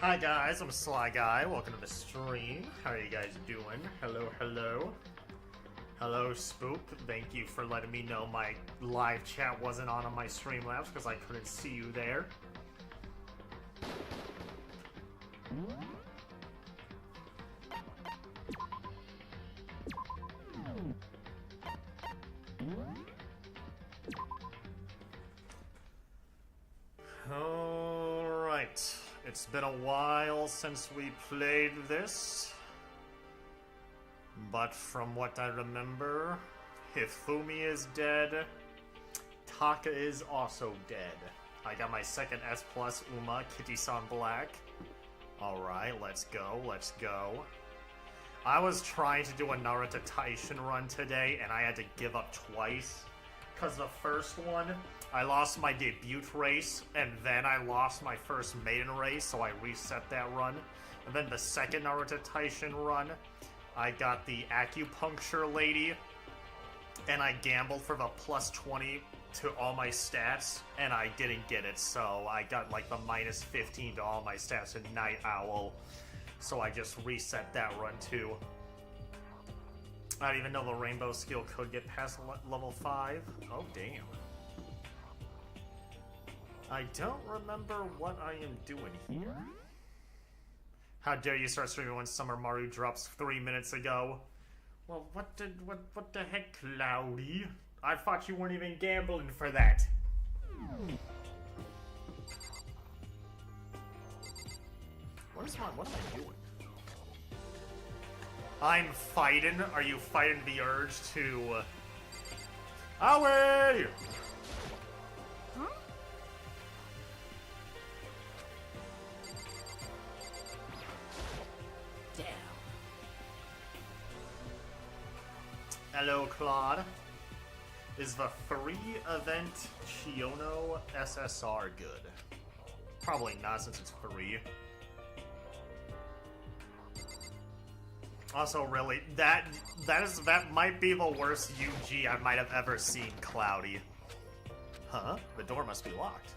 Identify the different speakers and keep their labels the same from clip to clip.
Speaker 1: Hi guys, I'm Sly Guy. Welcome to the stream. How are you guys doing? Hello, hello. Hello, Spook. Thank you for letting me know my live chat wasn't on my Streamlabs because I couldn't see you there. Alright. It's been a while since we played this. But from what I remember, Hifumi is dead. Taka is also dead. I got my second S+, Uma, Kitty-san Black. Alright, let's go, let's go. I was trying to do a Naruto Taishin run today, and I had to give up twice. Because the first one, I lost my debut race, and then I lost my first maiden race, so I reset that run. And then the second Naruto Taishin run, I got the acupuncture lady, and I gambled for the plus 20 to all my stats, and I didn't get it, so I got like the minus 15 to all my stats in Night Owl, so I just reset that run too. I didn't even know the rainbow skill could get past level 5. Oh, damn. I don't remember what I am doing here. How dare you start streaming when Summer Maru drops 3 minutes ago? Well, what the heck, Cloudy? I thought you weren't even gambling for that. What am I doing? I'm fighting. Are you fighting the urge to... Away!
Speaker 2: Huh? Damn.
Speaker 1: Hello, Claude. Is the free event Chiono SSR good? Probably not, since it's free. Also, really, that might be the worst UG I might have ever seen, Cloudy. Huh? The door must be locked.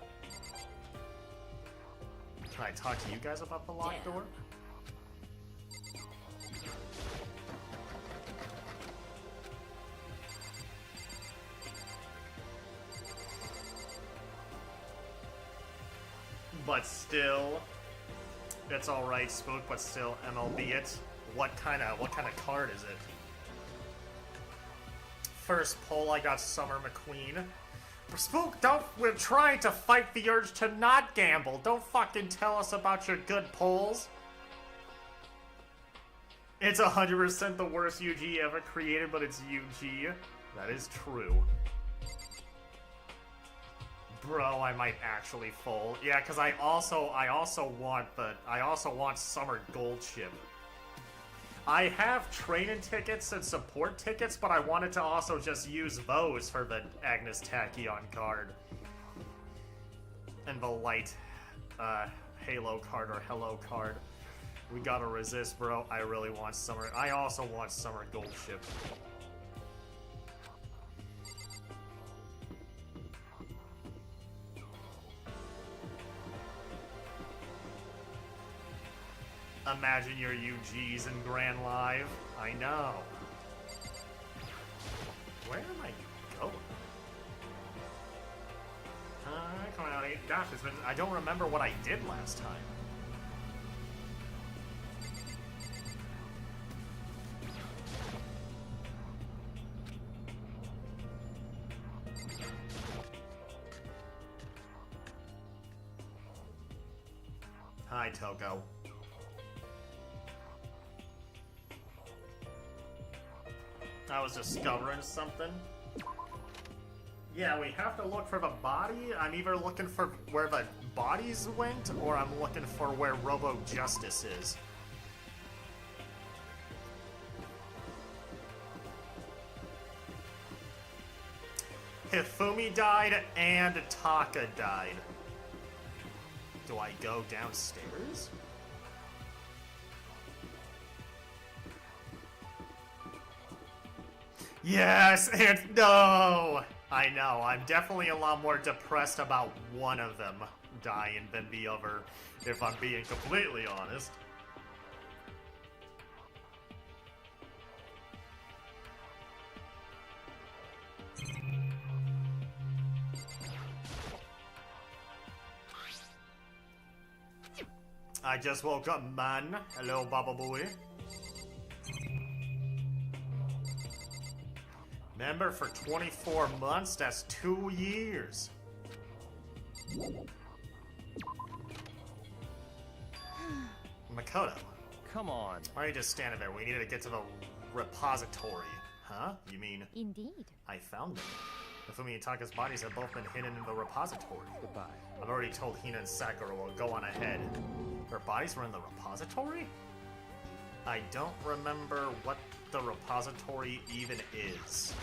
Speaker 1: Can I talk to you guys about the locked door? But still, it's alright, Spook, but still, MLB it. What kind of card is it? First poll, I got Summer McQueen. Spook, we're trying to fight the urge to not gamble. Don't fucking tell us about your good polls. It's 100% the worst UG ever created, but it's UG. That is true. Bro, I might actually fold. Yeah, because I also want Summer Gold Chip. I have training tickets and support tickets, but I wanted to also just use those for the Agnes Tachyon card. And the light Halo card or Hello card. We gotta resist, bro. I really want Summer. I also want Summer Gold Chip. Imagine your UGs in Grand Live. I know. Where am I going? Come on, gosh, it's been, I don't remember what I did last time. Hi, Toko. I was discovering something. Yeah, we have to look for the body. I'm either looking for where the bodies went, or I'm looking for where Robo Justice is. Hifumi died and Taka died. Do I go downstairs? Yes, and no! I know, I'm definitely a lot more depressed about one of them dying than the other, if I'm being completely honest. I just woke up, man. Hello, Baba Boy. Member for 24 months? That's 2 years. Makoto.
Speaker 3: Come on.
Speaker 1: Why are you just standing there? We needed to get to the repository. Huh? You mean...
Speaker 2: Indeed.
Speaker 1: I found them. Hifumi and Taka's bodies have both been hidden in the repository.
Speaker 3: Goodbye.
Speaker 1: I've already told Hina and Sakura will go on ahead. Their bodies were in the repository? I don't remember what the repository even is.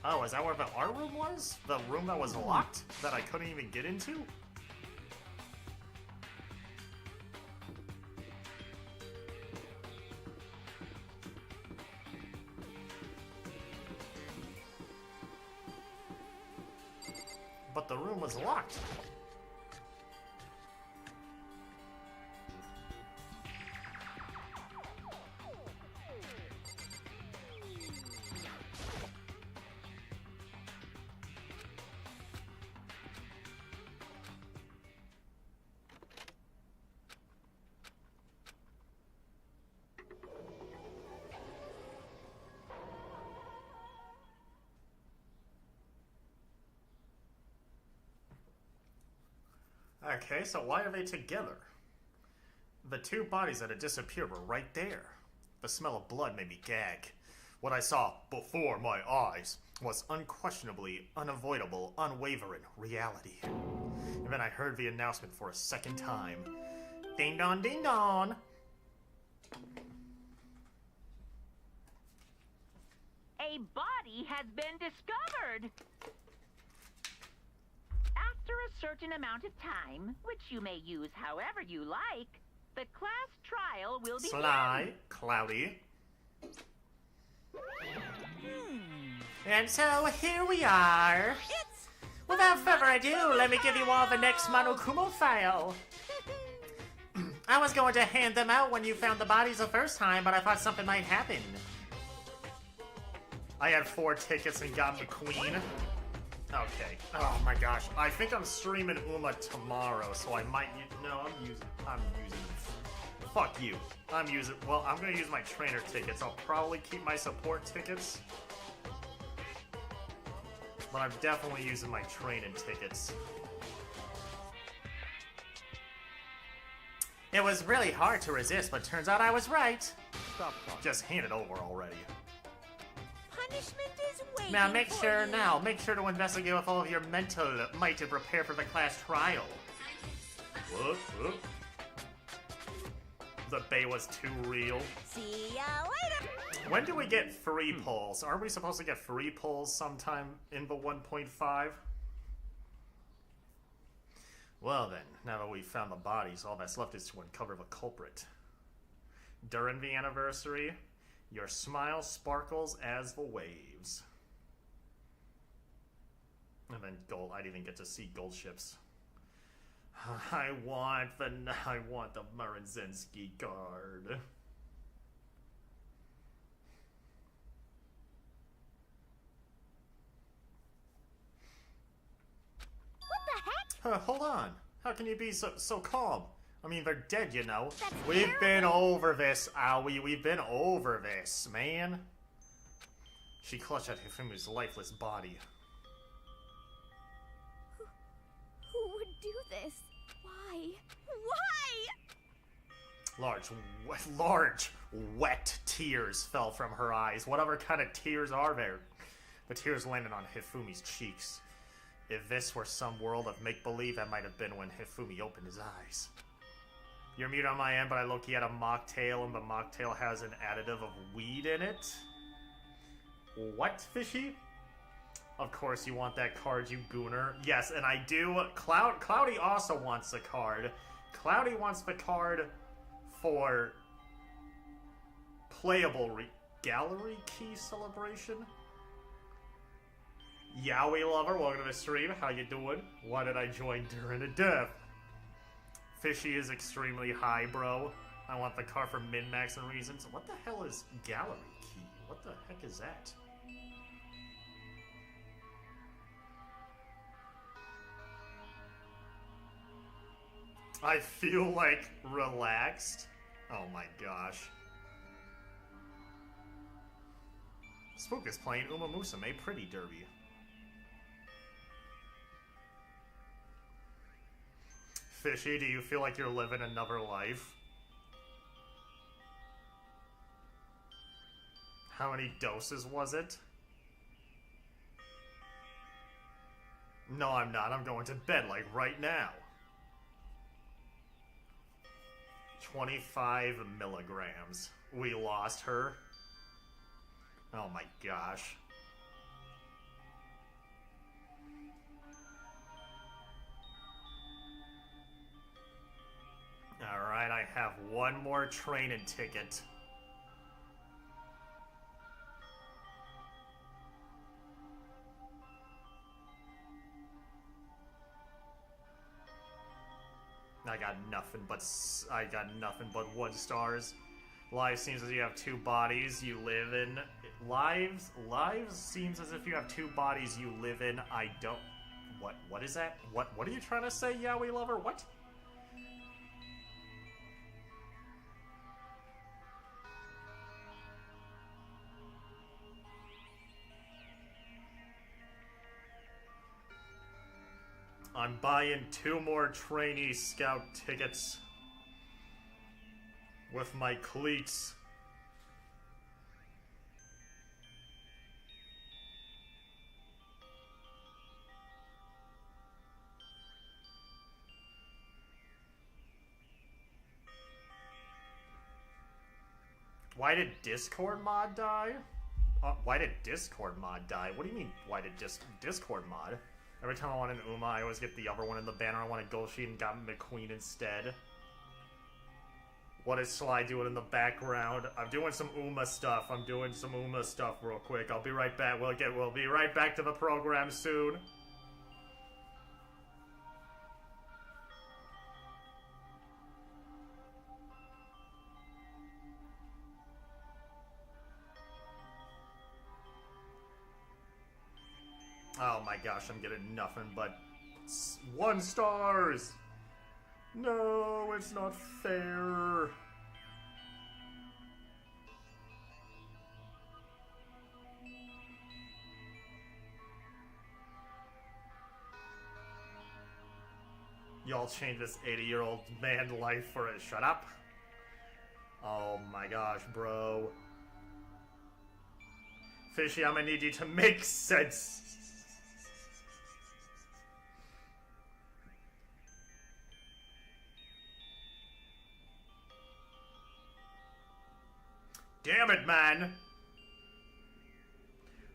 Speaker 1: Oh, is that where the art room was? The room that was locked? That I couldn't even get into? But the room was locked. Okay, so why are they together? The two bodies that had disappeared were right there. The smell of blood made me gag. What I saw before my eyes was unquestionably, unavoidable, unwavering reality. And then I heard the announcement for a second time. Ding dong, ding dong!
Speaker 4: A body has been discovered! After a certain amount of time, which you may use however you like, the class trial will begin.
Speaker 1: Sly, Cloudy. And so here we are. Without further ado, let me give you all the next Monokumo file. I was going to hand them out when you found the bodies the first time, but I thought something might happen. I had 4 tickets and got McQueen. Okay. Oh my gosh. I think I'm streaming Uma tomorrow, so I might. No, I'm using. Fuck you. I'm gonna use my trainer tickets. I'll probably keep my support tickets, but I'm definitely using my training tickets. It was really hard to resist, but turns out I was right.
Speaker 3: Stop talking.
Speaker 1: Just hand it over already.
Speaker 2: Punishment is waiting.
Speaker 1: Now make sure to investigate with all of your mental might to prepare for the class trial. Whoop, whoop. The bay was too real.
Speaker 2: See ya later.
Speaker 1: When do we get free pulls? Aren't we supposed to get free pulls sometime in the 1.5? Well then, now that we've found the bodies, all that's left is to uncover the culprit. During the anniversary, your smile sparkles as the waves. And then gold. I didn't even get to see gold ships. I want the Marenzensky card.
Speaker 2: What the heck?
Speaker 1: Hold on. How can you be so calm? I mean, they're dead, you know.
Speaker 2: That's
Speaker 1: We've
Speaker 2: terrible.
Speaker 1: been over this, Aoi. We've been over this, man. She clutched at Hifumi's lifeless body.
Speaker 2: Who would do this? Why? Why?
Speaker 1: Large, wet tears fell from her eyes. Whatever kind of tears are there? The tears landed on Hifumi's cheeks. If this were some world of make-believe, that might have been when Hifumi opened his eyes. You're mute on my end, but I low-key had a mocktail, and the mocktail has an additive of weed in it. What, fishy? Of course you want that card, you gooner. Yes, and I do. Cloudy also wants the card. Cloudy wants the card for playable gallery key celebration. Yaoi lover, welcome to the stream. How you doing? Why did I join during a death? Fishy is extremely high, bro. I want the car for min-max and reasons. What the hell is gallery key? What the heck is that? I feel like relaxed. Oh my gosh. Spook is playing Uma Musume Pretty Derby. Fishy, do you feel like you're living another life? How many doses was it? No, I'm not. I'm going to bed, like, right now. 25 milligrams. We lost her. Oh my gosh. Alright, I have one more training ticket. I got nothing but 1 stars. Live seems as you have 2 bodies you live in. Lives seems as if you have 2 bodies you live in. I don't. What is that? What are you trying to say, Yaoi lover? What? I'm buying 2 more trainee scout tickets with my cleats.
Speaker 3: Why did Discord mod die?
Speaker 1: Why did Discord mod die? What do you mean, why did Discord mod? Every time I want an Uma, I always get the other one in the banner. I want a Golshi and got McQueen instead. What is Sly doing in the background? I'm doing some Uma stuff. Real quick. I'll be right back. We'll be right back to the program soon. Oh my gosh, I'm getting nothing but 1 stars! No, it's not fair. Y'all change this 80-year-old man life for a shut up. Oh my gosh, bro. Fishy, I'm gonna need you to make sense. Damn it, man!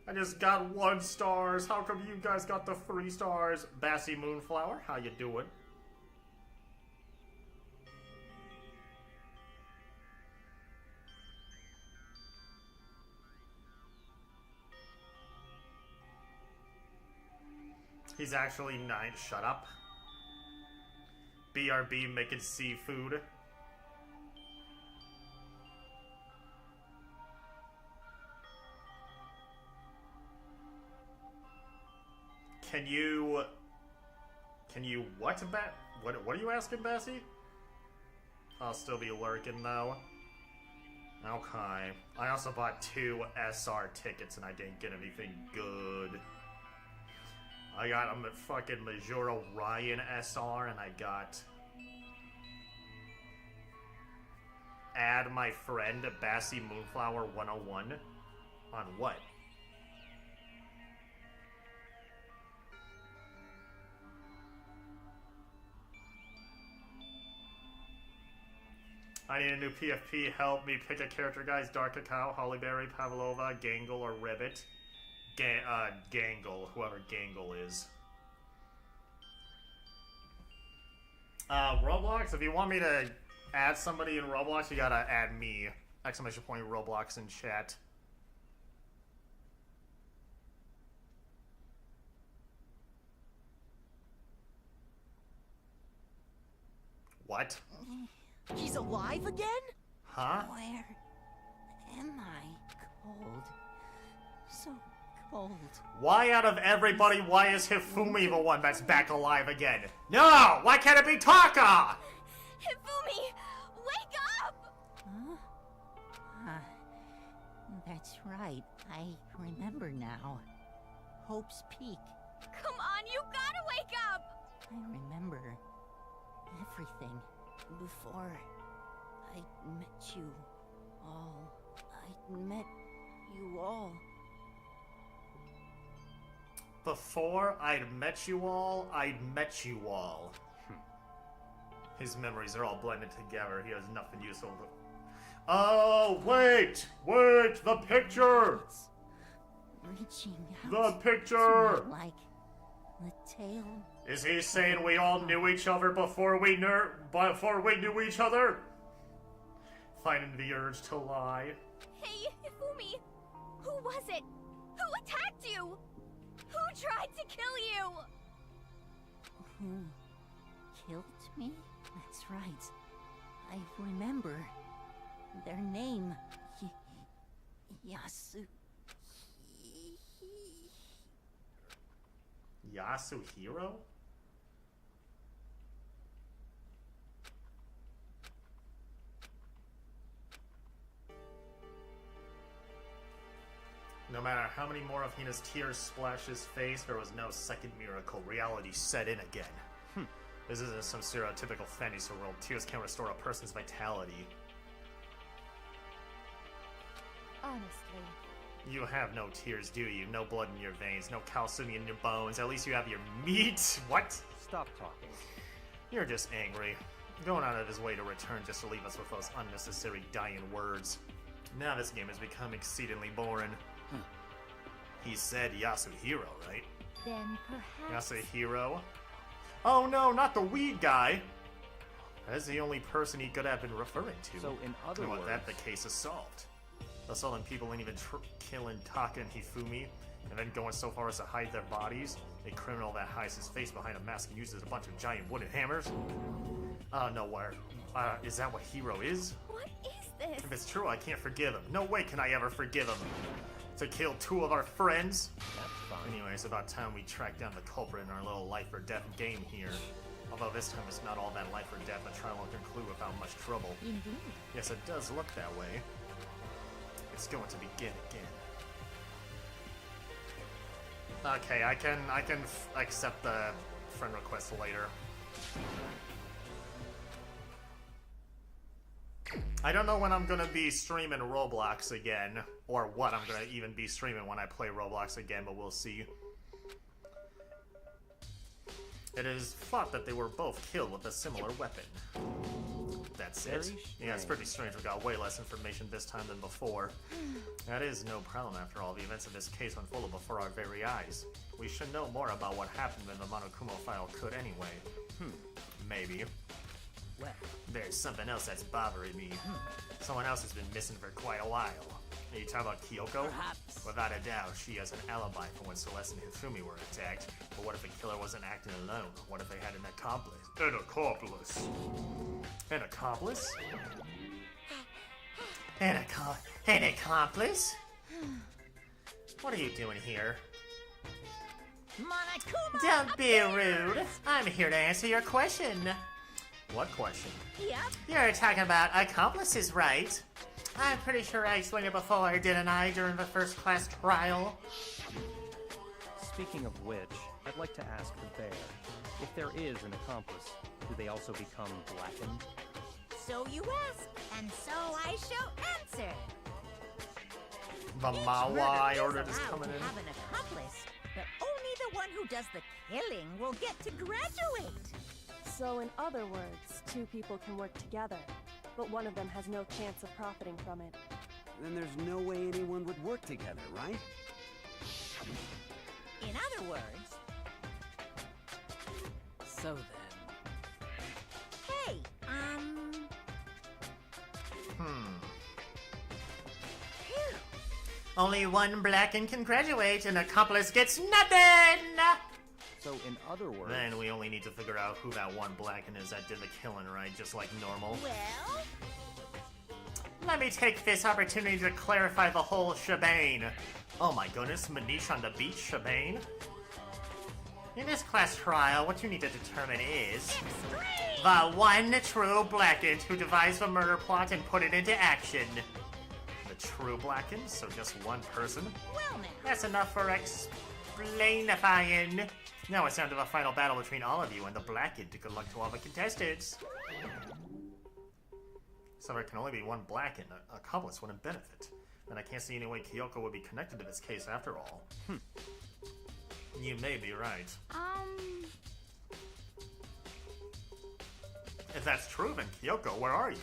Speaker 1: I just got 1 stars. How come you guys got the 3 stars? Bassy Moonflower, how you doing? He's actually 9. Shut up. BRB making seafood. Can you what are you asking, Bessie? I'll still be lurking though. Okay. I also bought 2 SR tickets and I didn't get anything good. I got a fucking Majora Ryan SR and I got add my friend Bassy Moonflower 101 on what? I need a new PFP. Help me pick a character, guys. Dark Cacao, Hollyberry, Pavlova, Gangle, or Ribbit. Gangle, whoever Gangle is. Roblox, if you want me to add somebody in Roblox, you gotta add me. Exclamation point Roblox in chat. What?
Speaker 5: He's alive again?
Speaker 1: Huh?
Speaker 5: Where am I? Cold. So cold.
Speaker 1: Why out of everybody, why is Hifumi the one that's back alive again? No! Why can't it be Taka?
Speaker 2: Hifumi, wake up!
Speaker 5: Huh? That's right. I remember now. Hope's Peak.
Speaker 2: Come on, you gotta wake up!
Speaker 5: I remember everything. Before I met you all. I met you all.
Speaker 1: Before I'd met you all, I'd met you all. His memories are all blended together. He has nothing useful to... Oh, wait! Wait! The picture!
Speaker 5: Reaching out.
Speaker 1: The picture!
Speaker 5: To me like the tail.
Speaker 1: Is he saying we all knew each other before we knew each other? Finding the urge to lie.
Speaker 2: Hey, Hifumi! Who was it? Who attacked you? Who tried to kill you?
Speaker 5: Who killed me? That's right. I remember their name.
Speaker 1: Yasuhiro? No matter how many more of Hina's tears splashed his face, there was no second miracle. Reality set in again. This isn't some stereotypical fantasy world. Tears can't restore a person's vitality.
Speaker 2: Honestly.
Speaker 1: You have no tears, do you? No blood in your veins, no calcium in your bones. At least you have your meat. What?
Speaker 6: Stop talking.
Speaker 1: You're just angry. Going out of his way to return just to leave us with those unnecessary dying words. Now this game has become exceedingly boring. He said Yasuhiro, right?
Speaker 2: Then perhaps...
Speaker 1: Yasuhiro? Oh no, not the weed guy! That's the only person he could have been referring to.
Speaker 6: So in other
Speaker 1: and
Speaker 6: words...
Speaker 1: with that, the case is solved. The Sullen people ain't even killing Taka and Hifumi, and then going so far as to hide their bodies. A criminal that hides his face behind a mask and uses a bunch of giant wooden hammers. Nowhere. Is that what Hero is?
Speaker 2: What is this?
Speaker 1: If it's true, I can't forgive him. No way can I ever forgive him. To kill two of our friends?
Speaker 6: That's fine.
Speaker 1: Anyway, it's about time we track down the culprit in our little life or death game here. Although this time it's not all that life or death, the trial will conclude without much trouble.
Speaker 5: Indeed.
Speaker 1: Yes, it does look that way. It's going to begin again. Okay, I can accept the friend request later. I don't know when I'm gonna be streaming Roblox again, or what I'm gonna even be streaming when I play Roblox again, but we'll see. It is thought that they were both killed with a similar weapon. That's it. Yeah, it's pretty strange. We got way less information this time than before. That is no problem after all. The events of this case unfolded before our very eyes. We should know more about what happened than the Monokumo file could anyway. Maybe.
Speaker 6: Well,
Speaker 1: There's something else that's bothering me. Someone else has been missing for quite a while. Are you talking about Kyoko?
Speaker 5: Perhaps.
Speaker 1: Without a doubt, she has an alibi for when Celeste and Hifumi were attacked. But what if the killer wasn't acting alone? What if they had an accomplice? An accomplice? An accomplice? An accomplice? What are you doing here?
Speaker 5: Monokuma!
Speaker 1: Don't be rude. I'm here to answer your question. What question?
Speaker 2: Yep.
Speaker 1: You're talking about accomplices, right? I'm pretty sure I explained it before, didn't I, during the first class trial?
Speaker 6: speaking of which, I'd like to ask the bear, if there is an accomplice, do they also become blackened?
Speaker 7: So you ask, and so I shall answer.
Speaker 1: The
Speaker 7: Each
Speaker 1: Mawa
Speaker 7: murder
Speaker 1: I
Speaker 7: is
Speaker 1: ordered is
Speaker 7: allowed
Speaker 1: coming
Speaker 7: to
Speaker 1: in.
Speaker 7: have an accomplice, but only the one who does the killing will get to graduate.
Speaker 8: So in other words, two people can work together, but one of them has no chance of profiting from it.
Speaker 9: Then there's no way anyone would work together, right?
Speaker 7: In other words,
Speaker 9: So then...
Speaker 7: hey, phew.
Speaker 1: Only one Blacken can graduate, an accomplice gets nothing!
Speaker 6: So, in other words...
Speaker 1: Then we only need to figure out who that one Blacken is that did the killing, right? Just like normal.
Speaker 7: Well,
Speaker 1: Let me take this opportunity to clarify the whole shebang. Oh my goodness, Manish on the beach shebang? In this class trial, what you need to determine is the one true Blacken who devised the murder plot and put it into action. The true Blacken? So just one person?
Speaker 7: well now.
Speaker 1: That's enough for explainifying. Now it's down to the final battle between all of you and the Blackened. Good luck to all the contestants. So there can only be one Blackened. An accomplice wouldn't benefit. And I can't see any way Kyoko would be connected to this case after all. You may be right. If that's true, then Kyoko, where are you?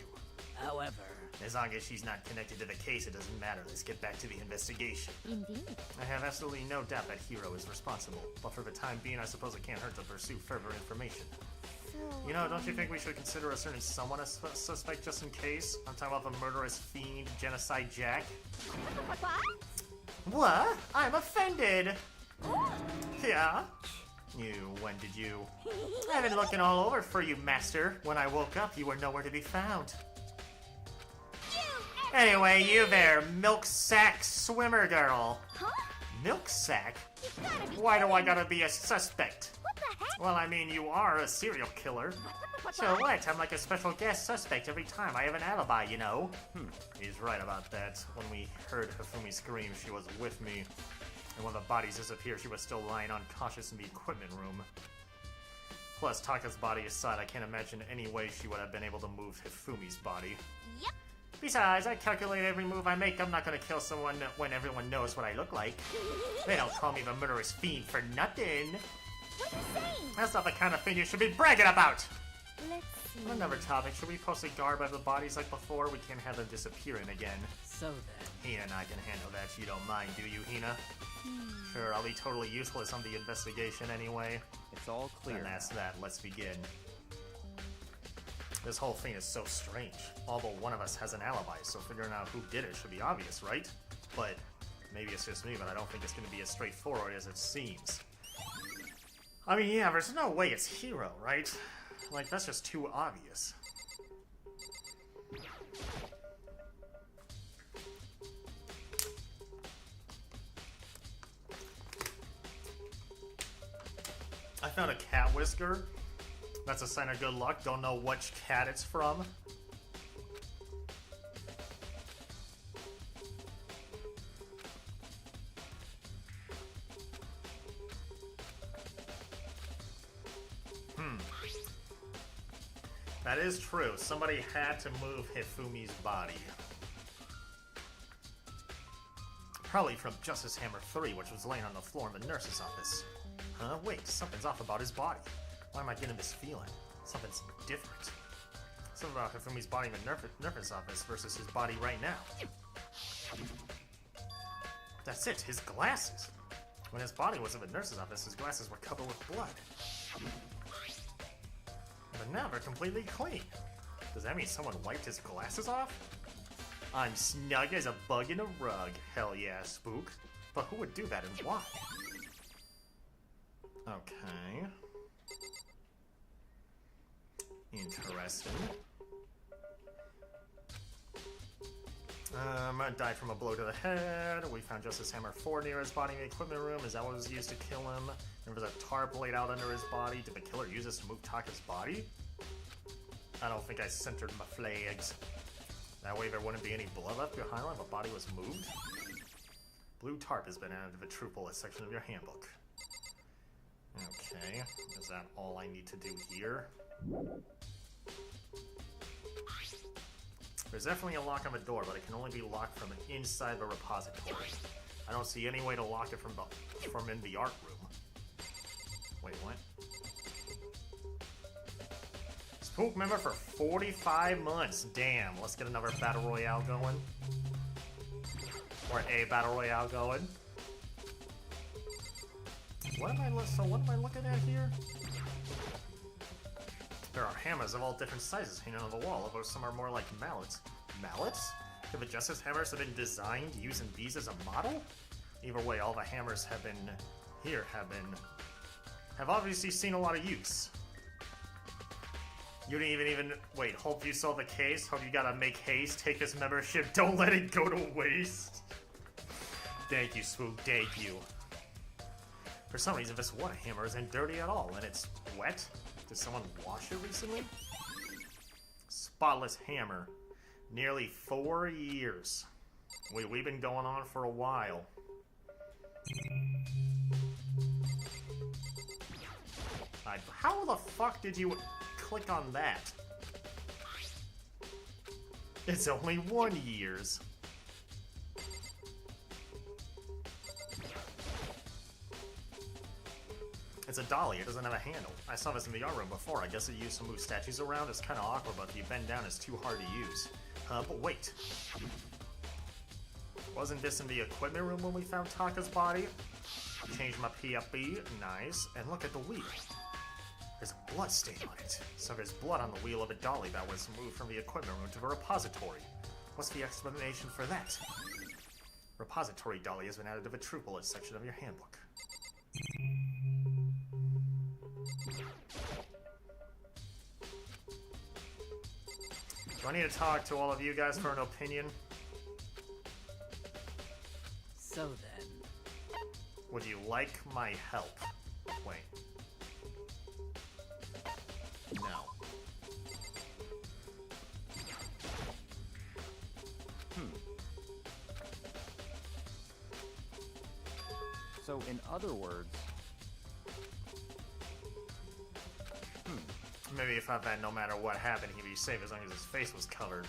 Speaker 9: However...
Speaker 1: As long as she's not connected to the case, it doesn't matter. Let's get back to the investigation.
Speaker 2: Indeed.
Speaker 1: I have absolutely no doubt that Hiro is responsible, but for the time being, I suppose it can't hurt to pursue further information. You know, don't you think we should consider a certain someone as a suspect just in case? I'm talking about the murderous fiend, Genocide Jack. What? I'm offended! Yeah? When did you? I've been looking all over for you, Master. When I woke up, you were nowhere to be found. Anyway, you there, milk sack swimmer girl.
Speaker 2: Huh?
Speaker 1: Milk sack?
Speaker 2: You've gotta be
Speaker 1: Why do I
Speaker 2: kidding.
Speaker 1: gotta be a suspect?
Speaker 2: What the heck?
Speaker 1: Well, I mean, you are a serial killer. So what? I'm like a special guest suspect every time. I have an alibi, you know. He's right about that. When we heard Hifumi scream, she was with me. And when the bodies disappeared, she was still lying unconscious in the equipment room. Plus, Taka's body aside, I can't imagine any way she would have been able to move Hifumi's body.
Speaker 2: Yep.
Speaker 1: Besides, I calculate every move I make. I'm not gonna kill someone when everyone knows what I look like. They don't call me the murderous fiend for nothing.
Speaker 2: What are you saying?
Speaker 1: That's not the kind of thing you should be bragging about!
Speaker 2: Let's see.
Speaker 1: On another topic, should we post a guard by the bodies like before? We can't have them disappearing again.
Speaker 9: So then...
Speaker 1: Hina and I can handle that. You don't mind, do you, Hina? Sure, I'll be totally useless on the investigation anyway.
Speaker 6: It's all clear.
Speaker 1: And that's that. Let's begin. This whole thing is so strange. Although one of us has an alibi, so figuring out who did it should be obvious, right? But maybe it's just me, but I don't think it's going to be as straightforward as it seems. I mean, yeah, there's no way it's Hiro, right? Like, that's just too obvious. I found a cat whisker. That's a sign of good luck. Don't know which cat it's from. That is true. Somebody had to move Hifumi's body. Probably from Justice Hammer 3, which was laying on the floor in the nurse's office. Huh? Wait, something's off about his body. Why am I getting this feeling? Something's different. Something about Hifumi's body in the nurse's office versus his body right now. That's it, his glasses. When his body was in the nurse's office, his glasses were covered with blood. But now they're completely clean. Does that mean someone wiped his glasses off? I'm snug as a bug in a rug. Hell yeah, spook. But who would do that and why? Okay. Interesting. Died from a blow to the head. We found Justice Hammer 4 near his body in the equipment room. Is that what was used to kill him? There was a tarp laid out under his body. Did the killer use this to move Taka's body? I don't think I centered my flags. That way there wouldn't be any blood left behind when the body was moved. Blue tarp has been added to the true bullet section of your handbook. Okay, is that all I need to do here? There's definitely a lock on the door, but it can only be locked from inside the repository. I don't see any way to lock it from in the art room. Wait, what? Spook member for 45 months. Damn, let's get another battle royale going. Or a battle royale going. what am I looking at here? There are hammers of all different sizes hanging on the wall, although some are more like mallets. Mallets? Could the Justice Hammers have been designed using these as a model? Either way, all the hammers have obviously seen a lot of use. You didn't even wait, hope you saw the case, hope you gotta make haste, take this membership, don't let it go to waste. Thank you, Spook, thank you. For some reason, this one hammer isn't dirty at all, and it's wet. Did someone wash it recently? Spotless hammer. Nearly 4 years. We've been going on for a while. How the fuck did you click on that? It's only 1 years. It's a dolly, it doesn't have a handle. I saw this in the art room before. I guess it used to move statues around. It's kind of awkward, but if you bend down, it's too hard to use. But wait. Wasn't this in the equipment room when we found Taka's body? Changed my PFB, nice. And look at the wheel. There's a blood stain on it. So there's blood on the wheel of a dolly that was moved from the equipment room to the repository. What's the explanation for that? Repository dolly has been added to the true bullet section of your handbook. Do I need to talk to all of you guys for an opinion?
Speaker 9: So then.
Speaker 1: Would you like my help? Wait. No.
Speaker 6: So, in other words...
Speaker 1: Maybe he thought that no matter what happened, he'd be safe as long as his face was covered,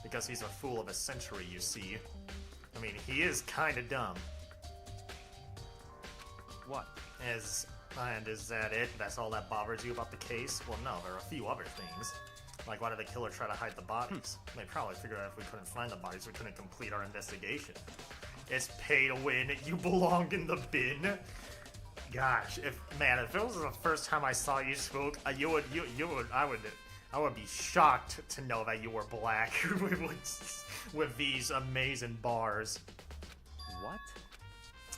Speaker 1: because he's a fool of a century, you see. I mean, he is kinda dumb.
Speaker 6: What?
Speaker 1: And is that it? That's all that bothers you about the case? Well, no, there are a few other things. Like, why did the killer try to hide the bodies? They probably figured out if we couldn't find the bodies, we couldn't complete our investigation. It's pay to win. You belong in the bin. Gosh, if it was the first time I saw you, Spook, I would be shocked to know that you were black with these amazing bars.
Speaker 6: What?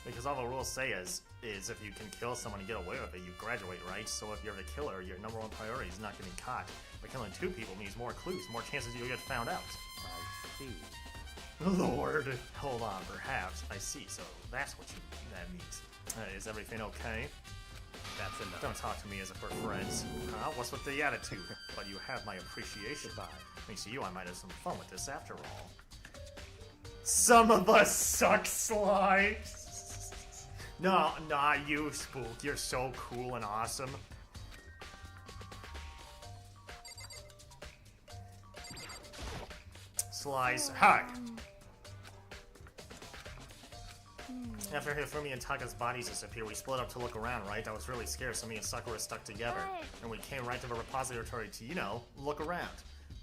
Speaker 1: Because all the rules say is if you can kill someone and get away with it, you graduate, right? So if you're the killer, your number one priority is not getting caught. But killing 2 people means more clues, more chances you'll get found out.
Speaker 6: I see.
Speaker 1: Lord, hold on, perhaps. I see, so that's what that means. Is everything okay?
Speaker 6: That's enough.
Speaker 1: Don't talk to me as if we're friends. What's with the attitude? But you have my appreciation.
Speaker 6: Goodbye.
Speaker 1: Thanks to you, I might have some fun with this after all. Some of us suck, Sly! No, not you, Spook. You're so cool and awesome. Slice. Hi! After Hifumi and Taka's bodies disappeared, we split up to look around, right? I was really scared, so me and Sakura stuck together.
Speaker 2: What?
Speaker 1: And we came right to the repository to, you know, look around.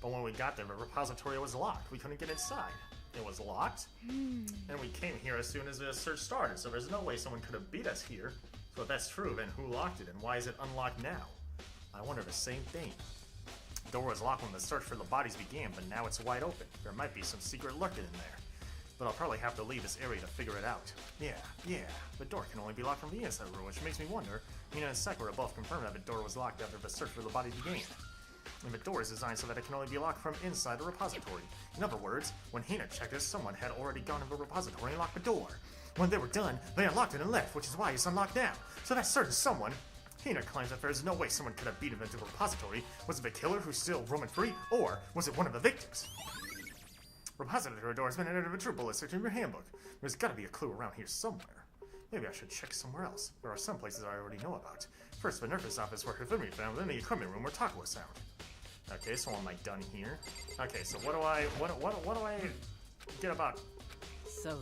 Speaker 1: But when we got there, the repository was locked. We couldn't get inside. It was locked. And we came here as soon as the search started, so there's no way someone could have beat us here. So if that's true, then who locked it, and why is it unlocked now? I wonder the same thing. The door was locked when the search for the bodies began, but now it's wide open. There might be some secret lurking in there. But I'll probably have to leave this area to figure it out. Yeah. The door can only be locked from the inside room, which makes me wonder. Mina and Sakura both confirmed that the door was locked after the search for the body began. And the door is designed so that it can only be locked from inside the repository. In other words, when Hina checked it, someone had already gone into the repository and locked the door. When they were done, they unlocked it and left, which is why it's unlocked now. So that certain someone... Hina claims that there's no way someone could have beaten into the repository. Was it the killer who's still roaming free, or was it one of the victims? Repository door has been entered in the true bullet section of your handbook. There's gotta be a clue around here somewhere. Maybe I should check somewhere else. There are some places I already know about. First, the nurse's office where Hifumi found, then the equipment room where Toko was found. Okay, so am I done here? Okay, so what do I get about?
Speaker 9: So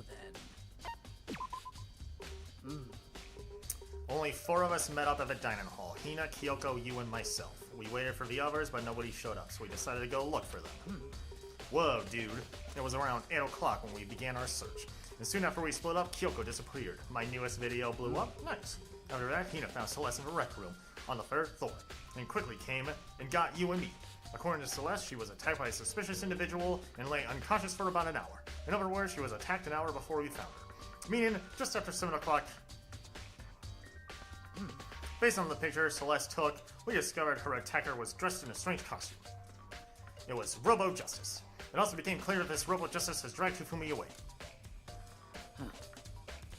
Speaker 9: then.
Speaker 1: Only 4 of us met up at the dining hall. Hina, Kyoko, you, and myself. We waited for the others, but nobody showed up, so we decided to go look for them. Whoa, dude. It was around 8 o'clock when we began our search. And soon after we split up, Kyoko disappeared. My newest video blew up. Nice. After that, Hina found Celeste in the rec room on the 3rd floor, and quickly came and got you and me. According to Celeste, she was attacked by a suspicious individual and lay unconscious for about an hour. In other words, she was attacked an hour before we found her. Meaning, just after 7 o'clock. Based on the picture Celeste took, we discovered her attacker was dressed in a strange costume. It was Robo Justice. It also became clear that this Robo Justice has dragged Hifumi away.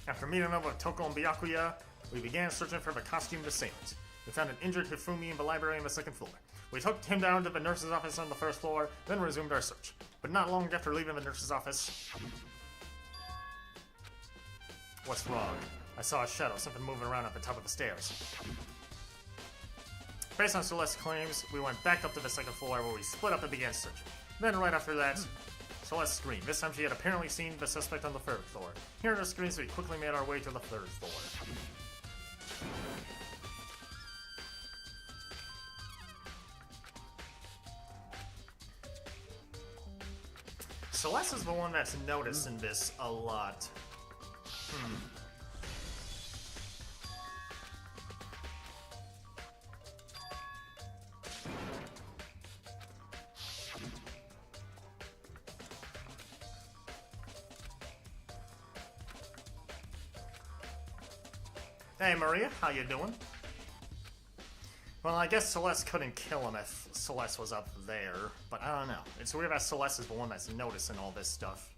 Speaker 1: After meeting up with Toko and Byakuya, we began searching for the costumed assailant. We found an injured Hifumi in the library on the 2nd floor. We took him down to the nurse's office on the 1st floor, then resumed our search. But not long after leaving the nurse's office... What's wrong? I saw a shadow, something moving around at the top of the stairs. Based on Celeste's claims, we went back up to the 2nd floor where we split up and began searching. Then right after that, Celeste screamed. This time she had apparently seen the suspect on the 3rd floor. Hearing her screams, we quickly made our way to the 3rd floor. Celeste is the one that's noticing this a lot. Hey Maria, how you doing? Well, I guess Celeste couldn't kill him if Celeste was up there, but I don't know. It's weird that Celeste is the one that's noticing all this stuff.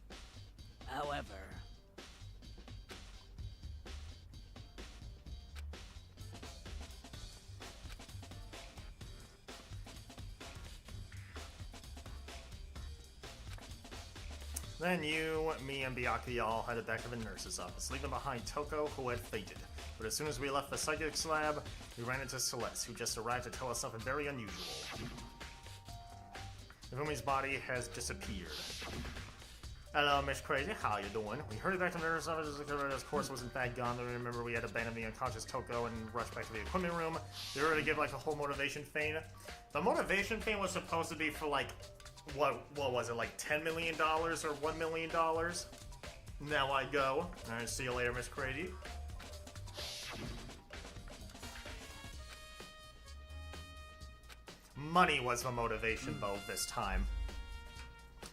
Speaker 9: However...
Speaker 1: Then you, me, and Byakuya all headed back to the nurse's office, leaving behind Toko, who had fainted. But as soon as we left the psychics lab, we ran into Celeste, who just arrived to tell us something very unusual. Hifumi's body has disappeared. Hello, Miss Crazy, how you doing? We hurried back to the nurse's office as the course was in fact gone. Then we remember we had abandoned the unconscious Toko and rushed back to the equipment room. They were to give like a whole motivation feign. The motivation feign was supposed to be for like, what was it, like $10 million or $1 million? Now I go. Alright, see you later, Miss Crazy. Money was the motivation, though, this time.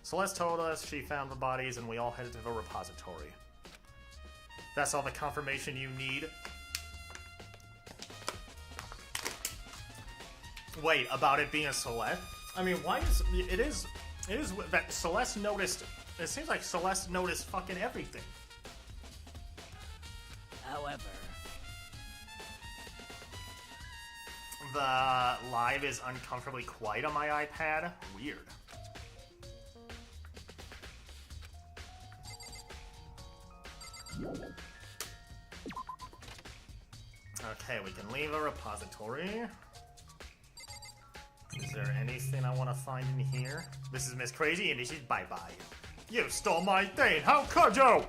Speaker 1: Celeste told us she found the bodies, and we all headed to the repository. That's all the confirmation you need? Wait, about it being a Celeste? I mean, why is... It is that Celeste noticed... It seems like Celeste noticed fucking everything.
Speaker 9: However...
Speaker 1: The live is uncomfortably quiet on my iPad. Weird. Okay, we can leave a repository. Is there anything I want to find in here? This is Miss Crazy, and this is bye-bye. You stole my thing! How could you?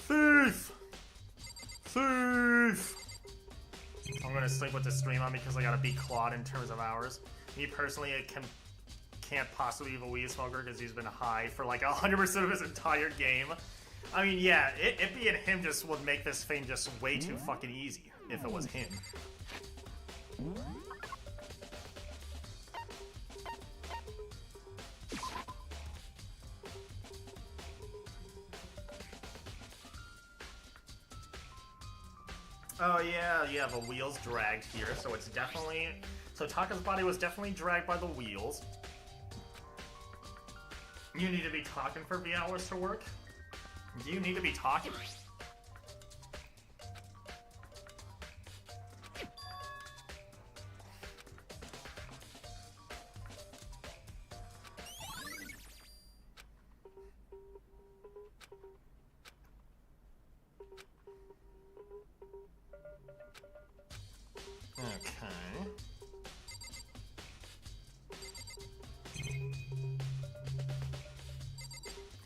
Speaker 1: Thief! Thief! I'm gonna sleep with the stream on because I gotta beat Claude in terms of hours. Me personally, I can't possibly be a weed smoker because he's been high for like 100% of his entire game. I mean, yeah, it being him just would make this thing just way too fucking easy if it was him. Oh yeah, the wheels dragged here, so it's definitely... So Taka's body was definitely dragged by the wheels. You need to be talking for the hours to work? Do you need to be talking? Okay.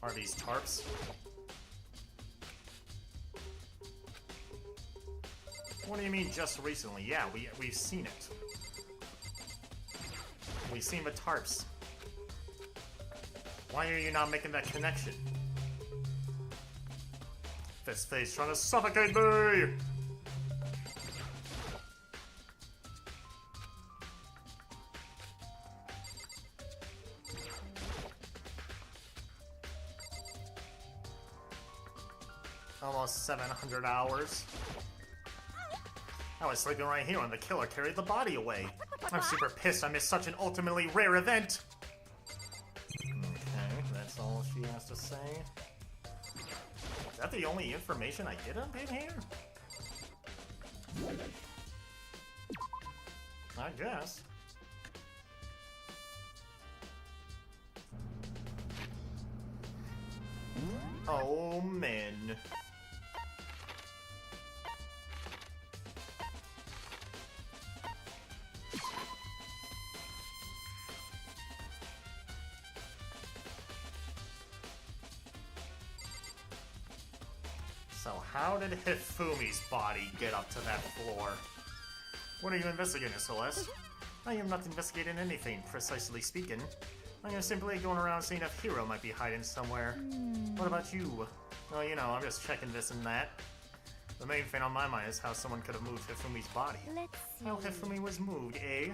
Speaker 1: Are these tarps? What do you mean just recently? Yeah, we've seen it. We've seen the tarps. Why are you not making that connection? This face trying to suffocate me! Almost 700 hours. I was sleeping right here when the killer carried the body away. I'm super pissed I missed such an ultimately rare event. Okay, that's all she has to say. Is that the only information I get on in here? I guess. Oh, man. So how did Hifumi's body get up to that floor? What are you investigating, Celeste? I am not investigating anything, precisely speaking. I am simply going around seeing if Hiro might be hiding somewhere. What about you? Well, you know, I'm just checking this and that. The main thing on my mind is how someone could have moved Hifumi's body.
Speaker 2: Let's see.
Speaker 1: How Hifumi was moved, eh?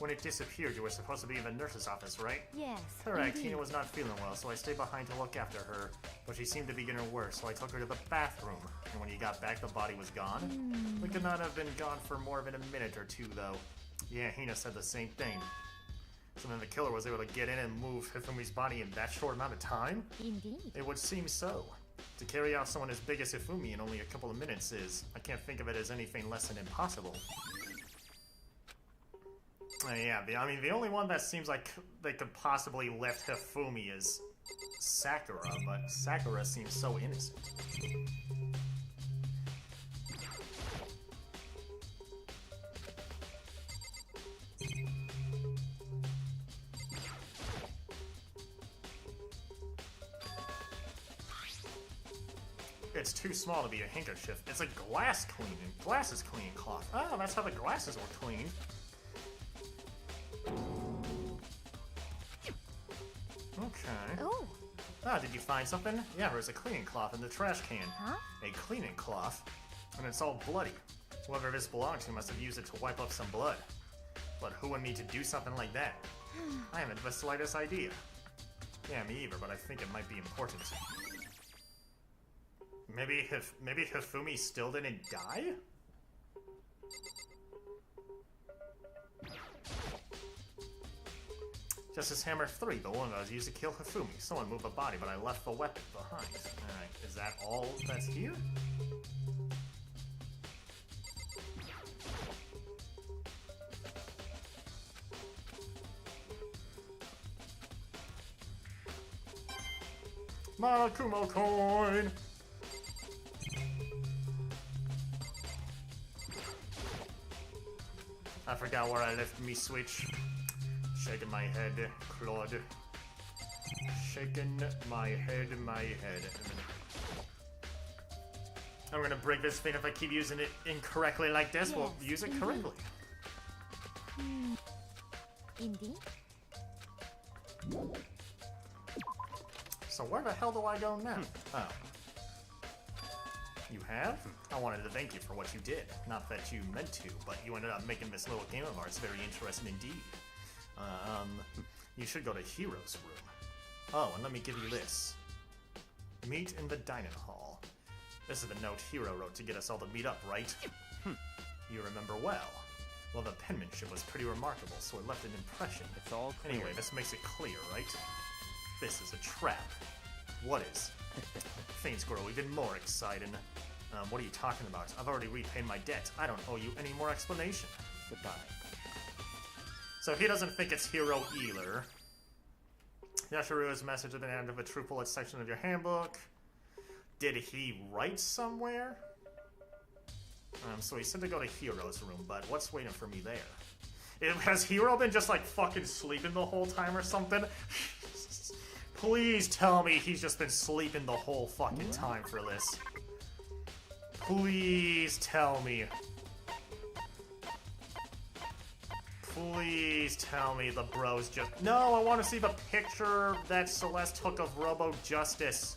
Speaker 1: When it disappeared, you were supposed to be in the nurse's office, right?
Speaker 2: Yes.
Speaker 1: Correct.
Speaker 2: indeed.
Speaker 1: Tina was not feeling well, so I stayed behind to look after her. But she seemed to be getting worse, so I took her to the bathroom. And when you got back, the body was gone. It could not have been gone for more than a minute or two, though. Yeah, Hina said the same thing. So then the killer was able to get in and move Hifumi's body in that short amount of time?
Speaker 2: Indeed.
Speaker 1: It would seem so. To carry out someone as big as Hifumi in only a couple of minutes is... I can't think of it as anything less than impossible. Yeah, I mean, the only one that seems like they could possibly lift Hifumi is Sakura, but Sakura seems so innocent. It's too small to be a handkerchief. It's a glasses cleaning cloth. Oh, that's how the glasses were cleaned. Okay.
Speaker 2: Oh.
Speaker 1: Ah, did you find something? Yeah, there's a cleaning cloth in the trash can.
Speaker 2: Huh?
Speaker 1: A cleaning cloth? And it's all bloody. Whoever this belonged to must have used it to wipe up some blood. But who would need to do something like that? I haven't the slightest idea. Yeah, me either, but I think it might be important. Maybe Hifumi still didn't die? Justice Hammer 3, the one that was used to kill Hifumi. Someone moved the body, but I left the weapon behind. Alright, is that all that's here? Marakumo coin! I forgot where I left me switch. Shaking my head, Claude. Shaking my head. I'm gonna break this thing if I keep using it incorrectly like this.
Speaker 2: Yes,
Speaker 1: We'll use it correctly.
Speaker 2: Indeed.
Speaker 1: So where the hell do I go now? Oh. You have? I wanted to thank you for what you did. Not that you meant to, but you ended up making this little game of ours very interesting indeed. You should go to Hiro's room. Oh, and let me give you this. Meet in the dining hall. This is the note Hiro wrote to get us all to meet up, right? You remember well. Well, the penmanship was pretty remarkable, so it left an impression.
Speaker 6: It's all clear.
Speaker 1: Anyway, this makes it clear, right? This is a trap. What is? Things grow even more exciting. What are you talking about? I've already repaid my debt. I don't owe you any more explanation.
Speaker 6: Goodbye.
Speaker 1: So he doesn't think it's Hiro either. Yashiru's message at the end of a true bullet section of your handbook. Did he write somewhere? So he said to go to Hiro's room, but what's waiting for me there? Has Hiro been just like fucking sleeping the whole time or something? Please tell me he's just been sleeping the whole fucking time for this. Please tell me. Please tell me the bros just... No, I want to see the picture that Celeste took of Robo Justice.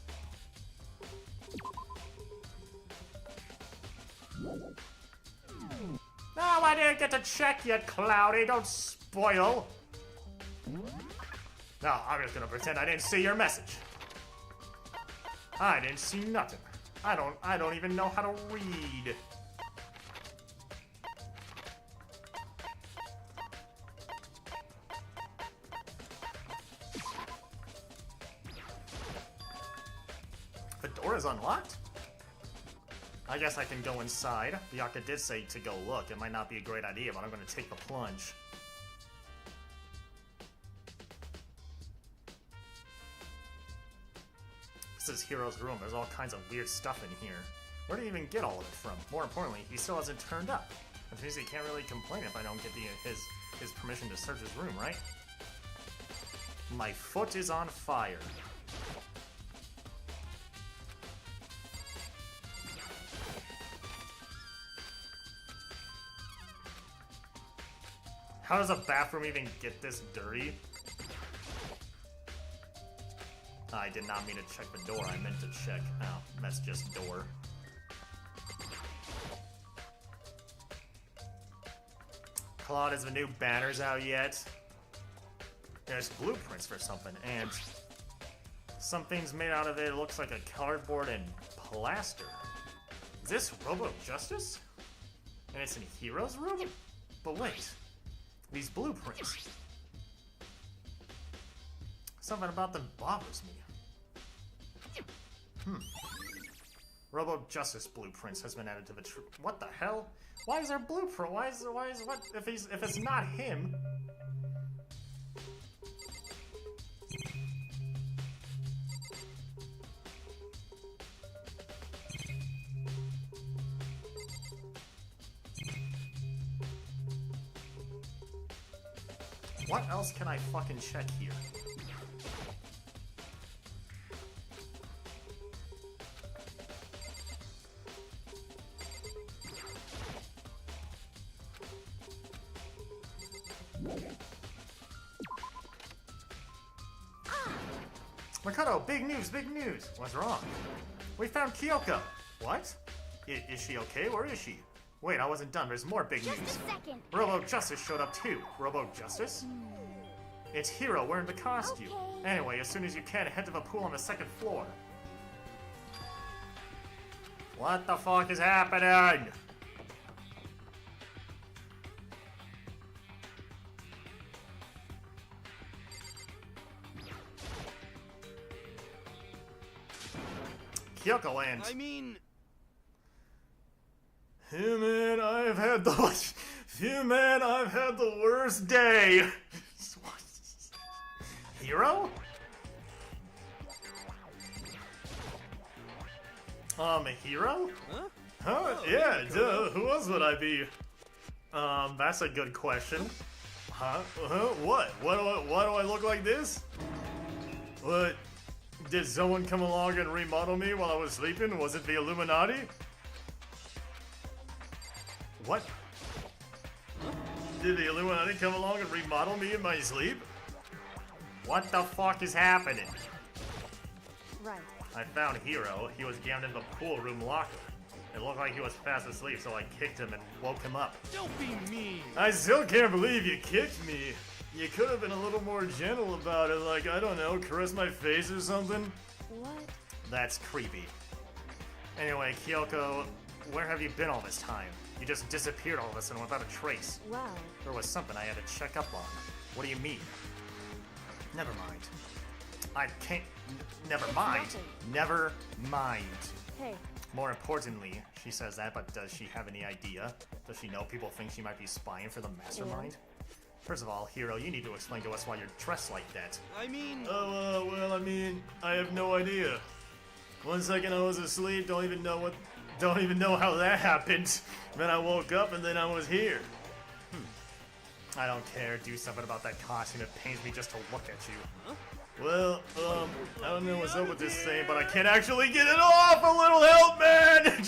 Speaker 1: No, I didn't get to check yet, Cloudy. Don't spoil. No, I'm just gonna pretend I didn't see your message. I didn't see nothing. I don't even know how to read. The door is unlocked? I guess I can go inside. Bianca did say to go look. It might not be a great idea, but I'm going to take the plunge. This is Hiro's room. There's all kinds of weird stuff in here. Where do you even get all of it from? More importantly, he still hasn't turned up. Which means he can't really complain if I don't get his permission to search his room, right? My foot is on fire. How does a bathroom even get this dirty? I did not mean to check the door. I meant to check. Oh, that's just door. Claude, is the new banners out yet? There's blueprints for something, and something's made out of it. It looks like a cardboard and plaster. Is this Robo Justice? And it's in Hiro's room? But wait. These blueprints. Something about them bothers me. Robo Justice blueprints has been added to the what the hell? Why is there blueprint? Why is what if it's not him? What else can I fucking check here? Makoto, big news, big news! What's wrong? We found Kyoko! What? Is she okay? Where is she? Wait, I wasn't done. There's more big news.
Speaker 2: Just a second.
Speaker 1: Robo Justice showed up too. Robo Justice? It's Hiro wearing the costume.
Speaker 2: Okay.
Speaker 1: Anyway, as soon as you can, head to the pool on the second floor. What the fuck is happening? Kyoko and...
Speaker 6: I mean...
Speaker 1: Hey man, I've had the worst day. Hiro? Hiro?
Speaker 6: Huh?
Speaker 1: Huh?
Speaker 6: Oh,
Speaker 1: yeah,
Speaker 6: hey,
Speaker 1: duh. Who else would I be? That's a good question. Huh? What? Why do I look like this? What? Did someone come along and remodel me while I was sleeping? Was it the Illuminati? What? Did the Illuminati come along and remodel me in my sleep? What the fuck is happening?
Speaker 8: Right.
Speaker 1: I found Hiro. He was jammed in the pool room locker. It looked like he was fast asleep, so I kicked him and woke him up.
Speaker 6: Don't be mean.
Speaker 1: I still can't believe you kicked me. You could have been a little more gentle about it, like, I don't know, caress my face or something.
Speaker 8: What?
Speaker 1: That's creepy. Anyway, Kyoko, where have you been all this time? You just disappeared all of a sudden without a trace.
Speaker 8: Well,
Speaker 1: There was something I had to check up on. What do you mean? Never mind. I can't... Never mind.
Speaker 8: Nothing.
Speaker 1: Never mind.
Speaker 8: hey,
Speaker 1: More importantly, she says that, but does she have any idea? Does she know people think she might be spying for the mastermind? First of all, Hiro, you need to explain to us why you're dressed like that.
Speaker 6: I mean...
Speaker 1: Oh, well, I mean, I have no idea. 1 second I was asleep, don't even know how that happened. Then I woke up and then I was here. I don't care, do something about that costume, it pains me just to look at you.
Speaker 6: Huh?
Speaker 1: Well, I don't know what's up with this thing, but I can't actually get it off! A little help, man!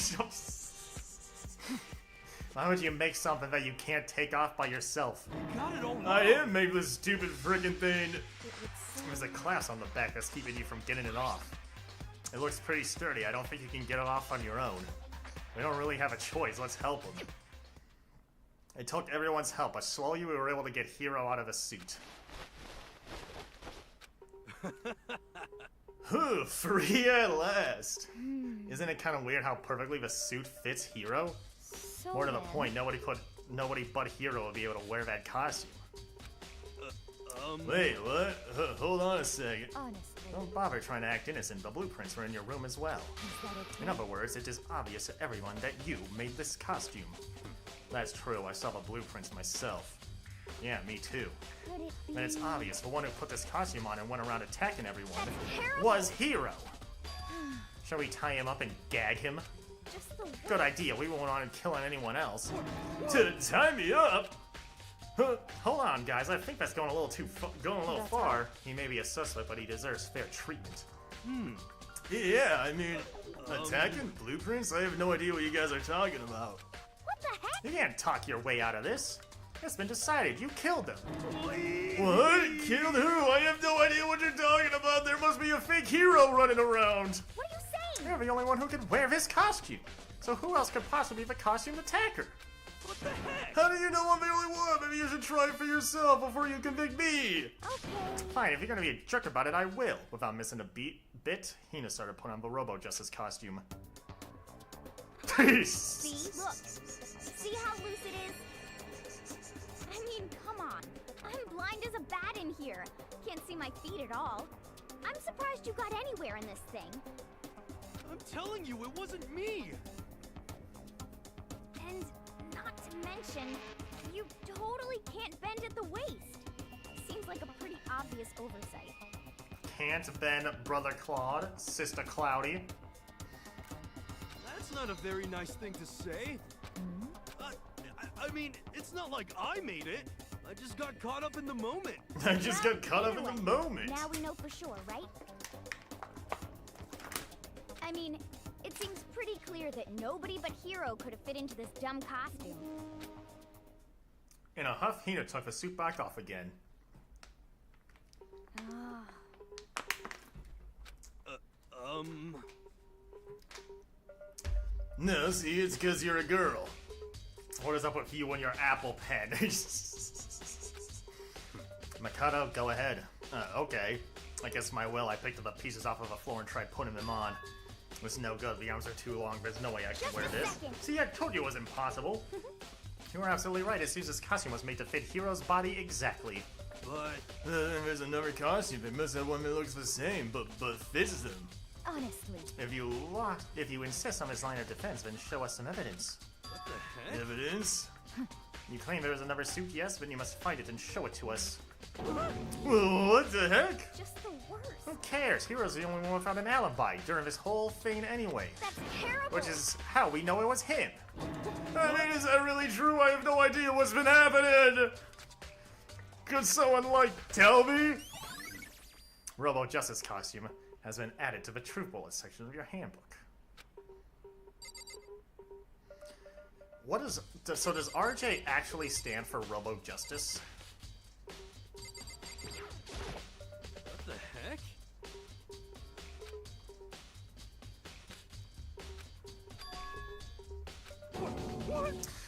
Speaker 1: Why would you make something that you can't take off by yourself?
Speaker 10: Got it all wrong.
Speaker 1: I didn't make this stupid friggin' thing. There's a clasp on the back that's keeping you from getting it off. It looks pretty sturdy. I don't think you can get it off on your own. We don't really have a choice. Let's help him. It took everyone's help, but slowly we were able to get Hiro out of the suit. Free at last. Isn't it kind of weird how perfectly the suit fits Hiro?
Speaker 2: So
Speaker 1: More to the
Speaker 2: then,
Speaker 1: point, nobody but Hiro would be able to wear that costume. Wait, what? Hold on a second.
Speaker 2: honestly,
Speaker 1: Don't bother trying to act innocent. The blueprints were in your room as well.
Speaker 2: is that okay?
Speaker 1: In other words, it is obvious to everyone that you made this costume. That's true, I saw the blueprints myself. Yeah, me too.
Speaker 2: Could it be?
Speaker 1: And it's obvious the one who put this costume on and went around attacking everyone
Speaker 2: That's terrible.
Speaker 1: was Hiro. Shall we tie him up and gag him?
Speaker 2: Just the
Speaker 1: Good idea, we won't want him killing anyone else. To tie me up? Hold on, guys, I think that's going a little far. He may be a suspect, but he deserves fair treatment. Yeah, I mean, attacking blueprints? I have no idea what you guys are talking about.
Speaker 2: What the heck?
Speaker 1: You can't talk your way out of this. It's been decided. You killed them. What? Killed who? I have no idea what you're talking about. There must be a fake hero running around.
Speaker 2: What are you saying?
Speaker 1: You're the only one who can wear this costume. So who else could possibly be the costume attacker?
Speaker 10: What the heck?
Speaker 1: How do you know I'm the only one? Maybe you should try it for yourself before you convict me.
Speaker 2: Okay.
Speaker 1: Fine, if you're gonna be a jerk about it, I will. Without missing a bit, Hina started putting on the Robo Justice costume.
Speaker 2: See, look. See how loose it is? I mean, come on. I'm blind as a bat in here. Can't see my feet at all. I'm surprised you got anywhere in this thing.
Speaker 10: I'm telling you, it wasn't me.
Speaker 2: And not to mention, you totally can't bend at the waist. Seems like a pretty obvious oversight.
Speaker 1: Can't bend, Brother Claude, Sister Cloudy.
Speaker 10: That's not a very nice thing to say. I mean, it's not like I made it. I just got caught up in the moment.
Speaker 1: I just got caught up in
Speaker 2: Either
Speaker 1: the
Speaker 2: way,
Speaker 1: moment.
Speaker 2: Now we know for sure, right? I mean, it seems pretty clear that nobody but Hiro could have fit into this dumb costume.
Speaker 1: In a huff, Hina took the suit back off again. No, see, it's because you're a girl. What is up with you and your Apple Pen? Mikado, go ahead. Okay. I guess my will. I picked up the pieces off of the floor and tried putting them on. It was no good. The arms are too long. There's no way I can
Speaker 2: Just
Speaker 1: wear
Speaker 2: a
Speaker 1: this.
Speaker 2: second.
Speaker 1: See, I told you it was impossible. You were absolutely right. It seems this costume was made to fit Hiro's body exactly.
Speaker 10: But
Speaker 1: There's another costume. They must have one that looks the same, but fits them.
Speaker 2: Honestly.
Speaker 1: If you insist on this line of defense, then show us some evidence.
Speaker 10: what the heck?
Speaker 1: Evidence? You claim there is another suit, yes, but you must find it and show it to us. What the heck?
Speaker 2: Just the worst.
Speaker 1: Who cares? Hero's the only one without an alibi during this whole thing anyway.
Speaker 2: That's terrible.
Speaker 1: Which is how we know it was him. I mean, is that really true? I have no idea what's been happening. Could someone, tell me? Robo Justice costume has been added to the Truth Bullet section of your handbook. So does RJ actually stand for Robo Justice?
Speaker 10: What the heck?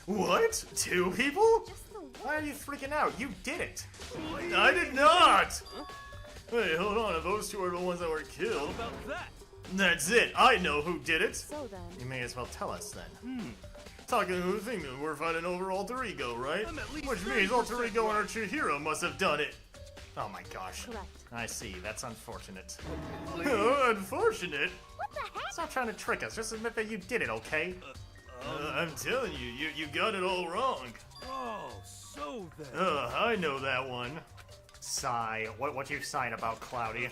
Speaker 1: What? Two people?
Speaker 2: Just the worst.
Speaker 1: Why are you freaking out? You did it! I did not! Hey, hold on, those two are the ones that were
Speaker 10: How
Speaker 1: killed.
Speaker 10: about that?
Speaker 1: That's it, I know who did it!
Speaker 8: So then,
Speaker 1: You may as well tell us then. Talking to who think that we're fighting over Alter Ego, right?
Speaker 10: I'm at least
Speaker 1: Which means
Speaker 10: 30%
Speaker 1: Alter Ego and our
Speaker 10: right.
Speaker 1: true hero must have done it. Oh my gosh.
Speaker 8: correct.
Speaker 1: I see, that's unfortunate. Oh, unfortunate?
Speaker 2: What the heck?
Speaker 1: Stop trying to trick us, just admit that you did it, okay? I'm telling you, you got it all wrong.
Speaker 10: Oh, so then.
Speaker 1: I know that one. Sigh. What you sighing about, Cloudy?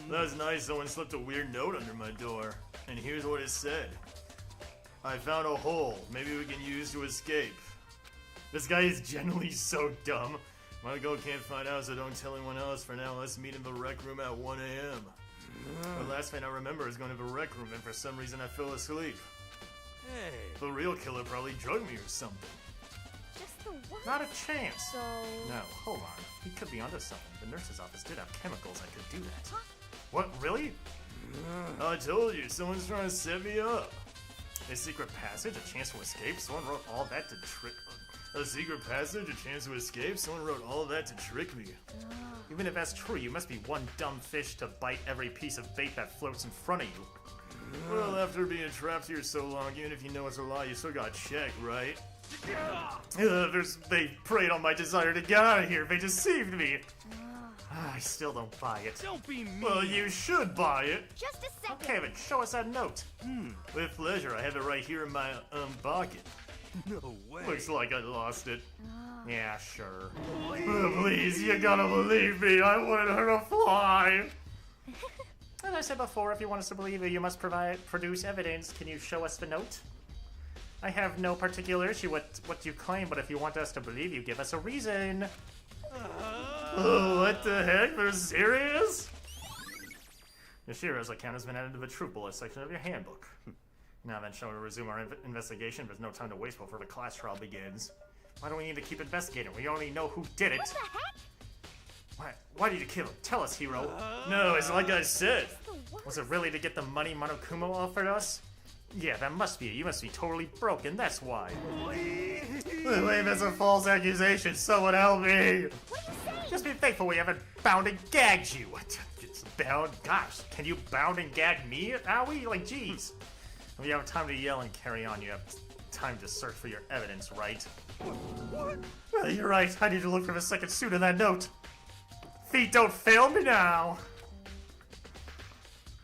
Speaker 1: That's nice. Someone slipped a weird note under my door. And here's what it said. I found a hole. Maybe we can use to escape. This guy is genuinely so dumb. My goal can't find out, so don't tell anyone else. For now, let's meet in the rec room at 1 a.m. The last thing I remember is going to the rec room, and for some reason I fell asleep.
Speaker 10: Hey.
Speaker 1: The real killer probably drugged me or something.
Speaker 2: Just the worst.
Speaker 1: Not a chance.
Speaker 8: So...
Speaker 1: No, hold on. He could be onto something. The nurse's office did have chemicals that could do that.
Speaker 2: Huh?
Speaker 1: What, really? I told you, someone's trying to set me up. A secret passage, a chance to escape. Someone wrote all that to trick. A secret passage, a chance to escape. Someone wrote all that to trick me. Even if that's true, you must be one dumb fish to bite every piece of bait that floats in front of you. Well, after being trapped here so long, even if you know it's a lie, you still gotta check, right? They preyed on my desire to get out of here. They deceived me. I still don't buy it.
Speaker 10: Don't be mean.
Speaker 1: Well, you should buy it.
Speaker 2: Just a second.
Speaker 1: Okay, then show us that note. With pleasure. I have it right here in my pocket.
Speaker 10: No way.
Speaker 1: Looks like I lost it. Yeah, sure. Please, you gotta believe me. I wanted her to fly. As I said before, if you want us to believe you, you must produce evidence. Can you show us the note? I have no particular issue with what you claim, but if you want us to believe you, give us a reason. Oh, what the heck? They're serious? Yashiro's account has been added to the truth bullet section of your handbook. Now then, shall we resume our investigation? There's no time to waste before the class trial begins. Why do we need to keep investigating? We already know who did it.
Speaker 2: What the heck?
Speaker 1: Why did you kill him? Tell us, hero. No, it's like I said. Was it really to get the money Monokuma offered us? Yeah, that must be it. You must be totally broken, that's why. Believe it's a false accusation. Someone help me.
Speaker 2: What are you saying?
Speaker 1: Just be thankful we haven't bound and gagged you. It's bound? Gosh, can you bound and gag me, Owie? Like, jeez. If you have time to yell and carry on, you have time to search for your evidence, right?
Speaker 10: What?
Speaker 1: Well, you're right. I need to look for the second suit in that note. Feet don't fail me now.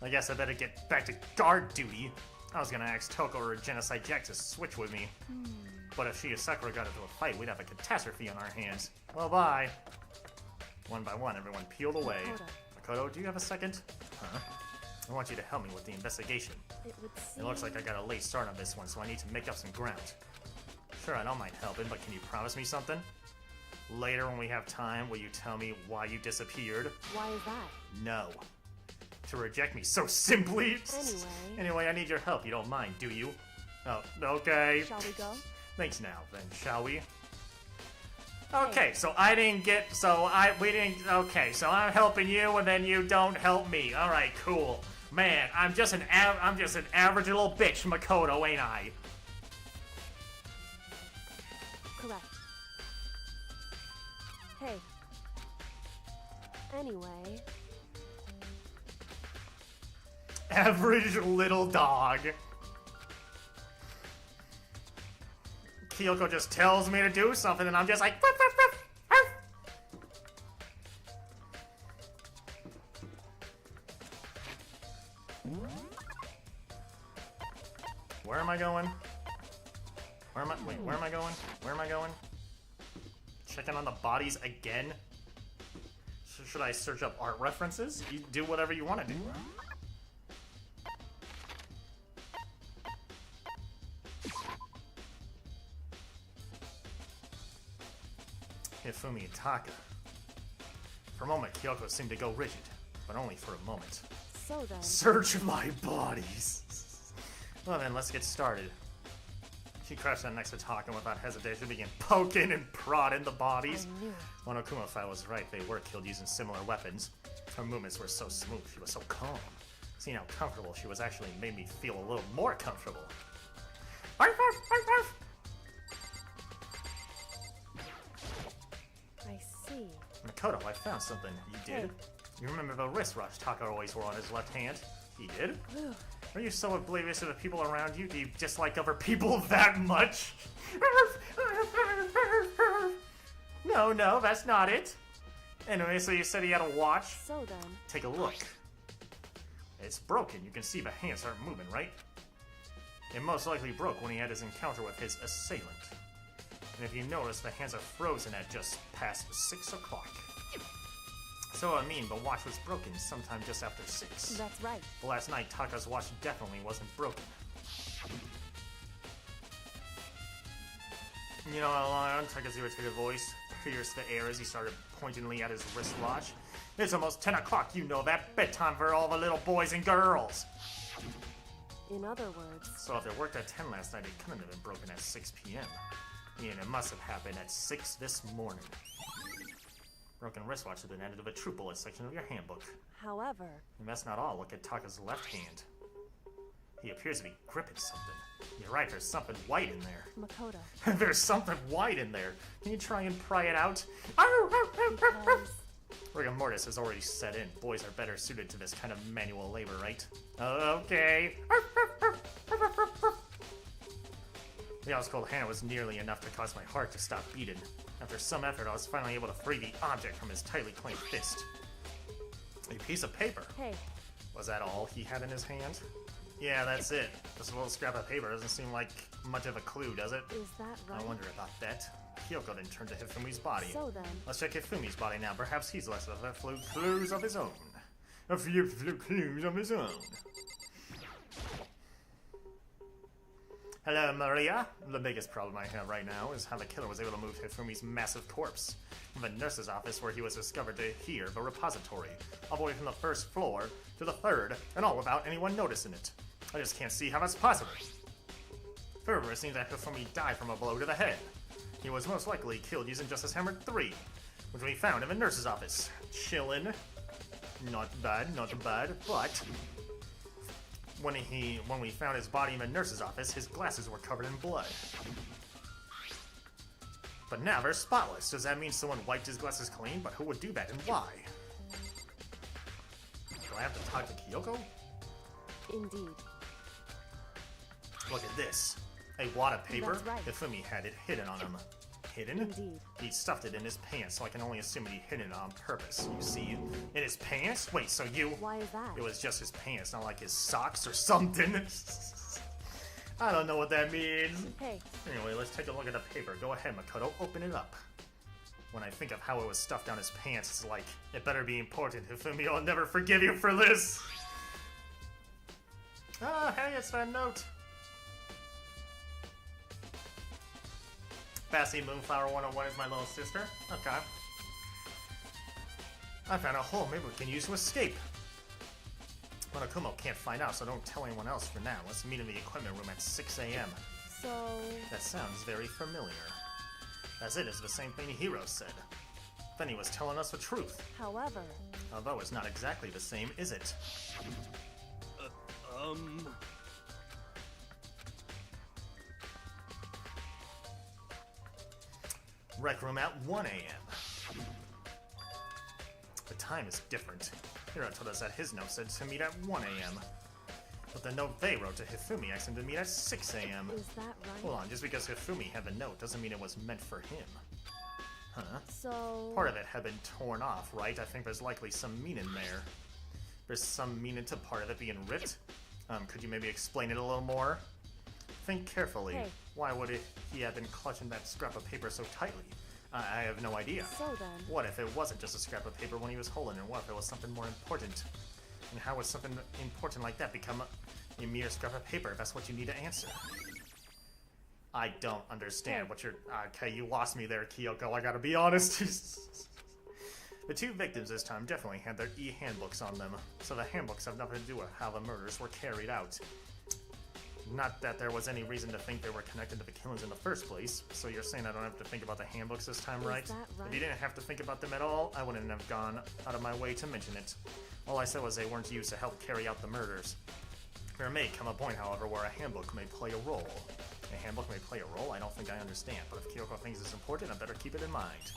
Speaker 1: I guess I better get back to guard duty. I was gonna ask Toko or Genocide Jack to switch with me. But if she and Sakura got into a fight, we'd have a catastrophe on our hands. Well, bye. One by one, everyone peeled away. Makoto, do you have a second? Huh? I want you to help me with the investigation. It looks like I got a late start on this one, so I need to make up some ground. Sure, I don't mind helping, but can you promise me something? Later, when we have time, will you tell me why you disappeared?
Speaker 8: Why is that?
Speaker 1: No. To reject me so simply?
Speaker 8: Anyway,
Speaker 1: I need your help. You don't mind, do you? Oh, okay.
Speaker 8: shall we go?
Speaker 1: Thanks now, then, shall we? Okay, so I didn't get, okay, so I'm helping you and then you don't help me. Alright, cool. Man, I'm just an average little bitch, Makoto, ain't I?
Speaker 8: Correct. Hey. Anyway.
Speaker 1: Average little dog. Kyoko just tells me to do something and I'm just like, ruff, ruff, ruff, ruff. Where am I going? Where am I going? Where am I going? Checking on the bodies again? Should I search up art references? You do whatever you want to do. Hifumi and Taka. For a moment, Kyoko seemed to go rigid, but only for a moment.
Speaker 8: So then...
Speaker 1: Search my bodies! Well then, let's get started. She crouched down next to Taka and without hesitation began poking and prodding the bodies. Monokuma was right, they were killed using similar weapons. Her movements were so smooth, she was so calm. Seeing how comfortable she was actually made me feel a little more comfortable. Arf, arf, arf, arf.
Speaker 8: I see.
Speaker 1: Makoto, I found something. You did?
Speaker 8: Hey.
Speaker 1: You remember the wristwatch Taka always wore on his left hand? He did? Are you so oblivious of the people around you? Do you dislike other people that much? No, that's not it. Anyway, so you said he had a watch?
Speaker 8: So then...
Speaker 1: Take a look. It's broken. You can see the hands aren't moving, right? It most likely broke when he had his encounter with his assailant. And if you notice, the hands are frozen at just past 6 o'clock. So I mean, the watch was broken sometime just after 6.
Speaker 8: That's right.
Speaker 1: But last night, Taka's watch definitely wasn't broken. You know how long Taka's irritated voice pierced the air as he started pointedly at his wristwatch. It's almost 10 o'clock, you know that. Bedtime for all the little boys and girls.
Speaker 8: In other words,
Speaker 1: So if it worked at 10 last night, it couldn't have been broken at 6 p.m. And it must have happened at 6 this morning. Broken wristwatch has been added to the true bullet section of your handbook.
Speaker 8: however,
Speaker 1: And that's not all. Look at Taka's left hand. He appears to be gripping something. You're right, there's something white in there.
Speaker 8: Makoto,
Speaker 1: There's something white in there. Can you try and pry it out?
Speaker 8: because
Speaker 1: Rigor mortis has already set in. Boys are better suited to this kind of manual labor, right? Okay. The ice cold hand was nearly enough to cause my heart to stop beating. After some effort, I was finally able to free the object from his tightly clenched fist. A piece of paper.
Speaker 8: hey,
Speaker 1: Was that all he had in his hand? Yeah, that's it. This little scrap of paper doesn't seem like much of a clue, does it?
Speaker 8: is that right?
Speaker 1: I wonder about that. Kyoko then turned to Hifumi's body.
Speaker 8: So then,
Speaker 1: Let's check Hifumi's body now. Perhaps he's left with a few clues of his own. A few clues of his own. Hello, Maria. The biggest problem I have right now is how the killer was able to move Hifumi's massive corpse from the nurse's office where he was discovered to here, the repository, all the way from the first floor to the third, and all without anyone noticing it. I just can't see how that's possible. Further, it seems that Hifumi died from a blow to the head. He was most likely killed using Justice Hammer 3, which we found in the nurse's office. Chillin'. Not bad, but when we found his body in the nurse's office, his glasses were covered in blood. But now they're spotless. Does that mean someone wiped his glasses clean? But who would do that and why? Do I have to talk to Kyoko?
Speaker 8: indeed.
Speaker 1: Look at this. A wad of paper?
Speaker 8: That's right.
Speaker 1: Hifumi had it hidden on him. Hidden?
Speaker 8: Indeed.
Speaker 1: He stuffed it in his pants, so I can only assume he hid it on purpose. You see? In his pants? Wait, so you...
Speaker 8: Why is that?
Speaker 1: It was just his pants, not like his socks or something. I don't know what that means.
Speaker 8: Hey,
Speaker 1: Anyway, let's take a look at the paper. Go ahead, Makoto. Open it up. When I think of how it was stuffed down his pants, it's like, it better be important. Hifumi, I'll never forgive you for this. Ah, hey, it's that note. Bassy Moonflower 101 is my little sister. Okay. I found a hole maybe we can use to escape. Monokumo can't find out, so don't tell anyone else for now. Let's meet in the equipment room at 6 a.m.
Speaker 8: so...
Speaker 1: That sounds very familiar. As it is the same thing Hiro said. Then he was telling us the truth.
Speaker 8: However,
Speaker 1: Although it's not exactly the same, is it? Rec room at 1 a.m. The time is different. Hiro told us that his note said to meet at 1 a.m. But the note they wrote to Hifumi asked him to meet at 6 a.m.
Speaker 8: is that right?
Speaker 1: Hold on, just because Hifumi had the note doesn't mean it was meant for him. Huh?
Speaker 8: So...
Speaker 1: Part of it had been torn off, right? I think there's likely some meaning there. There's some meaning to part of it being ripped. Could you maybe explain it a little more? Think carefully.
Speaker 8: Hey.
Speaker 1: Why would he have been clutching that scrap of paper so tightly? I have no idea.
Speaker 8: So then...
Speaker 1: What if it wasn't just a scrap of paper when he was holding it? What if it was something more important? And how would something important like that become a mere scrap of paper if that's what you need to answer? I don't understand what you're... Okay, you lost me there, Kyoko, I gotta be honest. The two victims this time definitely had their e-handbooks on them, so the handbooks have nothing to do with how the murders were carried out. Not that there was any reason to think they were connected to the killings in the first place, so you're saying I don't have to think about the handbooks this time, right?
Speaker 8: that right?
Speaker 1: If you didn't have to think about them at all, I wouldn't have gone out of my way to mention it. All I said was they weren't used to help carry out the murders. There may come a point, however, where a handbook may play a role. A handbook may play a role? I don't think I understand, but if Kyoko thinks it's important, I better keep it in mind.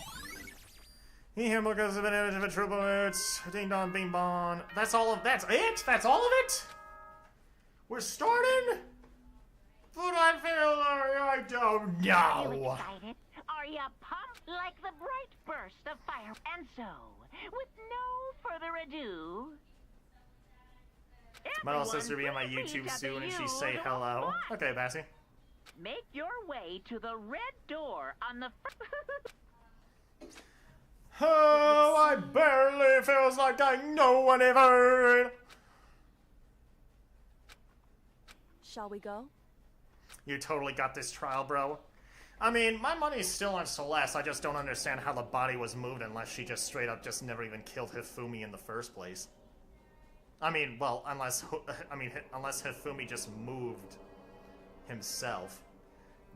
Speaker 1: The handbook has been added to the true bullets. Ding dong, bing bong. That's all of that's it? That's all of it? We're starting? But I feel like I don't
Speaker 4: Are you
Speaker 1: know.
Speaker 4: excited? Are you pumped like the bright burst of fire? And so, with no further ado...
Speaker 1: My little
Speaker 4: everyone,
Speaker 1: sister be on my
Speaker 4: please
Speaker 1: YouTube
Speaker 4: gather
Speaker 1: soon and she
Speaker 4: you
Speaker 1: say
Speaker 4: to
Speaker 1: hello.
Speaker 4: watch.
Speaker 1: Okay, Bassy.
Speaker 4: Make your way to the red door on the
Speaker 1: Oh, I barely feels like I know anything.
Speaker 8: Shall we go?
Speaker 1: You totally got this trial, bro. I mean, my money's still on Celeste. I just don't understand how the body was moved unless she just straight up just never even killed Hifumi in the first place. I mean, well, unless Hifumi just moved himself.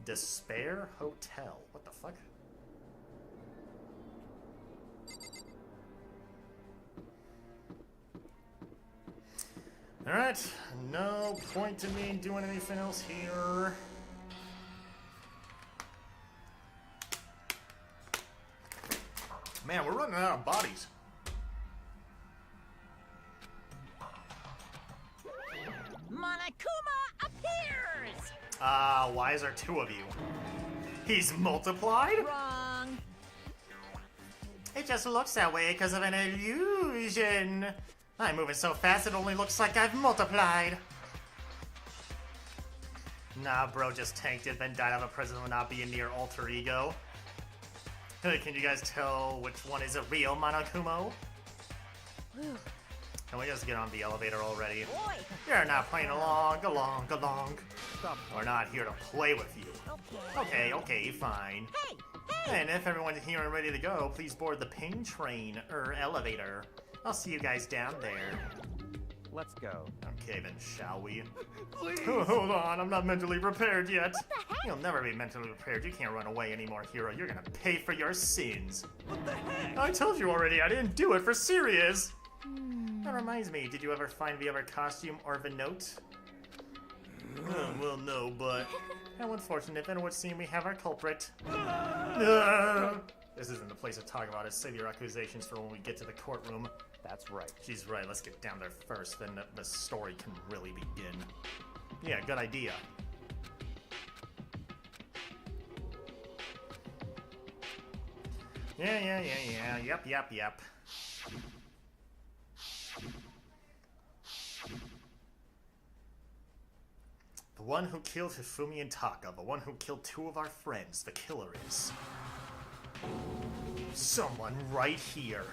Speaker 1: Despair Hotel. What the fuck? Alright, no point in me doing anything else here. Man, we're running out of bodies.
Speaker 7: Monokuma appears!
Speaker 1: Why is there two of you? He's multiplied?
Speaker 7: Wrong.
Speaker 1: It just looks that way because of an illusion. I'm moving so fast it only looks like I've multiplied. Nah, bro just tanked it, then died of a presence of not being near alter ego. Hey, can you guys tell which one is a real Monokumo? Can we just get on the elevator already?
Speaker 7: Boy.
Speaker 1: You're not playing along.
Speaker 6: Stop.
Speaker 1: We're not here to play with you. Okay, fine.
Speaker 7: Hey!
Speaker 1: And if everyone's here and ready to go, please board the pain train, or elevator. I'll see you guys down there.
Speaker 6: Let's go.
Speaker 1: Okay then, shall we?
Speaker 10: Please.
Speaker 1: Oh, hold on, I'm not mentally prepared yet.
Speaker 2: What the heck?
Speaker 1: You'll never be mentally prepared. You can't run away anymore, hero. You're gonna pay for your sins.
Speaker 10: What the heck?
Speaker 1: I told you already, I didn't do it for serious. That reminds me, did you ever find the other costume or the note? Well, no, but... How unfortunate, then it would seem we have our culprit. This isn't the place to talk about it. Save your accusations for when we get to the courtroom.
Speaker 6: That's right.
Speaker 1: She's right, let's get down there first, then the story can really begin. Yeah, good idea. Yeah. Yep. The one who killed Hifumi and Taka, the one who killed two of our friends, the killer is... someone right here.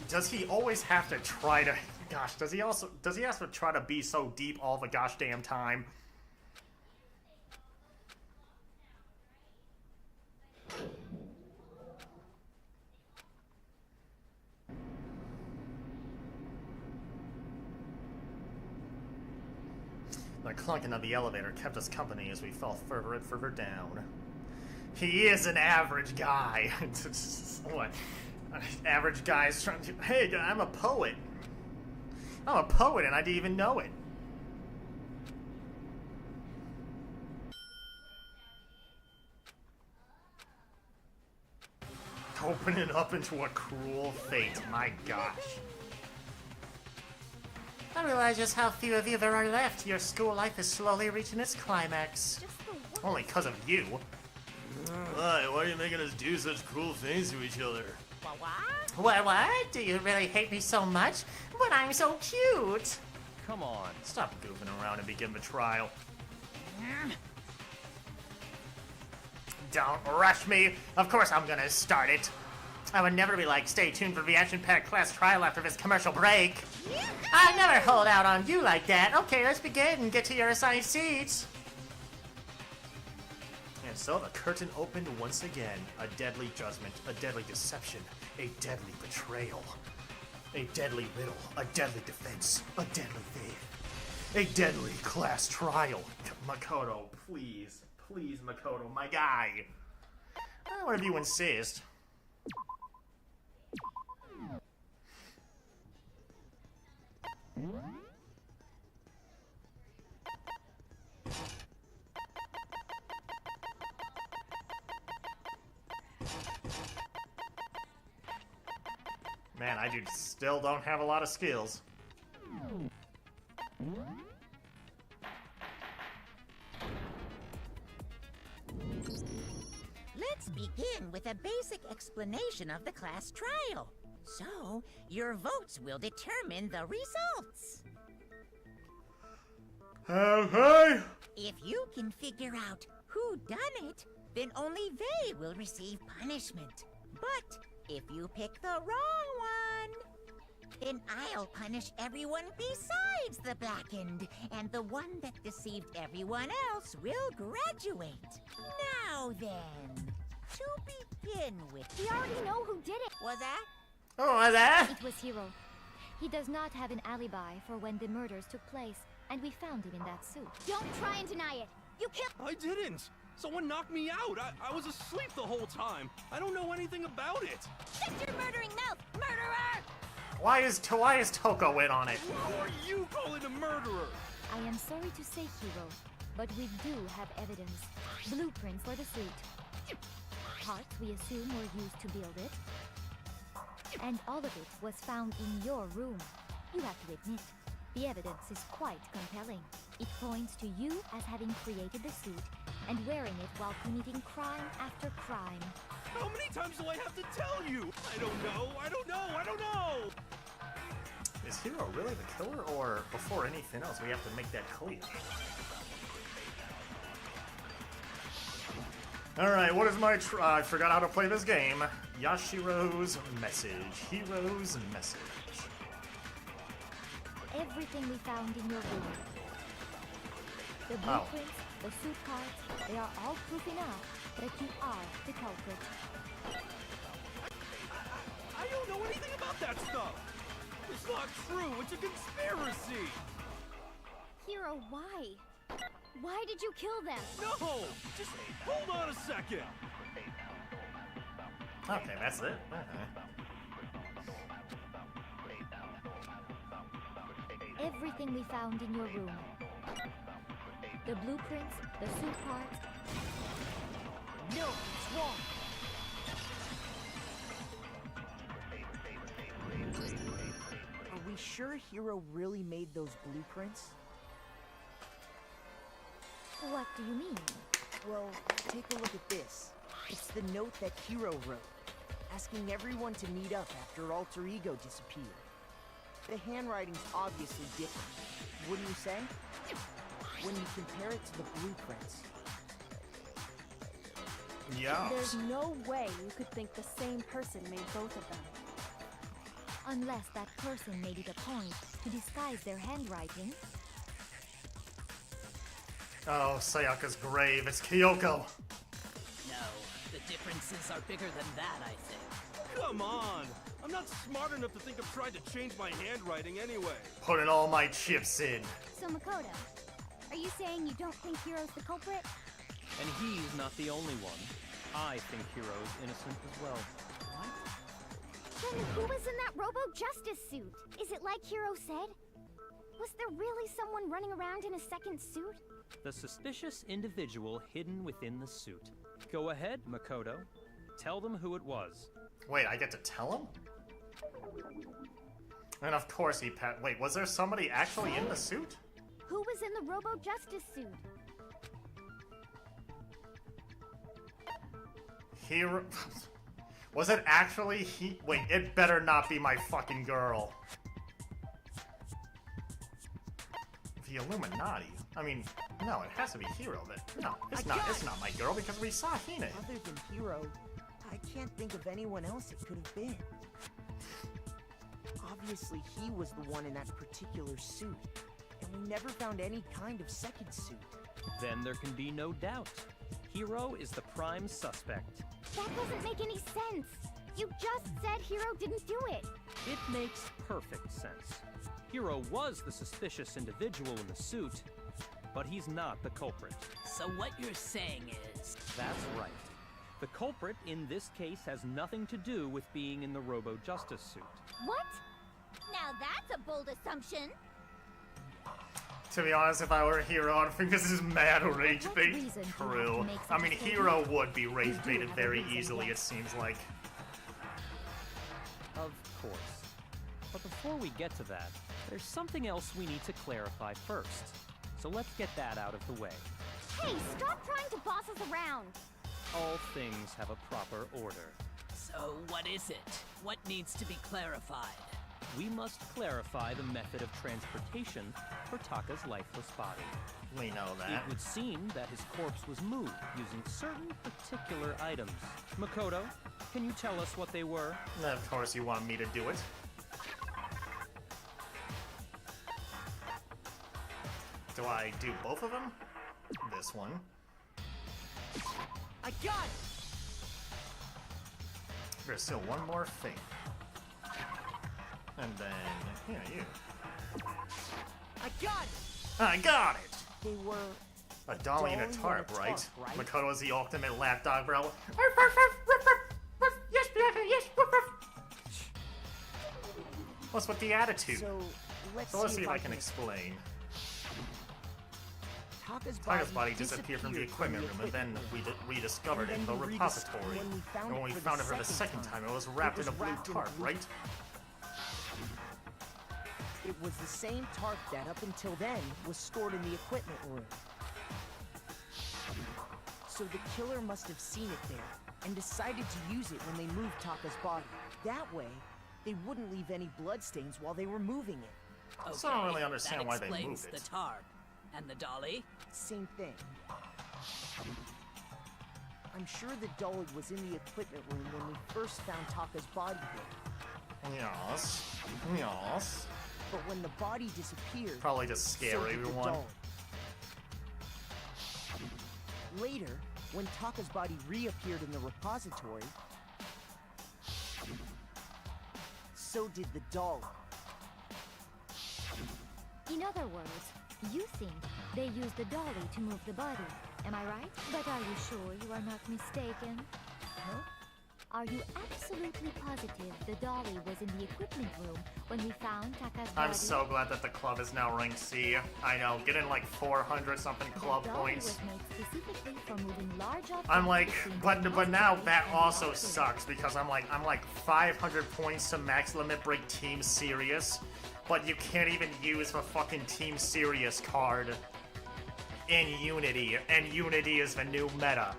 Speaker 1: Does he always have to try to... Gosh, does he have to try to be so deep all the gosh damn time? The clunking of the elevator kept us company as we fell further and further down. He is an average guy. What? Average guy's trying to... Hey, I'm a poet. I'm a poet and I didn't even know it. Opening up into a cruel fate. My gosh. I realize just how few of you there are left. Your school life is slowly reaching its climax. Only because of you.
Speaker 10: Why are you making us do such cruel things to each other?
Speaker 1: What? Do you really hate me so much? But I'm so cute!
Speaker 6: Come on.
Speaker 1: Stop goofing around and begin the trial. Don't rush me. Of course I'm gonna start it. I would never be like, stay tuned for the action-packed class trial after this commercial break. I never hold out on you like that. Okay, let's begin and get to your assigned seats. And so the curtain opened once again. A deadly judgment, a deadly deception, a deadly betrayal, a deadly riddle, a deadly defense, a deadly faith, a deadly class trial. Makoto, please, Makoto, my guy. Whatever you insist. Man, I still don't have a lot of skills.
Speaker 7: Let's begin with a basic explanation of the class trial. So, your votes will determine the results.
Speaker 1: Okay.
Speaker 7: If you can figure out who done it, then only they will receive punishment. But if you pick the wrong one, then I'll punish everyone besides the blackened, and the one that deceived everyone else will graduate. Now then, to begin with...
Speaker 2: We already know who did it.
Speaker 7: Was that?
Speaker 1: Oh, was that?
Speaker 2: It was Hiro.
Speaker 11: He does not have an alibi for when the murders took place, and we found him in that suit.
Speaker 2: Don't try and deny it. You killed.
Speaker 10: I didn't. Someone knocked me out. I was asleep the whole time. I don't know anything about it.
Speaker 2: Shut your murdering mouth, murderer!
Speaker 1: Why is Toko in on it?
Speaker 10: Who are you calling a murderer?
Speaker 11: I am sorry to say, Hero, but we do have evidence. Blueprints for the suit. Parts we assume were used to build it. And all of it was found in your room. You have to admit, the evidence is quite compelling. It points to you as having created the suit and wearing it while committing crime after crime.
Speaker 10: How many times do I have to tell you? I don't know. I don't know.
Speaker 1: Is Hero really the killer, or before anything else, we have to make that clear? Alright, what is my I forgot how to play this game. Yashiro's message. Hero's message.
Speaker 11: Everything we found in your room. The blueprints, the suit parts, they are all proof enough that you are the culprit.
Speaker 10: I don't know anything about that stuff. It's not true. It's a conspiracy.
Speaker 2: Hero, why? Why did you kill them?
Speaker 10: No! Just hold on a second.
Speaker 1: Okay, that's it. Okay.
Speaker 11: Everything we found in your room. The blueprints, the suit parts.
Speaker 7: No, it's wrong.
Speaker 12: Are we sure Hero really made those blueprints?
Speaker 11: What do you mean?
Speaker 12: Well, take a look at this. It's the note that Hero wrote, asking everyone to meet up after Alter Ego disappeared. The handwriting's obviously different, wouldn't you say? When you compare it to the blueprints.
Speaker 1: Yeah.
Speaker 8: There's no way you could think the same person made both of them.
Speaker 11: Unless that person made it a point to disguise their handwriting.
Speaker 1: Oh, Sayaka's grave. It's Kyoko.
Speaker 9: No, the differences are bigger than that, I think.
Speaker 10: Come on. I'm not smart enough to think of trying to change my handwriting anyway.
Speaker 1: Putting all my chips in.
Speaker 2: So Makoto, are you saying you don't think Hero's the culprit?
Speaker 6: And he's not the only one. I think Hero's innocent as well.
Speaker 2: Then who was in that Robo Justice suit? Is it like Hero said? Was there really someone running around in a second suit?
Speaker 6: The suspicious individual hidden within the suit. Go ahead, Makoto. Tell them who it was.
Speaker 1: Wait, I get to tell him? And of course he wait, was there somebody actually in the suit?
Speaker 2: Who was in the Robo Justice suit?
Speaker 1: Hero... Was it actually he... Wait, it better not be my fucking girl. The Illuminati? I mean, no, it has to be Hero then. No, it's not my girl because we saw Hine.
Speaker 12: Other than Hero, I can't think of anyone else it could have been. Obviously, he was the one in that particular suit, and we never found any kind of second suit.
Speaker 6: Then there can be no doubt. Hero is the prime suspect.
Speaker 2: That doesn't make any sense. You just said Hero didn't do it.
Speaker 6: It makes perfect sense. Hero was the suspicious individual in the suit, but he's not the culprit.
Speaker 9: So what you're saying is...
Speaker 6: That's right. The culprit in this case has nothing to do with being in the Robo Justice suit.
Speaker 2: What? Now that's a bold assumption.
Speaker 1: To be honest, if I were a Hero, I'd think this is mad rage bait. True. I mean, Hero would be rage baited very easily, it seems like.
Speaker 6: Of course. But before we get to that, there's something else we need to clarify first. So let's get that out of the way.
Speaker 2: Hey, stop trying to boss us around.
Speaker 6: All things have a proper order.
Speaker 9: So what is it? What needs to be clarified?
Speaker 6: We must clarify the method of transportation for Taka's lifeless body.
Speaker 1: We know that.
Speaker 6: It would seem that his corpse was moved using certain particular items. Makoto, can you tell us what they were?
Speaker 1: Of course you want me to do it. Do I do both of them? This one.
Speaker 12: I got it!
Speaker 1: There's still one more thing. And then, yeah, you.
Speaker 12: I got it!
Speaker 1: I got it!
Speaker 12: They were...
Speaker 1: A dolly and a tarp, right?
Speaker 12: right?
Speaker 1: Makoto is the ultimate lapdog, bro. Yes. What's with the attitude?
Speaker 12: So let's
Speaker 1: see if I can explain.
Speaker 12: Taka's
Speaker 1: body disappeared from the equipment room, and then we rediscovered it in the repository. And when we found it for the second time, it was wrapped in a blue tarp, right?
Speaker 12: It was the same tarp that, up until then, was stored in the equipment room. So the killer must have seen it there, and decided to use it when they moved Taka's body. That way, they wouldn't leave any bloodstains while they were moving it.
Speaker 9: Okay,
Speaker 1: So I don't really understand why they
Speaker 9: explains
Speaker 1: moved it.
Speaker 9: the tarp. And the dolly?
Speaker 12: Same thing. I'm sure the dolly was in the equipment room when we first found Taka's body there.
Speaker 1: Yes.
Speaker 12: But when the body disappeared...
Speaker 1: Probably just scare
Speaker 12: so did the
Speaker 1: everyone.
Speaker 12: dolly. Later, when Taka's body reappeared in the repository, so did the dolly.
Speaker 11: In other words, you think they used the dolly to move the body. Am I right? But are you sure you are not mistaken?
Speaker 12: Huh?
Speaker 11: Are you absolutely positive the dolly was in the equipment room when we found Taka's body?
Speaker 1: I'm so glad that the club is now ranked C. I know, getting like 400 something club
Speaker 11: The dolly
Speaker 1: points.
Speaker 11: was made specifically for moving large objects
Speaker 1: I'm like,
Speaker 11: between
Speaker 1: but now
Speaker 11: the
Speaker 1: that
Speaker 11: and
Speaker 1: also
Speaker 11: the
Speaker 1: sucks because I'm like 500 points to max limit break Team Serious, but you can't even use the fucking Team Serious card in Unity, and Unity is the new meta.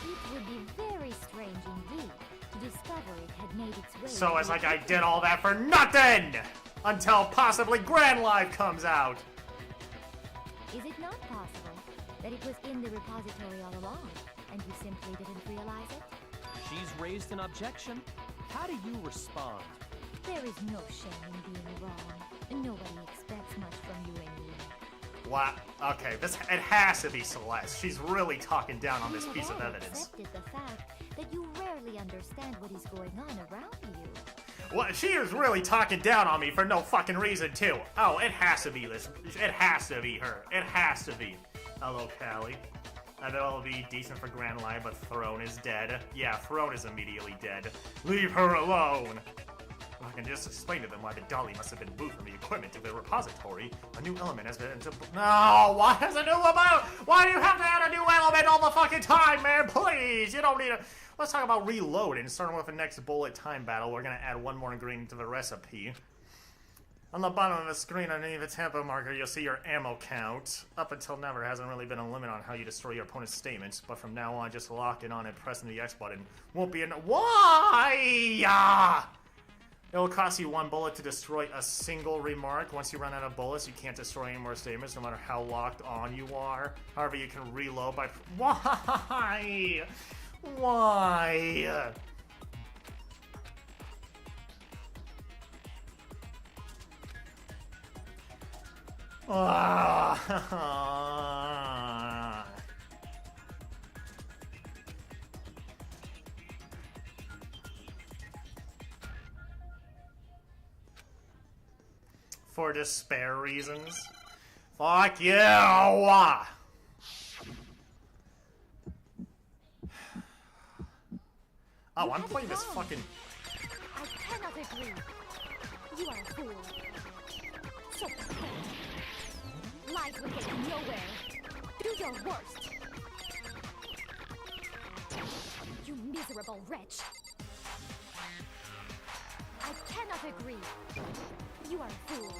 Speaker 11: It would be very strange indeed to discover it had made its way.
Speaker 1: So
Speaker 11: into
Speaker 1: it's like
Speaker 11: the
Speaker 1: I did all that for nothing until possibly Grand Live comes out.
Speaker 11: Is it not possible that it was in the repository all along, and you simply didn't realize it?
Speaker 6: She's raised an objection. How do you respond?
Speaker 11: There is no shame in being wrong. Nobody expects much from you anyway.
Speaker 1: What? Okay, it has to be Celeste. She's really talking down on this
Speaker 11: You
Speaker 1: piece of
Speaker 11: have
Speaker 1: evidence.
Speaker 11: accepted the fact that you rarely understand what is going on around you.
Speaker 1: Well, she is really talking down on me for no fucking reason, too. Oh, it has to be this. It has to be her. It has to be. Hello, Callie. I bet it'll be decent for Grand Line, but Throne is dead. Yeah, Throne is immediately dead. Leave her alone! I can just explain to them why the dolly must have been moved from the equipment to the repository. A new element has been... No! Why has a new element? Why do you have to add a new element all the fucking time, man? Please! You don't need a... Let's talk about reloading. Starting with the next bullet time battle, we're gonna add one more ingredient to the recipe. On the bottom of the screen underneath the tempo marker, you'll see your ammo count. Up until now, there hasn't really been a limit on how you destroy your opponent's statements, but from now on, just lock it on and pressing the X button won't be Why? It will cost you 1 bullet to destroy a single remark. Once you run out of bullets, you can't destroy any more statements, no matter how locked on you are. However, you can reload by... Why? Why? For despair reasons. Fuck you! Oh, I'm playing this fucking...
Speaker 11: I cannot agree. You are a fool. So pathetic. Lies will get you nowhere. Do your worst. You miserable wretch. I cannot agree. You are a fool.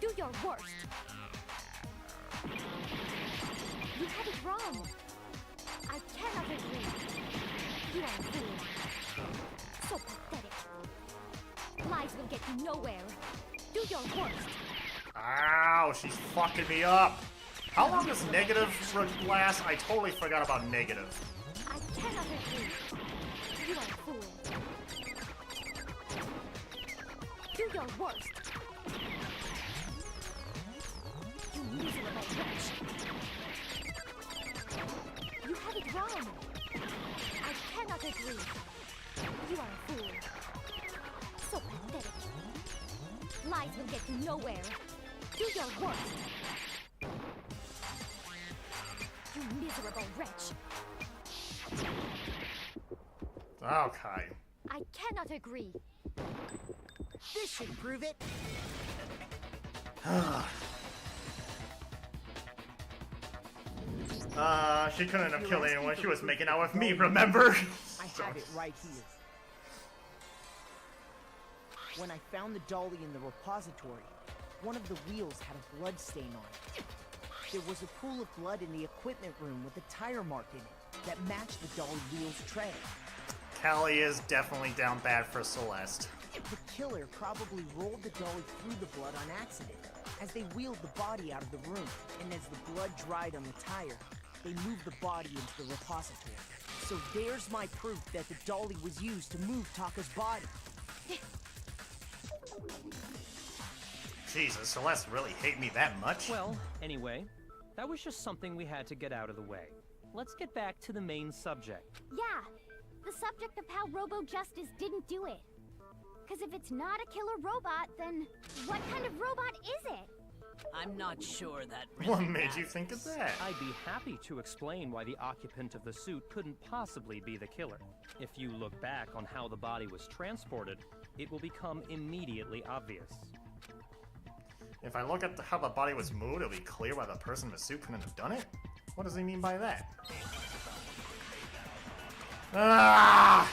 Speaker 11: Do your worst. You have it wrong. I cannot agree. You are a fool. So pathetic. Lies will get you nowhere. Do your worst.
Speaker 1: Ow, she's fucking me up. How long does negative last? I totally forgot about negative.
Speaker 11: I cannot agree. You are a fool. Do your worst. You miserable wretch. You have it wrong. I cannot agree. You You are a fool. So pathetic. Lies will get you nowhere. Do your worst. You miserable wretch.
Speaker 1: Okay.
Speaker 11: I cannot agree.
Speaker 12: This should prove it.
Speaker 1: She couldn't have killed anyone. She was making out with me, remember?
Speaker 12: I have it right here. When I found the dolly in the repository, one of the wheels had a blood stain on it. There was a pool of blood in the equipment room with a tire mark in it that matched the dolly wheel's tread.
Speaker 1: Callie is definitely down bad for Celeste.
Speaker 12: The killer probably rolled the dolly through the blood on accident as they wheeled the body out of the room, and as the blood dried on the tire, they moved the body into the repository. So there's my proof that the dolly was used to move Taka's body.
Speaker 1: Jesus, Celeste really hate me that much?
Speaker 6: Well, anyway, that was just something we had to get out of the way. Let's get back to the main subject.
Speaker 2: Yeah, the subject of how Robo Justice didn't do it. Because if it's not a killer robot, then what kind of robot is it?
Speaker 9: I'm not sure that
Speaker 1: What made you think of that?
Speaker 6: I'd be happy to explain why the occupant of the suit couldn't possibly be the killer. If you look back on how the body was transported, it will become immediately obvious.
Speaker 1: If I look at how the body was moved, it'll be clear why the person in the suit couldn't have done it? What does he mean by that? Ah!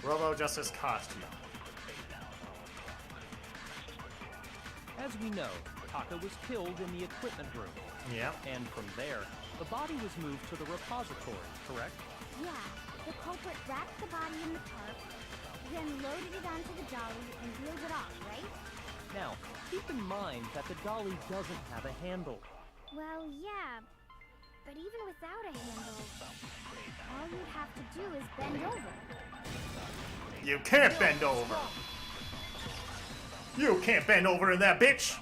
Speaker 1: Robo Justice costume.
Speaker 6: As we know, Taka was killed in the equipment room.
Speaker 1: Yeah.
Speaker 6: And from there, the body was moved to the repository, correct?
Speaker 2: Yeah, the culprit wrapped the body in the tarp, then loaded it onto the dolly and wheeled it off, right?
Speaker 6: Now, keep in mind that the dolly doesn't have a handle.
Speaker 2: Well, yeah, but even without a handle, all you'd have to do is bend over.
Speaker 1: You can't bend over! You can't bend over in that bitch!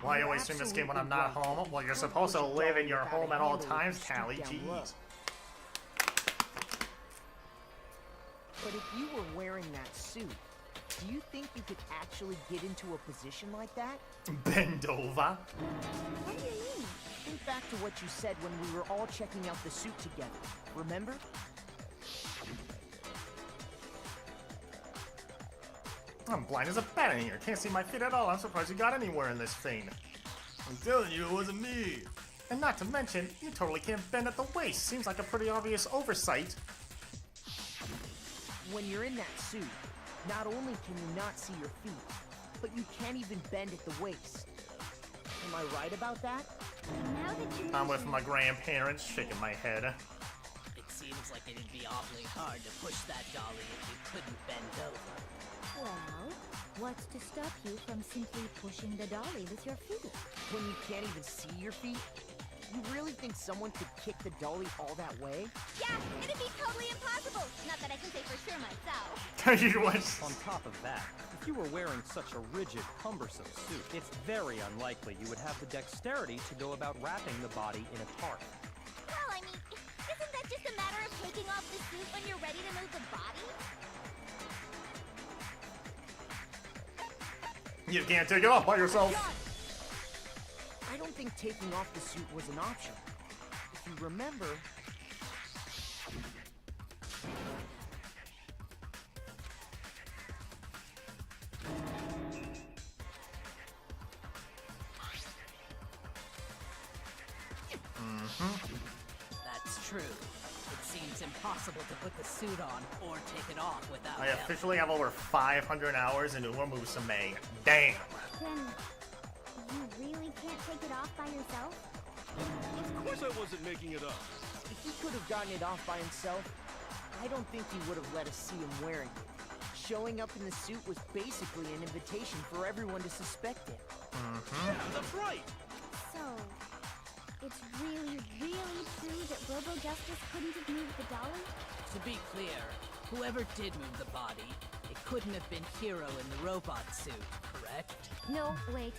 Speaker 1: Why you always stream this game when I'm not home? Well, you're supposed to live in your home at all times, Callie. Jeez.
Speaker 12: But if you were wearing that suit, do you think you could actually get into a position like that?
Speaker 1: Bend over?
Speaker 2: What do you mean?
Speaker 12: Think back to what you said when we were all checking out the suit together. Remember?
Speaker 1: I'm blind as a bat in here. Can't see my feet at all. I'm surprised you got anywhere in this thing. I'm telling you, it wasn't me. And not to mention, you totally can't bend at the waist. Seems like a pretty obvious oversight.
Speaker 12: When you're in that suit, not only can you not see your feet, but you can't even bend at the waist. Am I right about that?
Speaker 2: Now that you
Speaker 1: I'm with my grandparents, shaking my head.
Speaker 9: It seems like it'd be awfully hard to push that dolly if you couldn't bend over.
Speaker 11: Well, what's to stop you from simply pushing the dolly with your feet?
Speaker 12: When you can't even see your feet? You really think someone could kick the dolly all that way?
Speaker 2: Yeah, it'd be totally impossible. Not that I can say for sure myself.
Speaker 1: You went.
Speaker 6: On top of that, if you were wearing such a rigid, cumbersome suit, it's very unlikely you would have the dexterity to go about wrapping the body in a tarp.
Speaker 2: Well, I mean, isn't that just a matter of taking off the suit when you're ready to move the body?
Speaker 1: You can't take it off by yourself.
Speaker 12: I don't think taking off the suit was an option. If you remember...
Speaker 9: That's true. It seems impossible to put the suit on or take it off without
Speaker 1: I
Speaker 9: help.
Speaker 1: officially have over 500 hours in Uma Musume. Damn.
Speaker 2: Then you really can't take it off by yourself?
Speaker 10: Of course I wasn't making it up.
Speaker 12: If he could have gotten it off by himself, I don't think he would have let us see him wearing it. Showing up in the suit was basically an invitation for everyone to suspect it.
Speaker 10: Yeah, that's right.
Speaker 2: So, it's really, really true that Robo Justice couldn't have moved the dolly?
Speaker 9: To be clear, whoever did move the body, it couldn't have been Hero in the robot suit, correct?
Speaker 11: No, wait.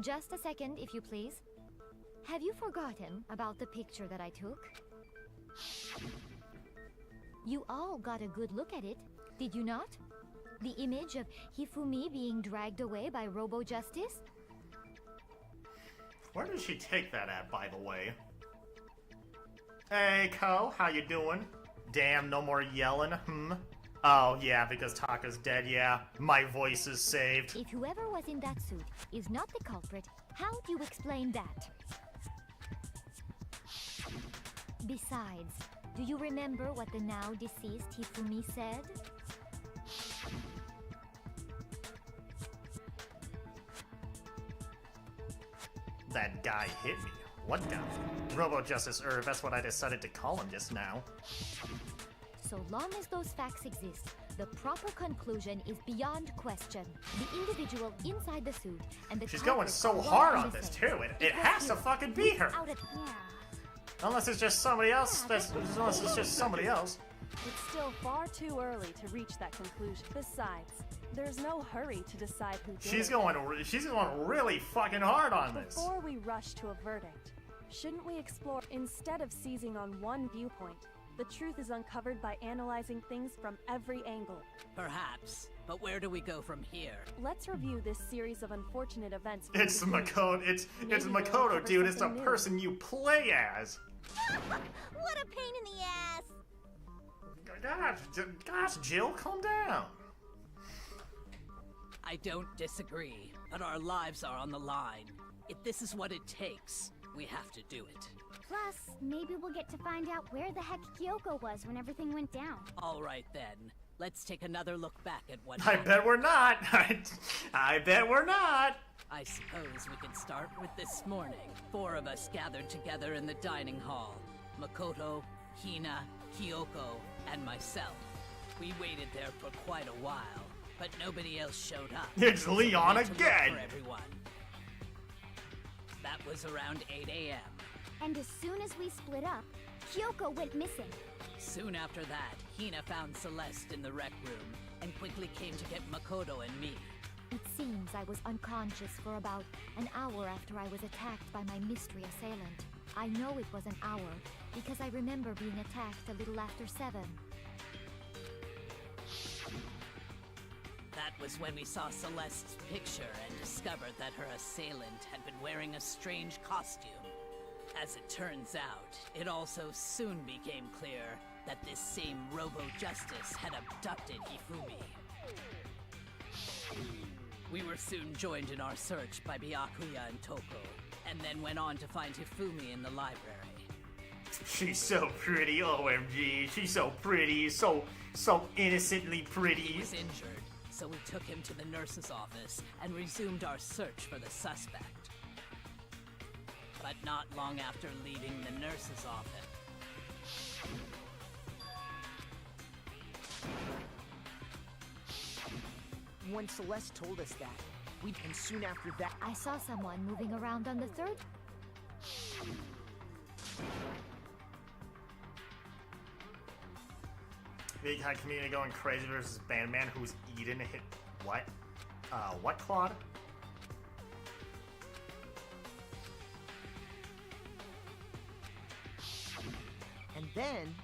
Speaker 11: Just a second, if you please. Have you forgotten about the picture that I took? You all got a good look at it, did you not? The image of Hifumi being dragged away by Robo Justice?
Speaker 1: Where did she take that at, by the way? Hey, Ko, how you doing? Damn, no more yelling, Oh, yeah, because Taka's dead, yeah. My voice is saved.
Speaker 11: If whoever was in that suit is not the culprit, how do you explain that? Besides, do you remember what the now deceased Hifumi said?
Speaker 1: That guy hit me. What guy? Robo Justice Irv, that's what I decided to call him just now.
Speaker 11: So long as those facts exist, the proper conclusion is beyond question. The individual inside the suit and the
Speaker 1: She's going so hard on this too. It has to fucking be her. Unless it's just somebody else. Unless it's just somebody else.
Speaker 8: It's still far too early to reach that conclusion. Besides, there's no hurry to decide who did it.
Speaker 1: She's going really fucking hard on this.
Speaker 8: Before we rush to a verdict, shouldn't we explore instead of seizing on one viewpoint? The truth is uncovered by analyzing things from every angle.
Speaker 9: Perhaps, but where do we go from here?
Speaker 8: Let's review this series of unfortunate events.
Speaker 1: It's Makoto. It's Makoto, dude. It's the person you play as.
Speaker 2: What a pain in the ass!
Speaker 1: Gosh, Jill, calm down.
Speaker 9: I don't disagree, but our lives are on the line. If this is what it takes, we have to do it.
Speaker 2: Plus, maybe we'll get to find out where the heck Kyoko was when everything went down.
Speaker 9: All right then, let's take another look back at what
Speaker 1: I bet we're not. I bet we're not.
Speaker 9: I suppose we can start with this morning. 4 of us gathered together in the dining hall. Makoto, Hina, Kyoko, and myself. We waited there for quite a while, but nobody else showed up.
Speaker 1: It's Leon again!
Speaker 9: For everyone. That was around 8 a.m.
Speaker 2: And as soon as we split up, Kyoko went missing.
Speaker 9: Soon after that, Hina found Celeste in the rec room and quickly came to get Makoto and me.
Speaker 11: It seems I was unconscious for about an hour after I was attacked by my mystery assailant. I know it was an hour because I remember being attacked a little after 7.
Speaker 9: That was when we saw Celeste's picture and discovered that her assailant had been wearing a strange costume. As it turns out, it also soon became clear that this same Robo Justice had abducted Hifumi. We were soon joined in our search by Byakuya and Toko, and then went on to find Hifumi in the library.
Speaker 1: She's so pretty, OMG. She's so pretty, so innocently pretty.
Speaker 9: He was injured, so we took him to the nurse's office and resumed our search for the suspect. But not long after leaving the nurse's office,
Speaker 12: when Celeste told us that, and soon after that,
Speaker 11: I saw someone moving around on the 3rd.
Speaker 1: Big high community going crazy versus Bandman who's eaten hit what? What, Claude?
Speaker 12: And then...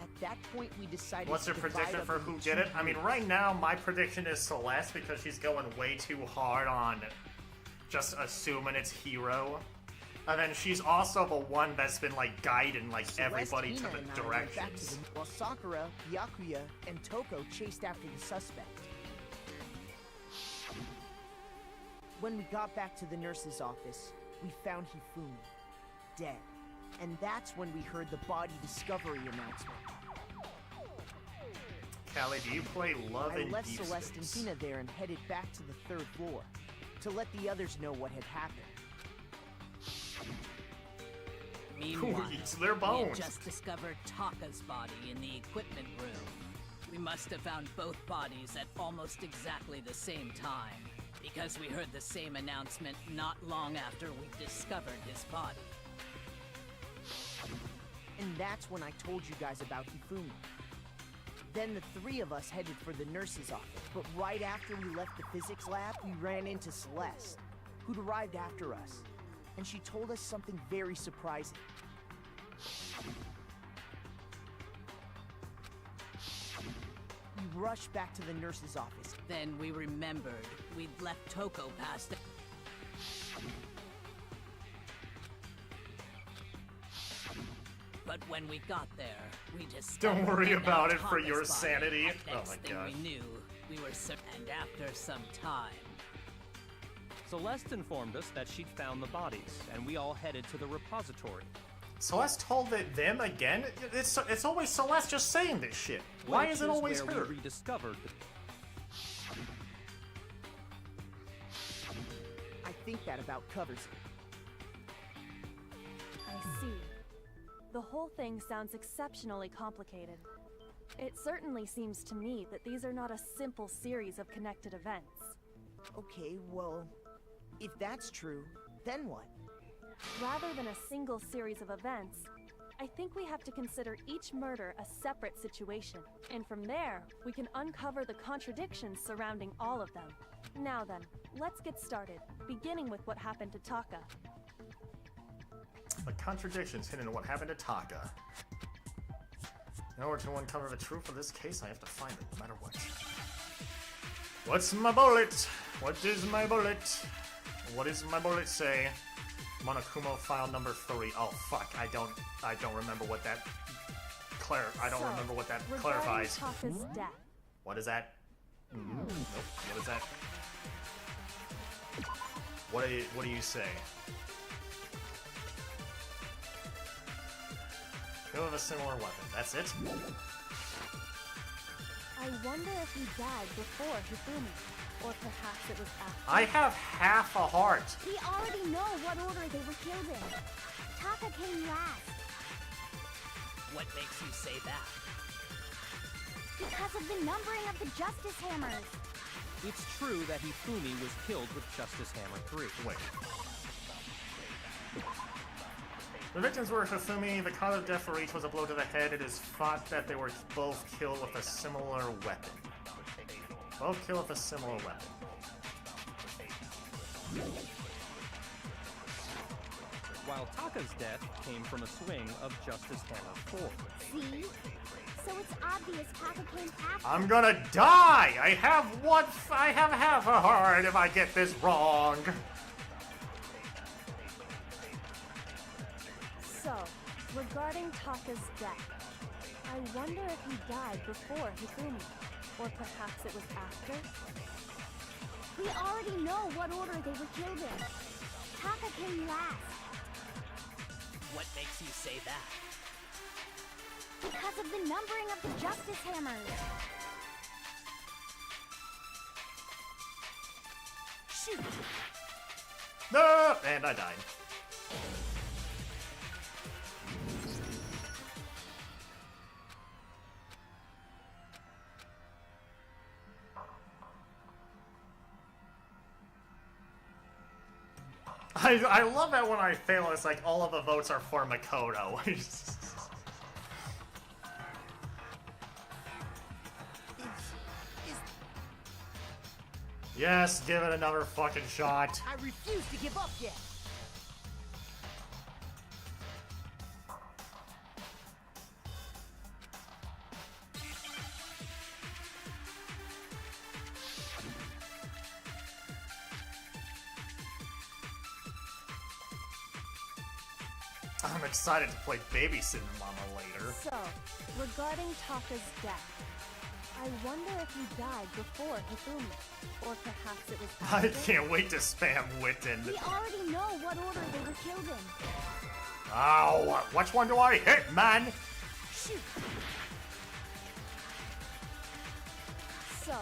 Speaker 12: At that point, we decided.
Speaker 1: What's your prediction for who did it? I mean, right now, my prediction is Celeste because she's going way too hard on just assuming it's Hero. And then she's also the one that's been, like, guiding, like,
Speaker 12: Celeste,
Speaker 1: everybody to
Speaker 12: Hina,
Speaker 1: the
Speaker 12: and I went back to
Speaker 1: directions.
Speaker 12: while Sakura, Byakuya, and Toko chased after the suspect. When we got back to the nurse's office, we found Hifumi, dead. And that's when we heard the body discovery announcement.
Speaker 1: Callie, do you play Love
Speaker 12: I
Speaker 1: in
Speaker 12: left
Speaker 1: Deep
Speaker 12: Celeste
Speaker 1: Space?
Speaker 12: and Hina there and headed back to the 3rd floor to let the others know what had happened.
Speaker 9: meanwhile,
Speaker 1: Who eats their
Speaker 9: we
Speaker 1: bones?
Speaker 9: had just discovered Taka's body in the equipment room. We must have found both bodies at almost exactly the same time, because we heard the same announcement not long after we discovered his body.
Speaker 12: And that's when I told you guys about Hifumi. Then the three of us headed for the nurse's office. But right after we left the physics lab, we ran into Celeste, who'd arrived after us. And she told us something very surprising. We rushed back to the nurse's office.
Speaker 9: Then we remembered we'd left Toko past it. But when we got there, we just
Speaker 1: don't worry about it for your sanity. Oh
Speaker 9: Next
Speaker 1: my
Speaker 9: thing
Speaker 1: god.
Speaker 9: we knew, we were and after some time,
Speaker 6: Celeste informed us that she'd found the bodies, and we all headed to the repository.
Speaker 1: Celeste told them again? It's always Celeste just saying this shit. Why is it always
Speaker 6: where
Speaker 1: her?
Speaker 6: We rediscovered
Speaker 12: I think that about covers it.
Speaker 8: I see. The whole thing sounds exceptionally complicated. It certainly seems to me that these are not a simple series of connected events.
Speaker 12: Okay, well, if that's true, then what?
Speaker 8: Rather than a single series of events, I think we have to consider each murder a separate situation. And from there, we can uncover the contradictions surrounding all of them. Now then, let's get started, beginning with what happened to Taka.
Speaker 1: The contradictions hidden in what happened to Taka. In order to uncover the truth of this case, I have to find it, no matter what. What's my bullet? What is my bullet? What does my bullet say? Monokuma file number 3. Oh fuck, I don't remember what that remember what that clarifies.
Speaker 8: Taka's death.
Speaker 1: What is that? Nope. What is that? What do you say? Kill with a similar weapon. That's it?
Speaker 8: I wonder if he died before Hifumi, or perhaps it was after.
Speaker 1: I have half a heart.
Speaker 2: We already know what order they were killed in. Taka came last.
Speaker 9: what makes you say that?
Speaker 2: Because of the numbering of the Justice Hammers.
Speaker 6: It's true that Hifumi was killed with Justice Hammer 3.
Speaker 1: Wait. The victims were Hifumi. The cause of death for each was a blow to the head. It is thought that they were both killed with a similar weapon. Both killed with a similar weapon.
Speaker 6: While Taka's death came from a swing of Justice Hammer 4.
Speaker 2: See? So it's obvious Taka came after.
Speaker 1: I'm gonna die! I have half a heart if I get this wrong.
Speaker 8: So, regarding Taka's death, I wonder if he died before Hifumi, or perhaps it was after?
Speaker 2: We already know what order they were killed in. Taka came last.
Speaker 9: What makes you say that?
Speaker 2: Because of the numbering of the Justice Hammers.
Speaker 12: Shoot!
Speaker 1: No! And I died. I love that when I fail, it's like all of the votes are for Makoto. Yes, give it another fucking shot.
Speaker 12: I refuse to give up yet.
Speaker 1: I'm excited to play Babysitting Mama later.
Speaker 8: So, regarding Taka's death, I wonder if he died before Hifumi, or perhaps it was after?
Speaker 1: I can't wait to spam Witten.
Speaker 2: We already know what order they were killed in.
Speaker 1: Oh, which one do I hit, man?
Speaker 12: Shoot!
Speaker 8: So,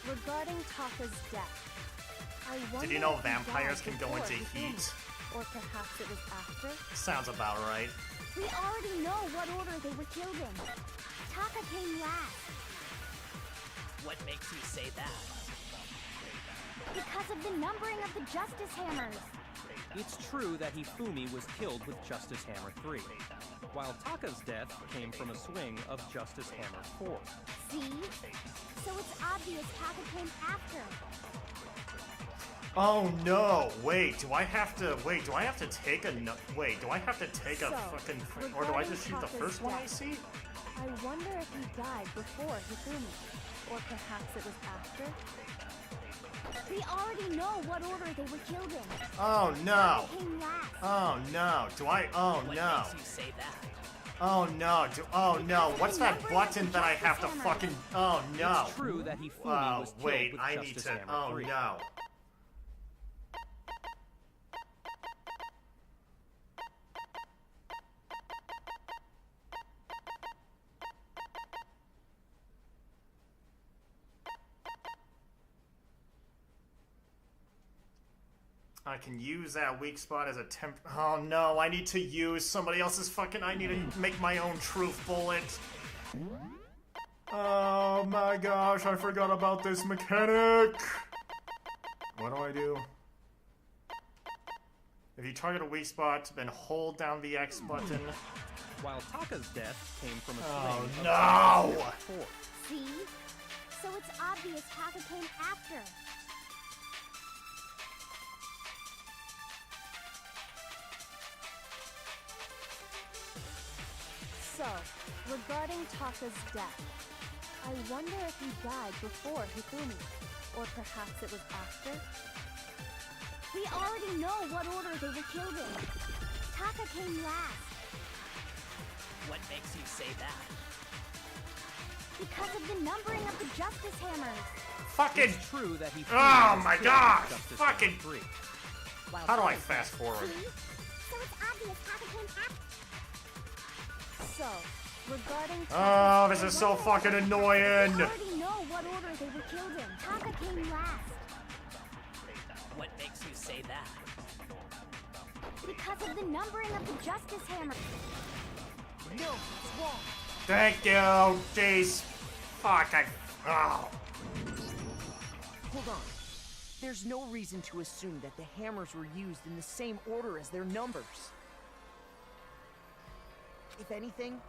Speaker 8: regarding Taka's death, I wonder
Speaker 1: Did you know
Speaker 8: if he
Speaker 1: vampires
Speaker 8: died
Speaker 1: can go
Speaker 8: before
Speaker 1: into
Speaker 8: Hifumi,
Speaker 1: heat?
Speaker 8: or perhaps it was after?
Speaker 1: Sounds about right.
Speaker 2: We already know what order they were killed in. Taka came last.
Speaker 9: What makes you say that?
Speaker 2: Because of the numbering of the Justice Hammers.
Speaker 6: It's true that Hifumi was killed with Justice Hammer 3. while Taka's death came from a swing of Justice Hammer 4.
Speaker 2: See? So it's obvious Taka came after.
Speaker 1: Oh no! Wait, do I have to take a wait, do I have to take a fucking or do I just shoot the first one I see?
Speaker 8: I wonder if he died before Hifumi, or perhaps it was after.
Speaker 2: We already know what order they were killed in.
Speaker 1: Oh no!
Speaker 2: Taka came last.
Speaker 1: Oh no! Oh
Speaker 9: What
Speaker 1: no!
Speaker 9: makes you say that?
Speaker 1: Oh no! Oh no! What's that button that I have to fucking? Oh no!
Speaker 6: It's true that Hifumi was killed
Speaker 1: wait!
Speaker 6: with
Speaker 1: I
Speaker 6: Justice
Speaker 1: need to.
Speaker 6: Hammer
Speaker 1: Oh
Speaker 6: 3.
Speaker 1: no! I can use that weak spot as a temp. Oh no, I need to use somebody else's fucking. I need to make my own truth bullet. Oh my gosh, I forgot about this mechanic. What do I do? If you target a weak spot, then hold down the X button.
Speaker 6: While Taka's death came from a
Speaker 1: Oh
Speaker 6: swing
Speaker 1: no!
Speaker 6: of Justice Hammer 4.
Speaker 2: See? So it's obvious Taka came after.
Speaker 8: So, regarding Taka's death, I wonder if he died before Hifumi, or perhaps it was after?
Speaker 2: We already know what order they were killed in. Taka came last.
Speaker 9: What makes you say that?
Speaker 2: Because of the numbering of the Justice Hammers.
Speaker 1: Fucking.
Speaker 6: It's true that Hifumi
Speaker 1: Oh
Speaker 6: was
Speaker 1: my
Speaker 6: killed
Speaker 1: gosh!
Speaker 6: with Justice
Speaker 1: Fucking.
Speaker 6: Hammer 3.
Speaker 1: How do I fast forward?
Speaker 2: See? So it's obvious Taka came after.
Speaker 8: So, regarding
Speaker 1: Oh, this is so fucking annoying.
Speaker 2: We already know what order they were killed in. Taka came last.
Speaker 9: What makes you say that?
Speaker 2: Because of the numbering of the Justice Hammer.
Speaker 12: No, it's wrong.
Speaker 1: Thank you, jeez. Fuck, oh.
Speaker 12: Hold on. There's no reason to assume that the hammers were used in the same order as their numbers. If anything,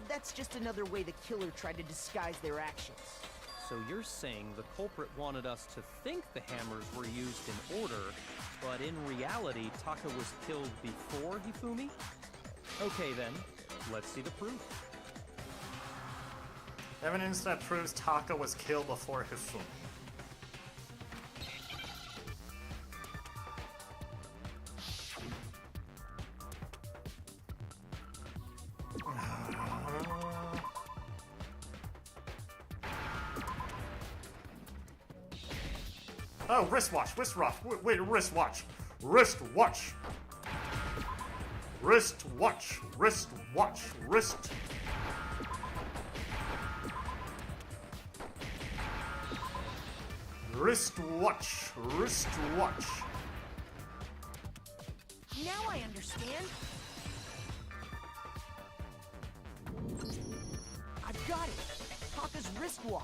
Speaker 12: that's just another way the killer tried to disguise their actions.
Speaker 6: So you're saying the culprit wanted us to think the hammers were used in order, but in reality, Taka was killed before Hifumi? Okay then, let's see the proof.
Speaker 1: Evidence that proves Taka was killed before Hifumi. Oh, wristwatch, wait, wristwatch, wristwatch, wristwatch, wristwatch, wrist. Wristwatch, wristwatch.
Speaker 12: Now I understand. I've got it. Taka's wristwatch.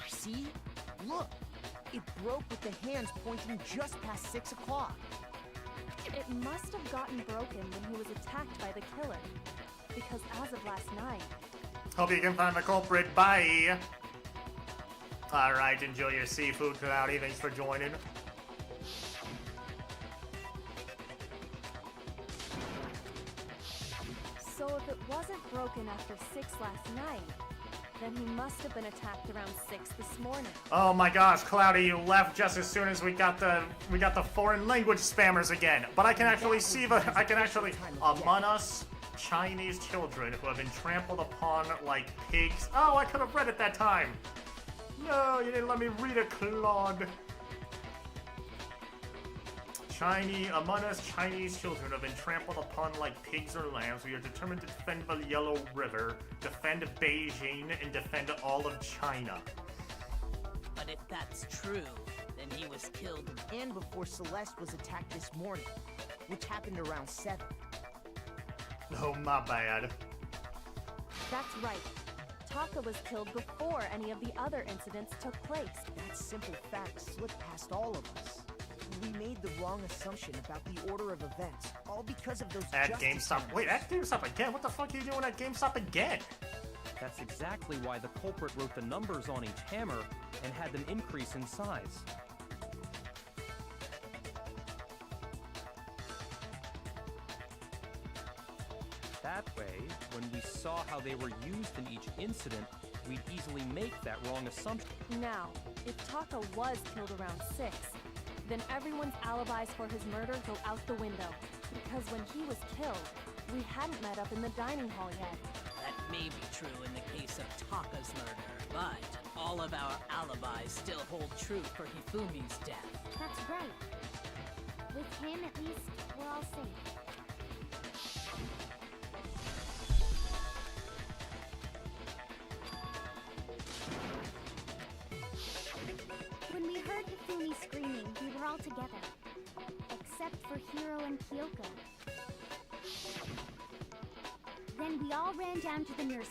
Speaker 12: See? Look. It broke with the hands pointing just past 6 o'clock.
Speaker 8: It must have gotten broken when he was attacked by the killer. Because as of last night...
Speaker 1: Hope you can find the culprit. Bye! Alright, enjoy your seafood, Cloudy. Thanks for joining.
Speaker 8: So if it wasn't broken after 6 last night, then he must have been attacked around 6 this morning.
Speaker 1: Oh my gosh, Cloudy, you left just as soon as we got the foreign language spammers again. But I can actually see Among Us Chinese children who have been trampled upon like pigs. Oh, I could have read it that time. No, you didn't let me read it, Claude. Among Us Chinese children have been trampled upon like pigs or lambs. We are determined to defend the Yellow River, defend Beijing, and defend all of China.
Speaker 9: But if that's true, then he was killed.
Speaker 12: And before Celeste was attacked this morning, which happened around 7.
Speaker 1: Oh, my bad.
Speaker 8: That's right. Taka was killed before any of the other incidents took place.
Speaker 12: That simple fact slipped past all of us. we made the wrong assumption about the order of events, all because of those
Speaker 1: At
Speaker 12: justice
Speaker 1: GameStop.
Speaker 12: hammers.
Speaker 1: Wait, at GameStop again? What the fuck are you doing at GameStop again?
Speaker 6: That's exactly why the culprit wrote the numbers on each hammer and had them increase in size. That way, when we saw how they were used in each incident, we'd easily make that wrong assumption.
Speaker 8: Now, if Taka was killed around 6, then everyone's alibis for his murder go out the window. Because when he was killed, we hadn't met up in the dining hall yet.
Speaker 9: That may be true in the case of Taka's murder, but all of our alibis still hold true for Hifumi's death.
Speaker 2: That's right. With him, at least, we're all safe. When we heard Hifumi screaming, we were all together. Except for Hiro and Kyoko. Then we all ran down to the nurse.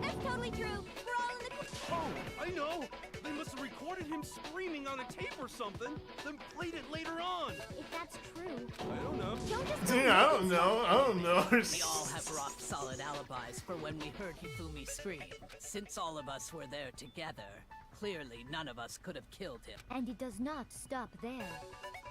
Speaker 2: That's totally true! We're all in the...
Speaker 10: Oh, I know! They must have recorded him screaming on a tape or something, then played it later on!
Speaker 2: If that's true...
Speaker 10: I don't know.
Speaker 2: Don't just...
Speaker 1: Dude, I don't know.
Speaker 9: We all have rock-solid alibis for when we heard Hifumi scream. Since all of us were there together, clearly none of us could have killed him.
Speaker 11: And it does not stop there.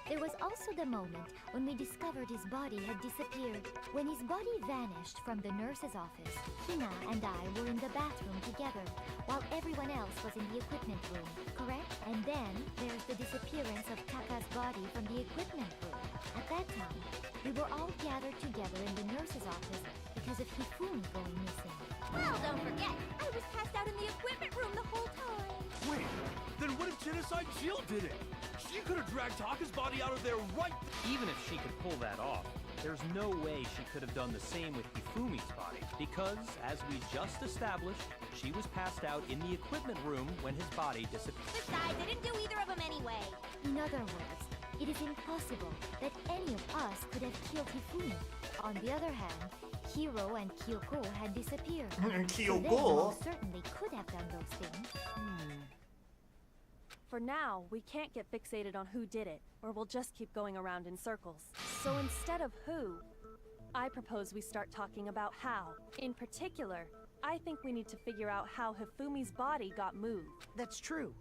Speaker 11: There was also the moment when we discovered his body had disappeared. When his body vanished from the nurse's office, Hina and I were in the bathroom together, while everyone else was in the equipment room, correct? And then there's the disappearance of Taka's body from the equipment room. At that time, we were all gathered together in the nurse's office because of Hifumi going missing.
Speaker 2: Well, don't forget, I was passed out in the equipment room the whole time.
Speaker 10: Wait, then what if Genocide Jill did it? She could have dragged Taka's body out of there right...
Speaker 6: Even if she could pull that off, there's no way she could have done the same with Hifumi's body, because, as we just established, she was passed out in the equipment room when his body disappeared.
Speaker 2: Besides, I didn't do either of them anyway.
Speaker 11: In other words, it is impossible that any of us could have killed Hifumi. On the other hand, Hiro and Kyoko had disappeared. So they most certainly could have done those things.
Speaker 8: For now, we can't get fixated on who did it, or we'll just keep going around in circles. So instead of who, I propose we start talking about how. In particular, I think we need to figure out how Hifumi's body got moved.
Speaker 12: That's true.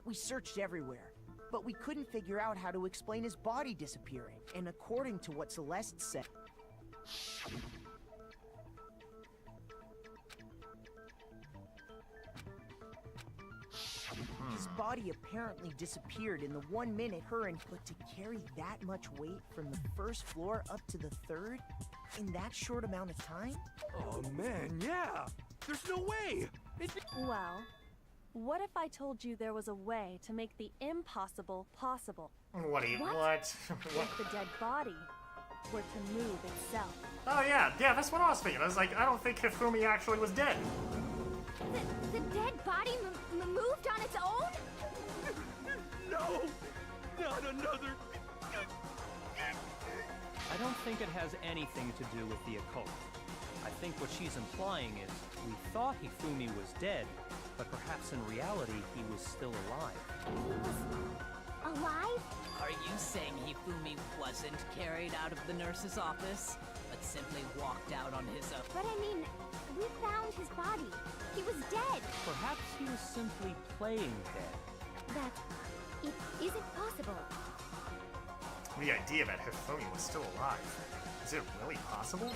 Speaker 12: We searched everywhere, but we couldn't figure out how to explain his body disappearing. And according to what Celeste said... His body apparently disappeared in the 1 minute her and... But to carry that much weight from the first floor up to the third in that short amount of time?
Speaker 10: Oh man, yeah! There's no way!
Speaker 8: Well, what if I told you there was a way to make the impossible possible?
Speaker 1: What?
Speaker 8: If the dead body were to move itself.
Speaker 1: Oh yeah, that's what I was thinking. I was like, I don't think Hifumi actually was dead.
Speaker 2: The dead body moved on its own?
Speaker 10: No! Not another...
Speaker 6: I don't think it has anything to do with the occult. I think what she's implying is we thought Hifumi was dead, but perhaps in reality he was still alive.
Speaker 2: Alive?
Speaker 9: Are you saying Hifumi wasn't carried out of the nurse's office, but simply walked out on his own?
Speaker 2: But I mean, we found his body. He was dead.
Speaker 6: Perhaps he was simply playing dead.
Speaker 11: That it isn't possible.
Speaker 1: The idea that Hifumi was still alive. Is it really possible?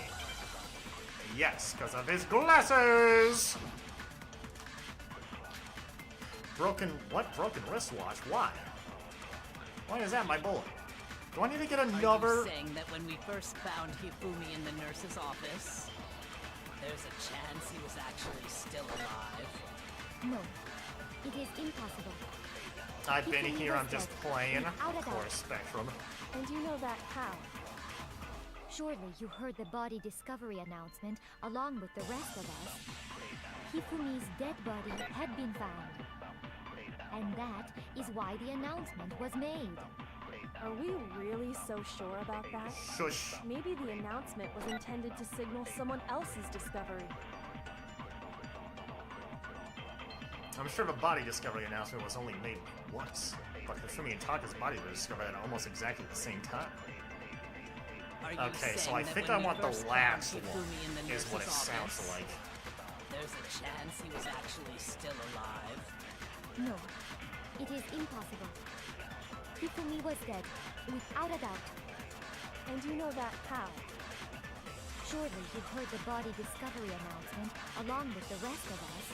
Speaker 1: Yes, because of his glasses! Broken wristwatch? Why? Why is that my bullet? Do I need to get another...
Speaker 9: Are you saying that when we first found Hifumi in the nurse's office, there's a chance he was actually still alive?
Speaker 11: No, it is impossible.
Speaker 1: I've been here, I'm just playing.
Speaker 11: Without a
Speaker 1: Of
Speaker 11: doubt.
Speaker 1: course, Spectrum.
Speaker 8: And you know that how?
Speaker 11: Surely you heard the body discovery announcement along with the rest of us. Hifumi's dead body had been found. And that is why the announcement was made.
Speaker 8: Are we really so sure about that?
Speaker 1: Shush.
Speaker 8: Maybe the announcement was intended to signal someone else's discovery.
Speaker 1: I'm sure the body discovery announcement was only made once. But Hifumi and Taka's body were discovered at almost exactly the same time.
Speaker 9: Are you
Speaker 1: Okay, so
Speaker 9: saying
Speaker 1: I
Speaker 9: that
Speaker 1: think
Speaker 9: when
Speaker 1: I
Speaker 9: we
Speaker 1: want the
Speaker 9: first
Speaker 1: last
Speaker 9: found
Speaker 1: one,
Speaker 9: Hifumi in the
Speaker 1: is what it
Speaker 9: nurse's
Speaker 1: sounds
Speaker 9: office,
Speaker 1: like.
Speaker 9: There's a chance he was actually still alive?
Speaker 11: No, it is impossible. Hifumi was dead, without a doubt.
Speaker 8: And you know that how?
Speaker 11: Surely you've heard the body discovery announcement along with the rest of us.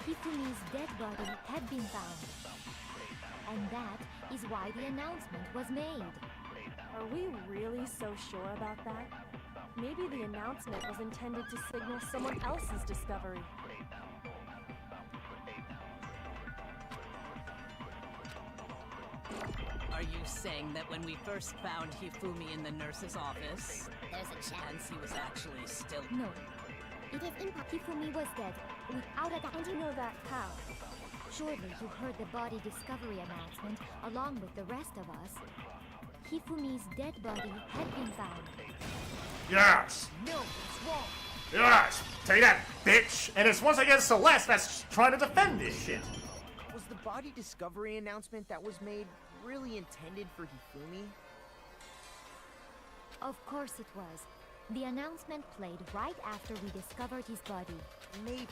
Speaker 11: Hifumi's dead body had been found. And that is why the announcement was made.
Speaker 8: Are we really so sure about that? Maybe the announcement was intended to signal someone else's discovery.
Speaker 9: Are you saying that when we first found Hifumi in the nurse's office, there's a chance he was actually still...
Speaker 11: No, it is impossible. Hifumi was dead, without a doubt.
Speaker 8: And you know that how?
Speaker 11: Surely you heard the body discovery announcement along with the rest of us. Hifumi's dead body had been found.
Speaker 1: Yes!
Speaker 12: No, it's wrong.
Speaker 1: Yes! Take that, bitch! And it's once again Celeste that's trying to defend this shit.
Speaker 12: Was the body discovery announcement that was made really intended for Hifumi?
Speaker 11: Of course it was. The announcement played right after we discovered his body.
Speaker 12: Maybe.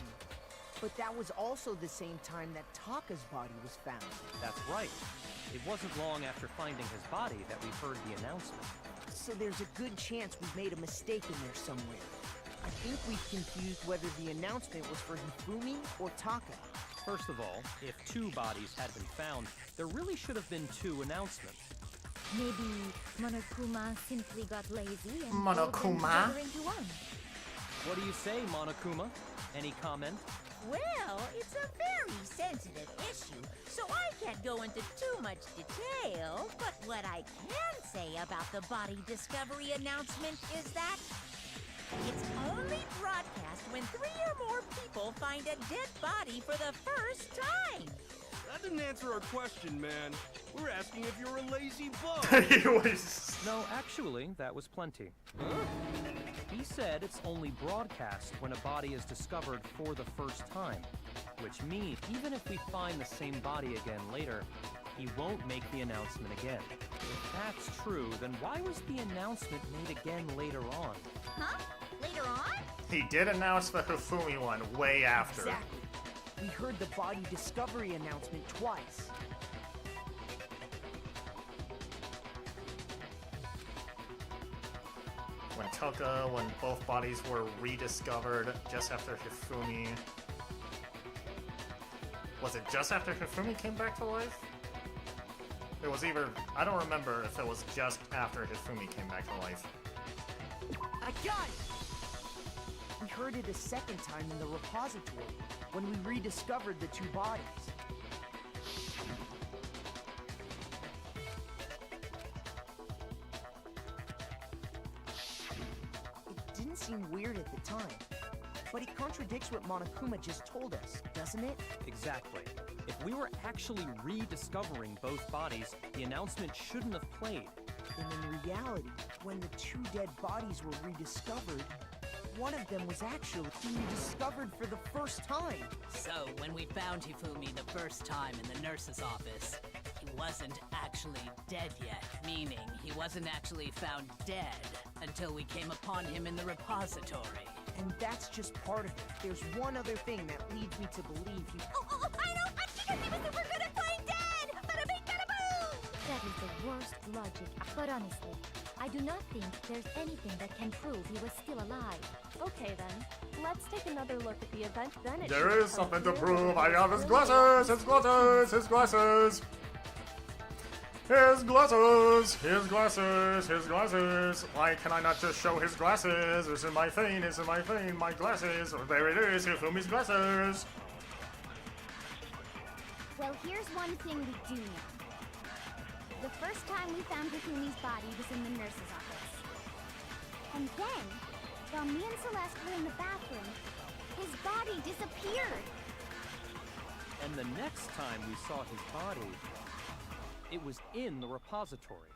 Speaker 12: But that was also the same time that Taka's body was found.
Speaker 6: That's right. It wasn't long after finding his body that we heard the announcement.
Speaker 12: So there's a good chance we've made a mistake in there somewhere. I think we've confused whether the announcement was for Hifumi or Taka.
Speaker 6: First of all, if 2 bodies had been found, there really should have been 2 announcements.
Speaker 11: Maybe Monokuma simply got lazy and
Speaker 1: Monokuma?
Speaker 11: pulled them together into one.
Speaker 6: What do you say, Monokuma? Any comment?
Speaker 7: Well, it's a very sensitive issue, so I can't go into too much detail. But what I can say about the body discovery announcement is that it's only broadcast when 3 or more people find a dead body for the first time.
Speaker 10: That didn't answer our question, man. We're asking if you're a lazy bug.
Speaker 1: He was...
Speaker 6: No, actually, that was plenty. He said it's only broadcast when a body is discovered for the first time. Which means, even if we find the same body again later, he won't make the announcement again. If that's true, then why was the announcement made again later on?
Speaker 2: Huh? Later on?
Speaker 1: He did announce the Hifumi one way after.
Speaker 12: Exactly. We heard the body discovery announcement twice.
Speaker 1: When both bodies were rediscovered just after Hifumi... Was it just after Hifumi came back to life? It was either... I don't remember if it was just after Hifumi came back to life.
Speaker 12: I got it! We heard it a second time in the repository, when we rediscovered the 2 bodies. It didn't seem weird at the time, but it contradicts what Monokuma just told us, doesn't it?
Speaker 6: Exactly. If we were actually rediscovering both bodies, the announcement shouldn't have played.
Speaker 12: And in reality, when the 2 dead bodies were rediscovered, one of them was actually being discovered for the first time.
Speaker 9: So, when we found Hifumi the first time in the nurse's office, he wasn't actually dead yet, meaning he wasn't actually found dead until we came upon him in the repository.
Speaker 12: And that's just part of it. There's one other thing that leads me to believe he...
Speaker 2: Oh, I know! Because he was super good at playing dead! Bada bing, bada boom!
Speaker 11: That is the worst logic. But honestly, I do not think there's anything that can prove he was still alive.
Speaker 8: Okay then, let's take another look at the event, then it
Speaker 1: There
Speaker 8: should
Speaker 1: is
Speaker 8: become
Speaker 1: something to
Speaker 8: clear
Speaker 1: prove.
Speaker 8: that
Speaker 1: I
Speaker 8: it
Speaker 1: have
Speaker 8: was
Speaker 1: his
Speaker 8: really
Speaker 1: glasses! His glasses! His glasses! His glasses! His glasses! His glasses! Why can I not just show his glasses? This is my thing, this is my thing, my glasses! Oh, there it is, Hifumi's glasses!
Speaker 2: Well, here's one thing we do know. The first time we found Hifumi's body was in the nurse's office. And then, while me and Celeste were in the bathroom, his body disappeared.
Speaker 6: And the next time we saw his body, it was in the repository.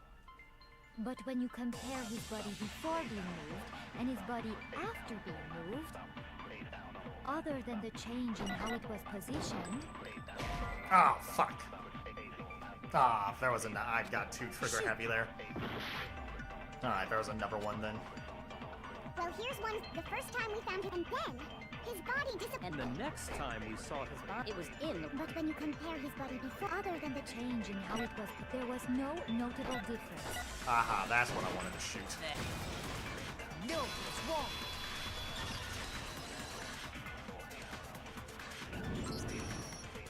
Speaker 11: But when you compare his body before being moved and his body after being moved, other than the change in how it was positioned...
Speaker 1: Ah, fuck. Ah, there was I got too trigger heavy there. Alright, there was another one then.
Speaker 2: Well, here's one. The first time we found him, and then his body disappeared.
Speaker 6: And the next time we saw his body,
Speaker 11: It was in the...
Speaker 2: But when you compare his body before, other than the
Speaker 11: change in how it was, there was no notable difference.
Speaker 1: Aha, that's what I wanted to shoot.
Speaker 12: No, it's wrong.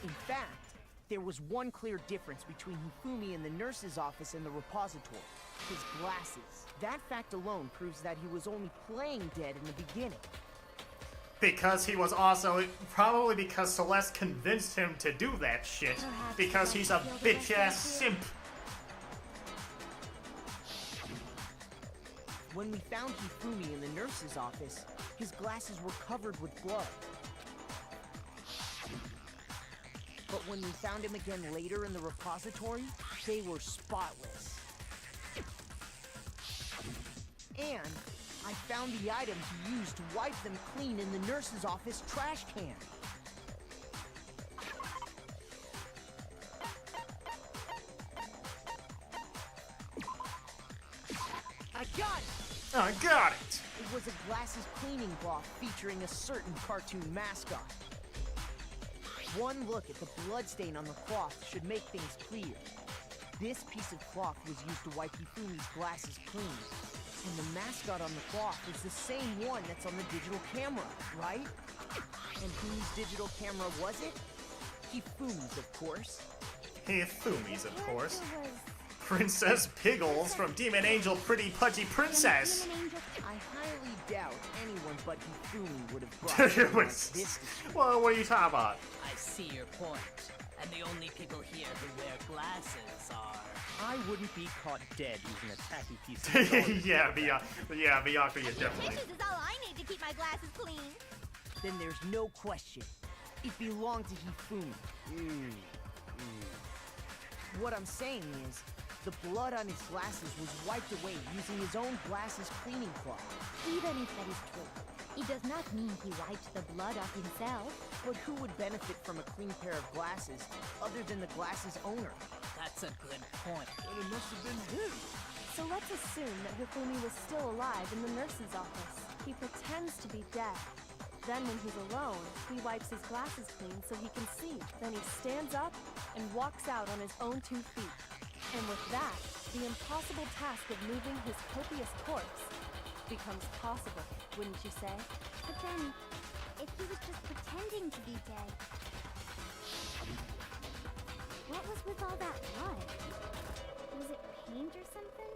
Speaker 12: In fact, there was one clear difference between Hifumi in the nurse's office and the repository. His glasses. That fact alone proves that he was only playing dead in the beginning.
Speaker 1: Because he was also, probably because Celeste convinced him to do that shit.
Speaker 11: Perhaps
Speaker 1: Because he's a bitch-ass simp.
Speaker 12: When we found Hifumi in the nurse's office, his glasses were covered with blood. But when we found him again later in the repository, they were spotless. And I found the item he used to wipe them clean in the nurse's office trash can. I got it!
Speaker 1: I got it!
Speaker 12: It was a glasses cleaning cloth featuring a certain cartoon mascot. One look at the bloodstain on the cloth should make things clear. This piece of cloth was used to wipe Hifumi's glasses clean. And the mascot on the cloth is the same one that's on the digital camera, right? And whose digital camera was it? Hifumi's, of course.
Speaker 1: Hifumi's, of course. Princess Piggles from Demon Angel Pretty Pudgy Princess!
Speaker 12: I highly doubt anyone but Hifumi would have brought something like this.
Speaker 1: Well, what are you talking about?
Speaker 9: I see your point. And the only people here who wear glasses are...
Speaker 6: I wouldn't be caught dead using a tacky piece of garbage.
Speaker 1: Bianca, you definitely.
Speaker 2: Tissues is all I need to keep my glasses clean.
Speaker 12: Then there's no question. It belonged to Hifumi. What I'm saying is, the blood on his glasses was wiped away using his own glasses cleaning cloth.
Speaker 11: Even if that is true, it does not mean he wiped the blood off himself.
Speaker 12: But who would benefit from a clean pair of glasses other than the glasses owner?
Speaker 9: That's a good point.
Speaker 10: And it must have been him.
Speaker 8: So let's assume that Hifumi was still alive in the nurse's office. He pretends to be dead. Then when he's alone, he wipes his glasses clean so he can see. Then he stands up and walks out on his own 2 feet. And with that, the impossible task of moving his copious corpse becomes possible, wouldn't you say?
Speaker 2: But then, if he was just pretending to be dead, what was with all that blood? Was it paint or something?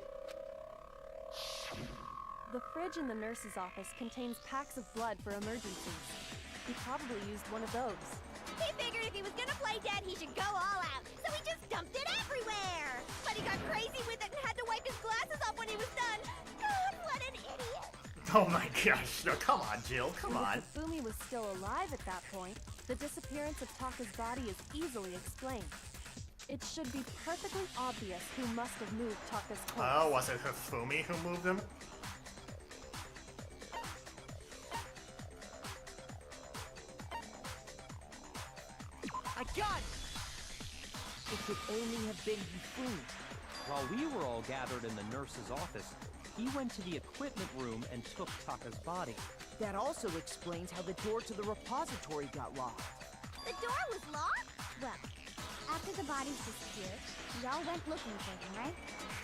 Speaker 8: The fridge in the nurse's office contains packs of blood for emergencies. He probably used one of those.
Speaker 2: He figured if he was gonna play dead, he should go all out, so he just dumped it everywhere! But he got crazy with it and had to wipe his glasses off when he was done! God, what an idiot!
Speaker 1: Oh my gosh, no, come on, Jill, come on.
Speaker 8: If Hifumi was still alive at that point, the disappearance of Taka's body is easily explained. It should be perfectly obvious who must have moved Taka's corpse.
Speaker 1: Oh, was it Hifumi who moved him?
Speaker 12: I got it! It could only have been Hifumi.
Speaker 6: While we were all gathered in the nurse's office, he went to the equipment room and took Taka's body.
Speaker 12: That also explains how the door to the repository got locked.
Speaker 2: The door was locked? Well, after the bodies disappeared, we all went looking for them, right?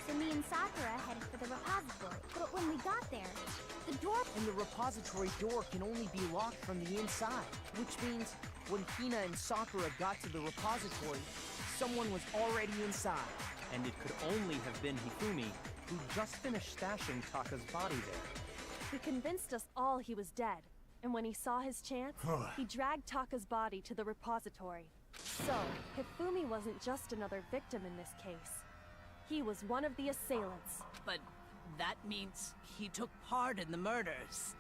Speaker 2: So me and Sakura headed for the repository. But when we got there, the door...
Speaker 12: And the repository door can only be locked from the inside, which means when Hina and Sakura got to the repository, someone was already inside.
Speaker 6: And it could only have been Hifumi, who just finished stashing Taka's body there.
Speaker 8: He convinced us all he was dead, and when he saw his chance, he dragged Taka's body to the repository. So, Hifumi wasn't just another victim in this case. He was one of the assailants.
Speaker 9: But that means he took part in the murders.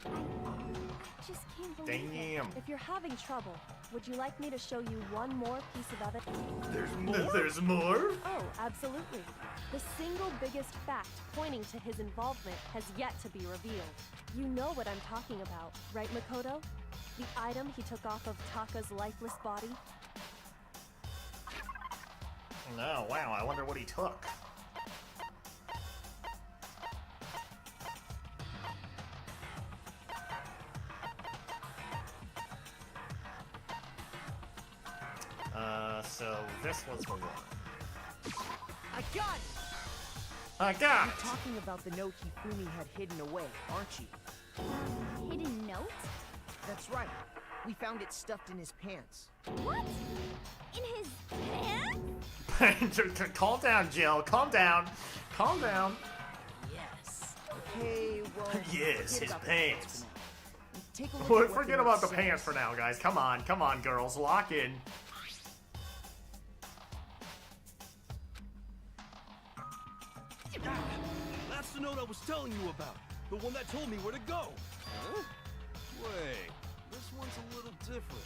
Speaker 8: Just can't believe it.
Speaker 1: Damn.
Speaker 8: If you're having trouble, would you like me to show you one more piece of evidence?
Speaker 1: There's more? There's more?
Speaker 8: Oh, absolutely. The single biggest fact pointing to his involvement has yet to be revealed. You know what I'm talking about, right, Makoto? The item he took off of Taka's lifeless body?
Speaker 1: No, wow, I wonder what he took. So this was the one.
Speaker 12: I got it!
Speaker 1: I got
Speaker 12: You're
Speaker 1: it!
Speaker 12: talking about the note Hifumi had hidden away, aren't you?
Speaker 2: Hidden note?
Speaker 12: That's right. We found it stuffed in his pants.
Speaker 2: What? In his pants?
Speaker 1: Calm down, Jill. Calm down. Calm down.
Speaker 9: Yes.
Speaker 12: Okay, well...
Speaker 1: Yes,
Speaker 12: forget
Speaker 1: his
Speaker 12: about the
Speaker 1: pants.
Speaker 12: Take a look at what
Speaker 1: Forget
Speaker 12: the
Speaker 1: about
Speaker 12: note
Speaker 1: the
Speaker 12: says.
Speaker 1: pants for now, guys. Come on, girls. Lock in.
Speaker 10: That's the note I was telling you about. The one that told me where to go. Huh? Wait, this one's a little different.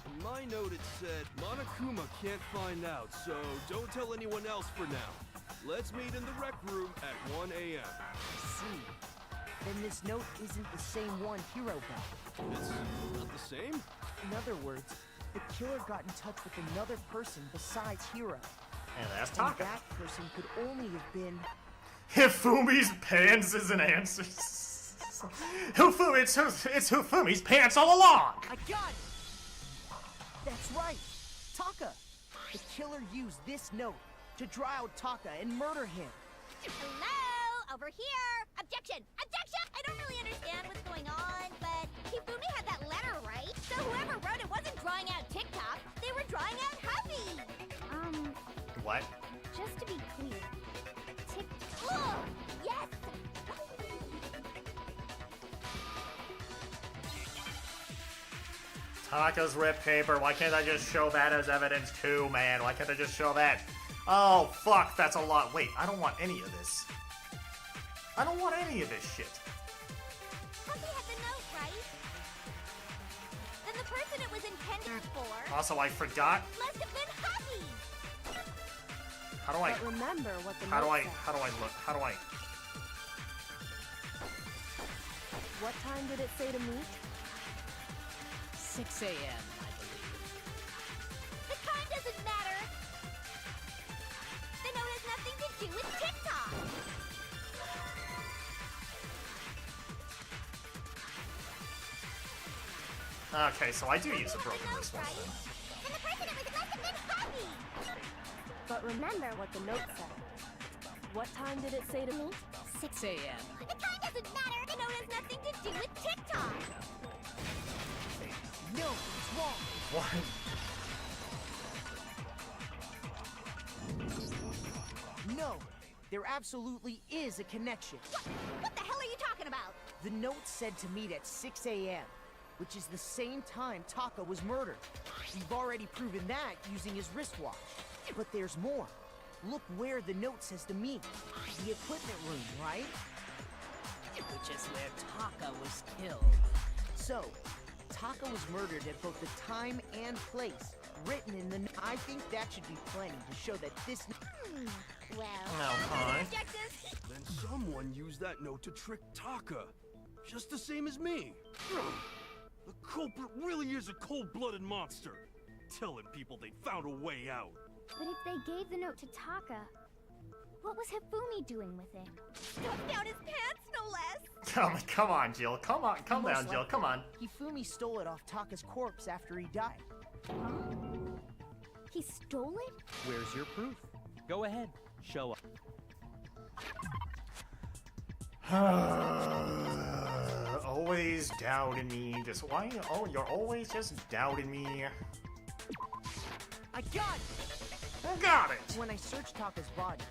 Speaker 10: In my note it said, Monokuma can't find out, so don't tell anyone else for now. Let's meet in the rec room at 1 a.m.
Speaker 12: I see. Then this note isn't the same one Hiro got.
Speaker 10: It's not the same?
Speaker 12: In other words, the killer got in touch with another person besides Hiro.
Speaker 1: And that's
Speaker 12: And
Speaker 1: Taka.
Speaker 12: that person could only have been...
Speaker 1: Hifumi's pants is an answer. It's Hifumi's pants all along!
Speaker 12: I got it! That's right! Taka! The killer used this note to draw out Taka and murder him.
Speaker 2: Hello? Over here! Objection! Objection! I don't really understand what's going on, but Hifumi had that letter, right? So whoever wrote it wasn't drawing out TikTok, they were drawing out Huffy!
Speaker 1: What?
Speaker 2: Just to be clear, Oh! Yes!
Speaker 1: Taka's ripped paper. Why can't I just show that as evidence too, man? Why can't I just show that? Oh, fuck, that's a lot. Wait, I don't want any of this. I don't want any of this shit.
Speaker 2: Huffy had the note, right? Then the person it was intended for
Speaker 1: Also, I forgot.
Speaker 2: must have been Huffy!
Speaker 1: How do I...
Speaker 8: But remember what the
Speaker 1: How do
Speaker 8: note
Speaker 1: I...
Speaker 8: said.
Speaker 1: How do I look? How do I...
Speaker 8: What time did it say to meet?
Speaker 9: 6 a.m., I believe.
Speaker 2: The time doesn't matter! The note has nothing to do with TikTok!
Speaker 1: Okay, so I do use a broken wrist once then.
Speaker 2: And the person it was must have been Huffy!
Speaker 8: But remember what the note said. What time did it say to meet?
Speaker 9: 6 a.m.
Speaker 2: The time doesn't matter! The note has nothing to do with TikTok!
Speaker 12: No, it's wrong.
Speaker 1: What?
Speaker 12: No, there absolutely is a connection.
Speaker 2: What the hell are you talking about?
Speaker 12: The note said to meet at 6 a.m., which is the same time Taka was murdered. We've already proven that using his wristwatch. But there's more. Look where the note says to meet. The equipment room, right?
Speaker 9: Which is where Taka was killed.
Speaker 12: So, Taka was murdered at both the time and place written in the note. I think that should be plenty to show that this...
Speaker 2: Well,
Speaker 1: Okay.
Speaker 2: objectives.
Speaker 10: Then someone used that note to trick Taka. Just the same as me. The culprit really is a cold-blooded monster. Telling people they found a way out.
Speaker 2: But if they gave the note to Taka, what was Hifumi doing with it? Stuffed down his pants, no less!
Speaker 1: Come on, Jill. Come on. Come
Speaker 12: Most
Speaker 1: down, Jill.
Speaker 12: likely,
Speaker 1: Come on.
Speaker 12: Hifumi stole it off Taka's corpse after he died.
Speaker 2: He stole it?
Speaker 6: Where's your proof? Go ahead, show up.
Speaker 1: Always doubting me. Just why? Oh, you're always just doubting me.
Speaker 12: I got it!
Speaker 1: Got it.
Speaker 12: When I searched Taka's body,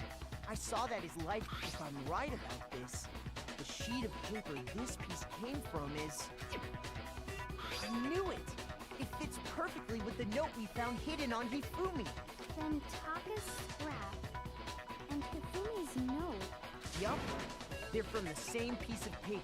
Speaker 12: I saw that his life, if I'm right about this, the sheet of paper this piece came from is... I knew it! It fits perfectly with the note we found hidden on Hifumi.
Speaker 2: Then Taka's scrap and Hifumi's note.
Speaker 12: Yup, they're from the same piece of paper.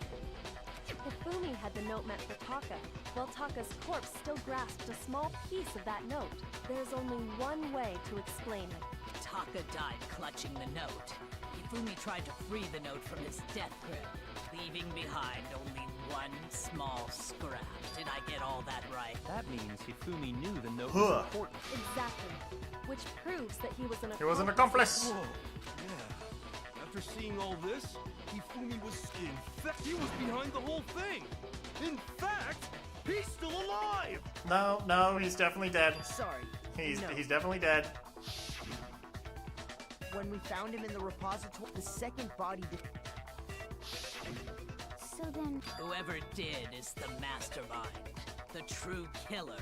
Speaker 8: Hifumi had the note meant for Taka, while Taka's corpse still grasped a small piece of that note. There's only one way to explain it.
Speaker 9: Taka died clutching the note. Hifumi tried to free the note from his death grip. leaving behind only one small scrap. Did I get all that right?
Speaker 6: That means Hifumi knew the note was important.
Speaker 8: Exactly. Which proves that he was an accomplice.
Speaker 1: He was an accomplice.
Speaker 10: Whoa, yeah. After seeing all this, Hifumi was he was behind the whole thing. In fact, he's still alive.
Speaker 1: No, he's definitely dead.
Speaker 12: Sorry.
Speaker 1: He's
Speaker 12: no.
Speaker 1: definitely dead.
Speaker 12: When we found him in the repository, the second body
Speaker 2: So then,
Speaker 9: Whoever did is the mastermind, the true killer.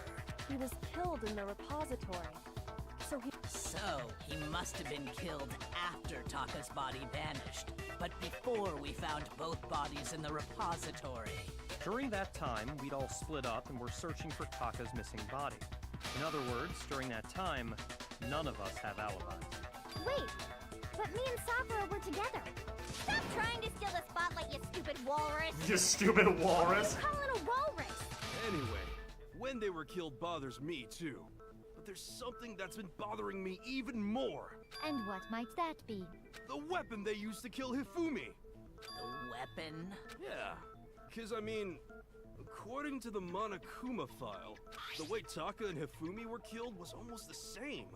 Speaker 8: He was killed in the repository. So
Speaker 9: he must have been killed after Taka's body vanished, but before we found both bodies in the repository.
Speaker 6: During that time, we'd all split up and were searching for Taka's missing body. In other words, during that time, none of us have alibis.
Speaker 2: wait, but me and Sakura were together. Stop trying to steal the spotlight, you stupid walrus!
Speaker 1: You stupid walrus!
Speaker 2: Call it a walrus!
Speaker 10: Anyway, when they were killed bothers me too. But there's something that's been bothering me even more.
Speaker 11: And what might that be?
Speaker 10: The weapon they used to kill Hifumi.
Speaker 9: The weapon?
Speaker 10: Yeah, because I mean, according to the Monokuma file, the way Taka and Hifumi were killed was almost the same,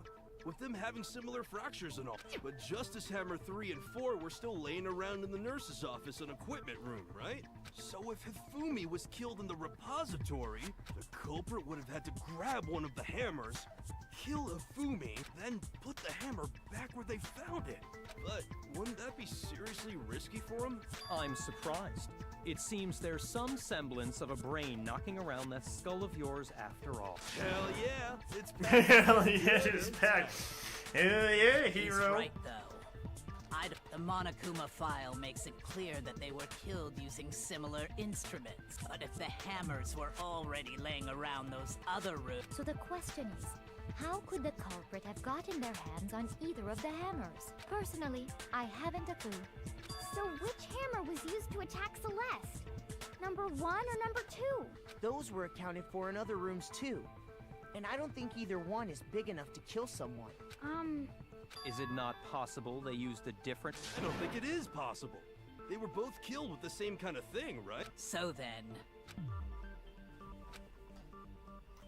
Speaker 10: with them having similar fractures and all. But Justice Hammer 3 and 4 were still laying around in the nurse's office and equipment room, right? So if Hifumi was killed in the repository, the culprit would have had to grab one of the hammers, kill Hifumi, then put the hammer back where they found it. But wouldn't that be seriously risky for him?
Speaker 6: I'm surprised. It seems there's some semblance of a brain knocking around that skull of yours after all.
Speaker 10: Hell yeah, it's back.
Speaker 1: Hell yeah, it's back. Hell yeah, hero.
Speaker 9: He's right, though. The Monokuma file makes it clear that they were killed using similar instruments. But if the hammers were already laying around those other rooms...
Speaker 11: So the question is, how could the culprit have gotten their hands on either of the hammers? Personally, I haven't a clue.
Speaker 2: So which hammer was used to attack Celeste? Number 1 or number 2?
Speaker 12: Those were accounted for in other rooms too. And I don't think either one is big enough to kill someone.
Speaker 6: Is it not possible they used a different...
Speaker 10: I don't think it is possible. They were both killed with the same kind of thing, right?
Speaker 9: So then...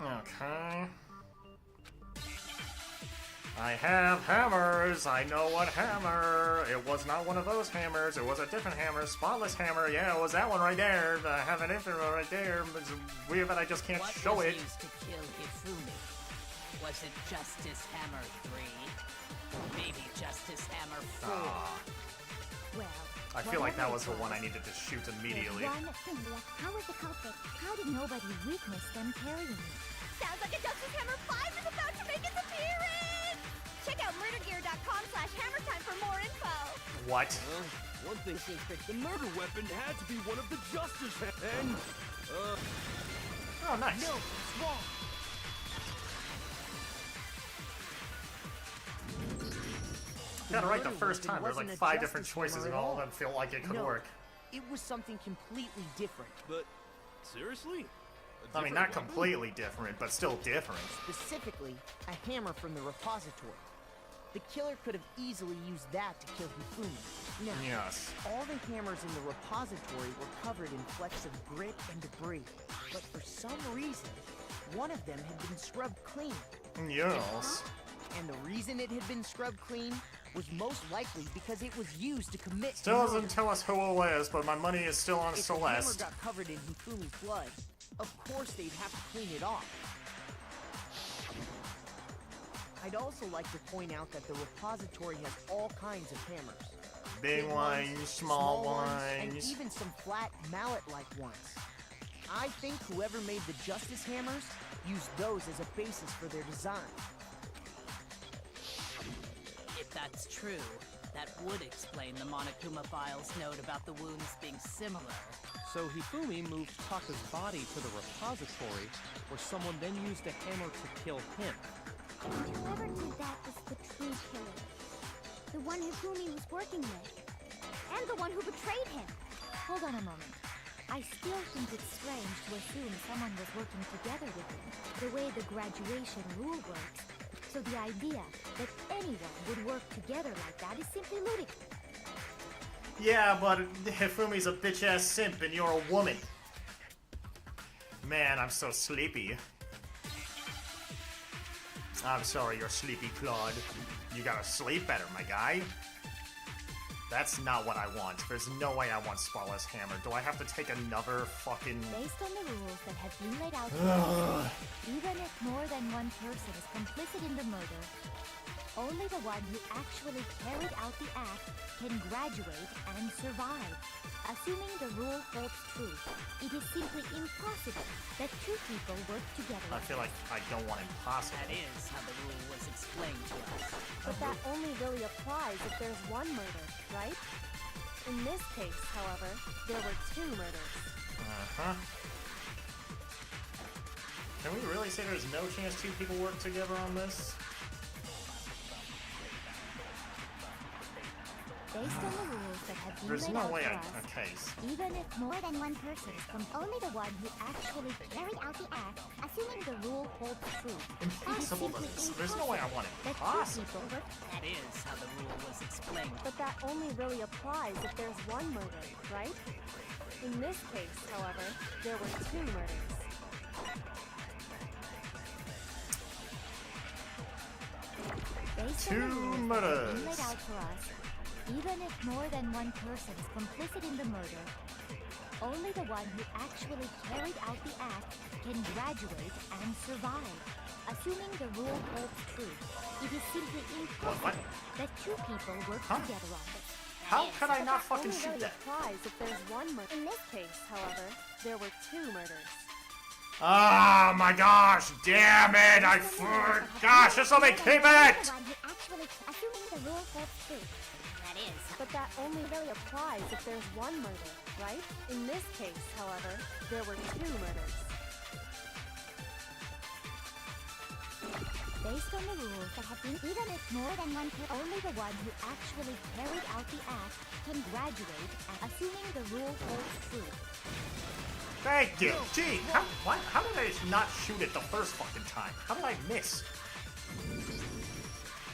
Speaker 1: Okay. I have hammers. I know what hammer. It was not one of those hammers. It was a different hammer. Spotless hammer. Yeah, it was that one right there. I have an infant right there. It's weird that I just can't show it.
Speaker 9: What was used to kill Hifumi? Was it Justice Hammer 3? Maybe Justice Hammer 4?
Speaker 2: Well,
Speaker 1: I feel like that was the one I needed to shoot immediately.
Speaker 2: One thing left. How was the culprit? How did nobody witness them carrying it? Sounds like a Justice Hammer 5 is about to make its appearance! Check out murdergear.com/hammertime for more info.
Speaker 1: What?
Speaker 10: One thing secret. The murder weapon had to be one of the Justice and
Speaker 1: Oh, nice.
Speaker 12: No, it's wrong.
Speaker 1: Got it right the first time. There's like 5 different choices and all of them feel like it could work.
Speaker 12: It was something completely different.
Speaker 10: But seriously?
Speaker 1: I mean, not completely different, but still different.
Speaker 12: Specifically, a hammer from the repository. The killer could have easily used that to kill Hifumi. Now,
Speaker 1: Yes.
Speaker 12: all the hammers in the repository were covered in flecks of grit and debris. But for some reason, one of them had been scrubbed clean.
Speaker 1: Yes.
Speaker 12: And the reason it had been scrubbed clean was most likely because it was used to commit
Speaker 1: Still
Speaker 12: murder.
Speaker 1: doesn't tell us who it is, but my money is still on
Speaker 12: If the hammer
Speaker 1: Celeste.
Speaker 12: got covered in Hifumi's blood, of course they'd have to clean it off. I'd also like to point out that the repository has all kinds of hammers.
Speaker 1: Big ones, small
Speaker 12: and
Speaker 1: ones.
Speaker 12: even some flat mallet-like ones. I think whoever made the Justice Hammers used those as a basis for their design.
Speaker 9: If that's true, that would explain the Monokuma file's note about the wounds being similar.
Speaker 6: So Hifumi moved Taka's body to the repository, where someone then used a hammer to kill him.
Speaker 2: Whoever did that was the true killer. The one Hifumi was working with. And the one who betrayed him.
Speaker 11: Hold on a moment. I still think it's strange to assume someone was working together with him, the way the graduation rule works. So the idea that anyone would work together like that is simply ludicrous.
Speaker 1: Yeah, but Hifumi's a bitch-ass simp and you're a woman. Man, I'm so sleepy. I'm sorry, you're sleepy, Claude. You gotta sleep better, my guy. That's not what I want. There's no way I want Spawless Hammer. Do I have to take another fucking...
Speaker 11: Based on the rules that have been laid out for us, even if more than one person is complicit in the murder, only the one who actually carried out the act can graduate and survive. Assuming the rule holds true, it is simply impossible that two people work together.
Speaker 1: I feel like I don't want impossible.
Speaker 9: That is how the rule was explained to us.
Speaker 8: But that only really applies if there's one murder, right? In this case, however, there were two murders.
Speaker 1: Uh-huh. Can we really say there's no chance two people work together on this?
Speaker 11: Based on the rules that have been
Speaker 1: There's
Speaker 11: laid
Speaker 1: no
Speaker 11: out
Speaker 1: way
Speaker 11: for
Speaker 1: I...
Speaker 11: us,
Speaker 1: Okay.
Speaker 11: even if more than one person is only the one who actually carried out the act, assuming the rule holds true.
Speaker 1: Impossible. There's no way I want
Speaker 11: that
Speaker 1: impossible.
Speaker 11: two people work.
Speaker 9: That is how the rule was explained.
Speaker 8: But that only really applies if there's one murder, right? In this case, however, there were two murders.
Speaker 11: Based
Speaker 1: Two
Speaker 11: on the rules that have
Speaker 1: murders.
Speaker 11: been laid out for us, even if more than one person is complicit in the murder, only the one who actually carried out the act can graduate and survive. Assuming the rule holds true, it is simply impossible that two people work together on it.
Speaker 1: How could I not
Speaker 8: Only
Speaker 1: fucking shoot
Speaker 8: really
Speaker 1: that?
Speaker 8: applies if there's one murder. In this case, however, there were two murders.
Speaker 1: Oh my gosh, damn it! Gosh, this will be keep it!
Speaker 11: Assuming the rule holds true.
Speaker 2: That is.
Speaker 8: But that only really applies if there's one murder, right? In this case, however, there were two murders.
Speaker 11: Based on the rules that have been, even if more than one person, only the one who actually carried out the act can graduate, assuming the rule holds true.
Speaker 1: Thank you. Gee, how did I not shoot it the first fucking time? How did I miss?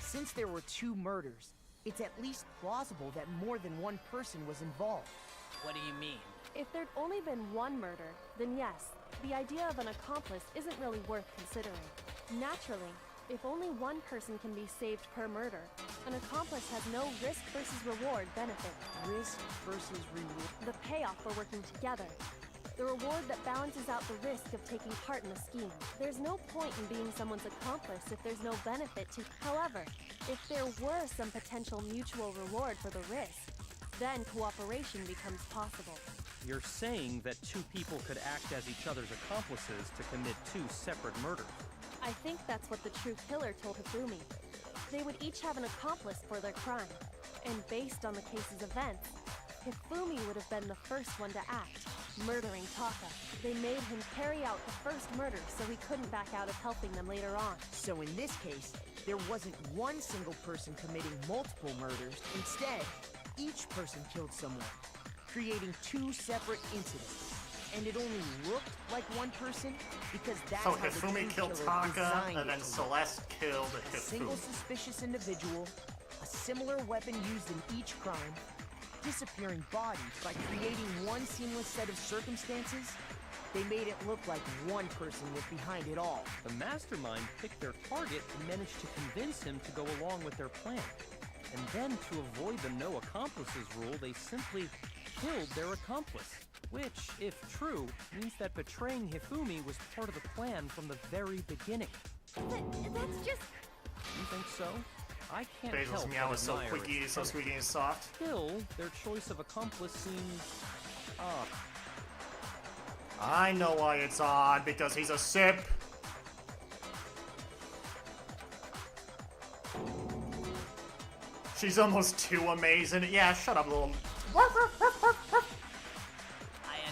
Speaker 12: Since there were two murders, it's at least plausible that more than one person was involved.
Speaker 9: What do you mean?
Speaker 8: If there'd only been one murder, then yes, the idea of an accomplice isn't really worth considering. Naturally, if only one person can be saved per murder, an accomplice has no risk versus reward benefit.
Speaker 12: Risk versus reward.
Speaker 8: The payoff for working together. The reward that balances out the risk of taking part in a scheme. There's no point in being someone's accomplice if there's no benefit to... However, if there were some potential mutual reward for the risk, then cooperation becomes possible.
Speaker 6: You're saying that two people could act as each other's accomplices to commit two separate murders.
Speaker 8: I think that's what the true killer told Hifumi. They would each have an accomplice for their crime, and based on the case's events, Hifumi would have been the first one to act, murdering Taka. They made him carry out the first murder so he couldn't back out of helping them later on.
Speaker 12: So in this case, there wasn't one single person committing multiple murders. Instead, each person killed someone, creating two separate incidents. And it only looked like one person because that's
Speaker 1: So
Speaker 12: how the
Speaker 1: Hifumi
Speaker 12: true
Speaker 1: killed
Speaker 12: killer
Speaker 1: Taka,
Speaker 12: designed
Speaker 1: and then
Speaker 12: it to work.
Speaker 1: Celeste killed
Speaker 12: A single
Speaker 1: Hifumi.
Speaker 12: suspicious individual, a similar weapon used in each crime, disappearing bodies. By creating one seamless set of circumstances, they made it look like one person was behind it all.
Speaker 6: The mastermind picked their target and managed to convince him to go along with their plan. And then, to avoid the no accomplices rule, they simply killed their accomplice. Which, if true, means that betraying Hifumi was part of the plan from the very beginning.
Speaker 2: That's just...
Speaker 6: You think so? I can't
Speaker 1: Basil's
Speaker 6: help
Speaker 1: meow
Speaker 6: but
Speaker 1: is so
Speaker 6: admire
Speaker 1: squeaky,
Speaker 6: its
Speaker 1: so
Speaker 6: cunning.
Speaker 1: squeaky and soft.
Speaker 6: Still, their choice of accomplice seems odd.
Speaker 1: I know why it's odd, because he's a sip. She's almost too amazing. Yeah, shut up, little...
Speaker 9: I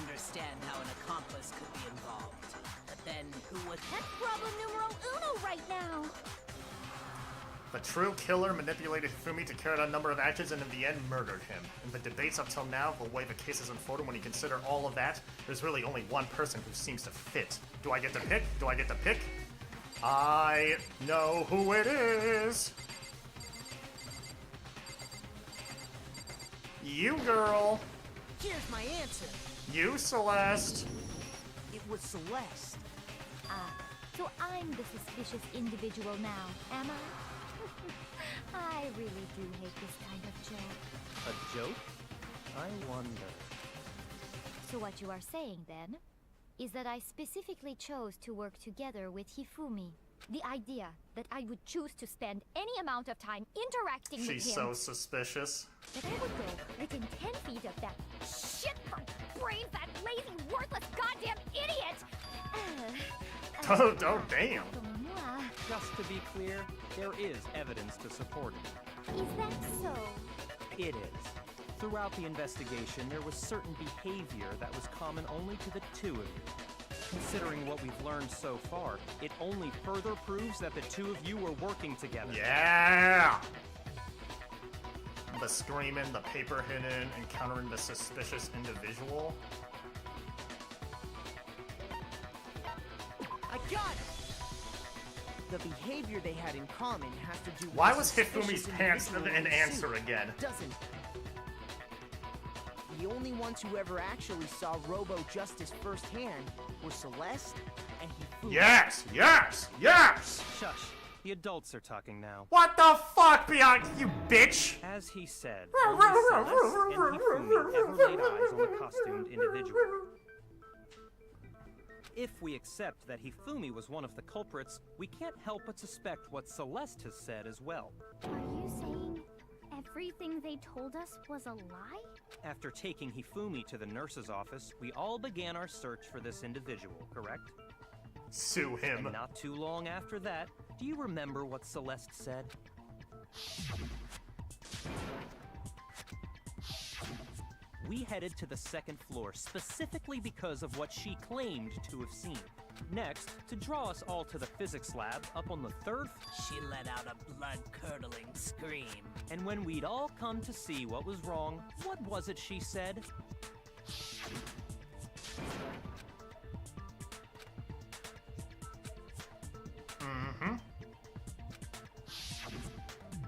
Speaker 9: understand how an accomplice could be involved. But then, who would...
Speaker 2: That's problem numero uno right now.
Speaker 1: The true killer manipulated Hifumi to carry out a number of actions and in the end murdered him. In the debates up till now, the way the case is unfolded, when you consider all of that, there's really only one person who seems to fit. Do I get to pick? Do I get to pick? I know who it is! You, girl.
Speaker 12: Here's my answer.
Speaker 1: You, Celeste.
Speaker 12: It was Celeste.
Speaker 11: Ah, so I'm the suspicious individual now, am I? I really do hate this kind of joke.
Speaker 6: A joke? I wonder.
Speaker 11: So what you are saying, then, is that I specifically chose to work together with Hifumi. The idea that I would choose to spend any amount of time interacting with him...
Speaker 1: She's so suspicious.
Speaker 11: That I would go within 10 feet of that shit-for-brain-fat, lazy, worthless, goddamn idiot!
Speaker 1: Oh, damn.
Speaker 6: Just to be clear, there is evidence to support it.
Speaker 11: Is that so?
Speaker 6: It is. Throughout the investigation, there was certain behavior that was common only to the two of you. Considering what we've learned so far, it only further proves that the two of you were working together.
Speaker 1: Yeah! The screaming, the paper hidden, encountering the suspicious individual.
Speaker 12: I got it! The behavior they had in common has to do with
Speaker 1: Why
Speaker 12: the
Speaker 1: was
Speaker 12: suspicious
Speaker 1: Hifumi's pants
Speaker 12: individual in
Speaker 1: an
Speaker 12: the
Speaker 1: answer
Speaker 12: suit,
Speaker 1: again?
Speaker 12: Doesn't it? The only ones who ever actually saw Robo Justice firsthand were Celeste and Hifumi.
Speaker 1: Yes! Yes! Yes!
Speaker 6: Shush. The adults are talking now.
Speaker 1: What the fuck, Bianca, you bitch?
Speaker 6: As he said, only Celeste and Hifumi ever laid eyes on the costumed individual. If we accept that Hifumi was one of the culprits, we can't help but suspect what Celeste has said as well.
Speaker 2: Are you saying everything they told us was a lie?
Speaker 6: After taking Hifumi to the nurse's office, we all began our search for this individual, correct?
Speaker 1: Sue him.
Speaker 6: And not too long after that, do you remember what Celeste said? We headed to the second floor specifically because of what she claimed to have seen. Next, to draw us all to the physics lab up on the third
Speaker 9: She let out a blood-curdling scream.
Speaker 6: And when we'd all come to see what was wrong, what was it she said?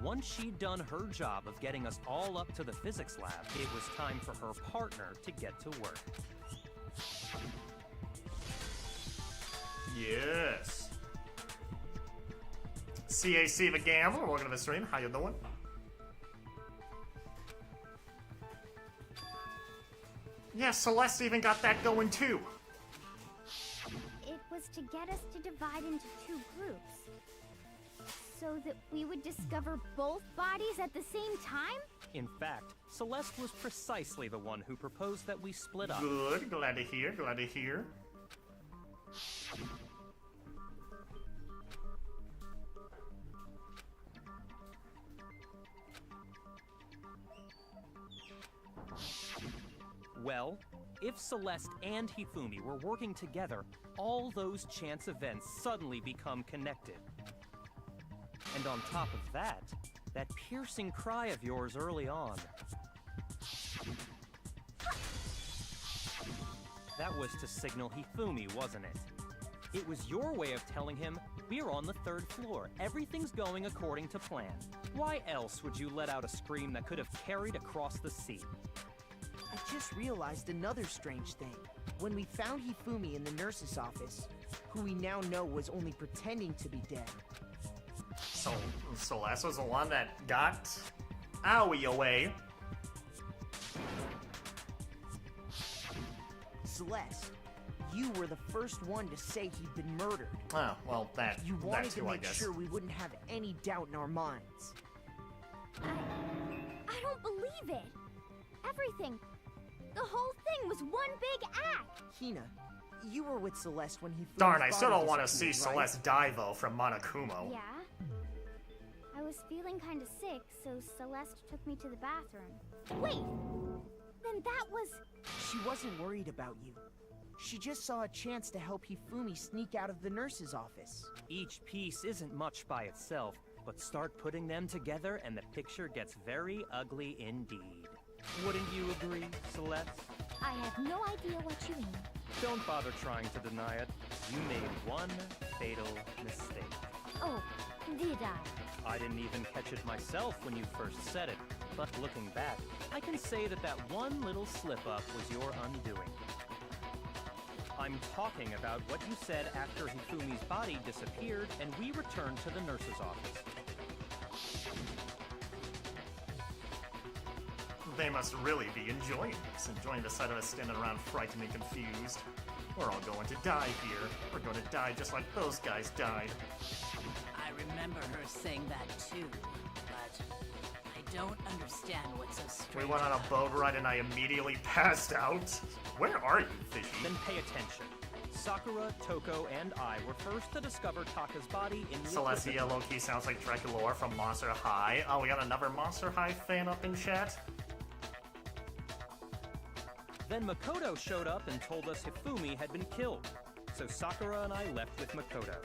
Speaker 6: Once she'd done her job of getting us all up to the physics lab, it was time for her partner to get to work.
Speaker 1: Yes. CAC the Gambler, welcome to the stream. How you doing? Yeah, Celeste even got that going too.
Speaker 2: It was to get us to divide into two groups. So that we would discover both bodies at the same time?
Speaker 6: In fact, Celeste was precisely the one who proposed that we split up.
Speaker 1: Good, glad to hear, glad to hear.
Speaker 6: Well, if Celeste and Hifumi were working together, all those chance events suddenly become connected. And on top of that, that piercing cry of yours early on. That was to signal Hifumi, wasn't it? It was your way of telling him, we're on the third floor, everything's going according to plan. Why else would you let out a scream that could have carried across the sea?
Speaker 12: I just realized another strange thing. When we found Hifumi in the nurse's office, who we now know was only pretending to be dead.
Speaker 1: So, Celeste was the one that got Owie away.
Speaker 12: Celeste, you were the first one to say he'd been murdered.
Speaker 1: Oh, well, that
Speaker 12: You wanted
Speaker 1: that too,
Speaker 12: to
Speaker 1: I
Speaker 12: make
Speaker 1: guess.
Speaker 12: sure we wouldn't have any doubt in our minds.
Speaker 2: I don't believe it. Everything. The whole thing was one big act.
Speaker 12: Hina, you were with Celeste when he.
Speaker 1: Darn, I still don't want to see Celeste die, though, from Monokuma.
Speaker 2: Yeah. I was feeling kind of sick, so Celeste took me to the bathroom. Wait! Then that was...
Speaker 12: She wasn't worried about you. She just saw a chance to help Hifumi sneak out of the nurse's office.
Speaker 6: Each piece isn't much by itself, but start putting them together and the picture gets very ugly indeed. Wouldn't you agree, Celeste?
Speaker 11: I have no idea what you mean.
Speaker 6: Don't bother trying to deny it. You made one fatal mistake.
Speaker 11: Oh, did I?
Speaker 6: I didn't even catch it myself when you first said it. but looking back, I can say that that one little slip-up was your undoing. I'm talking about what you said after Hifumi's body disappeared and we returned to the nurse's office.
Speaker 1: They must really be enjoying this, enjoying the sight of us standing around frightened and confused. We're all going to die here. We're going to die just like those guys died.
Speaker 9: I remember her saying that too, but I don't understand what's so strange.
Speaker 1: We went on a boat ride and I immediately passed out. Where are you, Fishy?
Speaker 6: Then pay attention. Sakura, Toko, and I were first to discover Taka's body in
Speaker 1: Celestia low-key sounds like Draculaur from Monster High. Oh, we got another Monster High fan up in chat?
Speaker 6: Then Makoto showed up and told us Hifumi had been killed. So Sakura and I left with Makoto.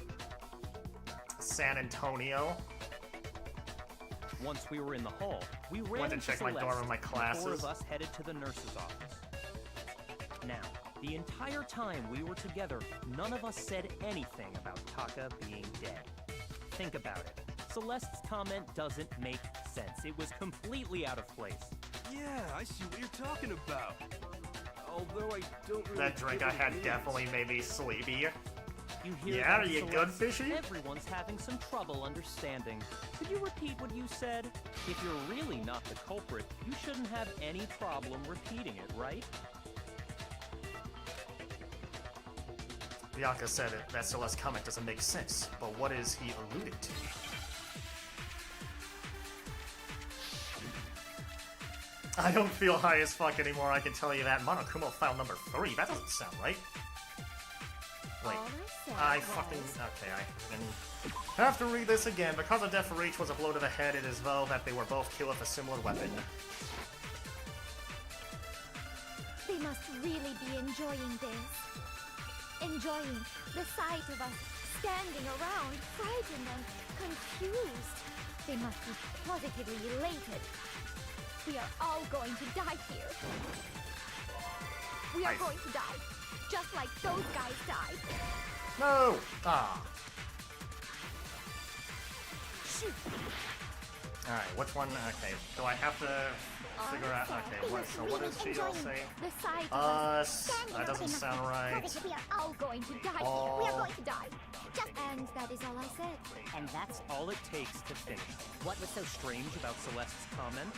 Speaker 1: San Antonio.
Speaker 6: Once we were in the hall, we ran
Speaker 1: went to
Speaker 6: into
Speaker 1: check my
Speaker 6: Celeste,
Speaker 1: dorm and my classes.
Speaker 6: The four of us headed to the nurse's office. Now, the entire time we were together, none of us said anything about Taka being dead. Think about it. Celeste's comment doesn't make sense. It was completely out of place.
Speaker 10: Yeah, I see what you're talking about. Although I don't really
Speaker 1: That drink
Speaker 10: get
Speaker 1: I
Speaker 10: what
Speaker 1: had
Speaker 10: it is.
Speaker 1: definitely made me sleepy.
Speaker 6: You hear
Speaker 1: Yeah,
Speaker 6: that,
Speaker 1: are you
Speaker 6: Celeste?
Speaker 1: good, Fishy?
Speaker 6: Everyone's having some trouble understanding. Could you repeat what you said? If you're really not the culprit, you shouldn't have any problem repeating it, right?
Speaker 1: Bianca said it, that Celeste's comment doesn't make sense, but what is he alluding to? I don't feel high as fuck anymore, I can tell you that. Monokuma file number 3, that doesn't sound right. Wait, I fucking... Okay, I have to read this again. Because of death for each was a blow to the head, it is though that they were both killed with a similar weapon.
Speaker 2: They must really be enjoying this. Enjoying the sight of us standing around, frightened and confused. They must be positively elated. We are all going to die here. We are going to die, just like those guys died.
Speaker 1: No! Ah.
Speaker 2: Shoot.
Speaker 1: Alright, which one? Okay, do I have to figure out? Okay, what does she all say?
Speaker 2: The sight of us standing
Speaker 1: That doesn't sound right.
Speaker 2: We are all going to die here. We are going to die. And that is all I said.
Speaker 6: And that's all it takes to finish. What was so strange about Celeste's comment?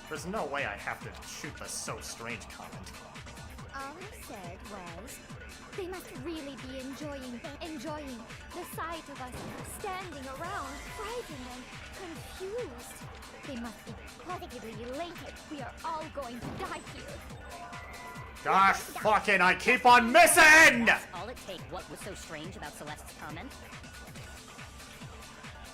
Speaker 1: There's no way I have to shoot the so strange comment.
Speaker 2: All I said was, they must really be enjoying the sight of us standing around, frightened and confused. They must be positively elated. We are all going to die here.
Speaker 1: Gosh fucking, I keep on missing!
Speaker 13: That's all it takes. What was so strange about Celeste's comment?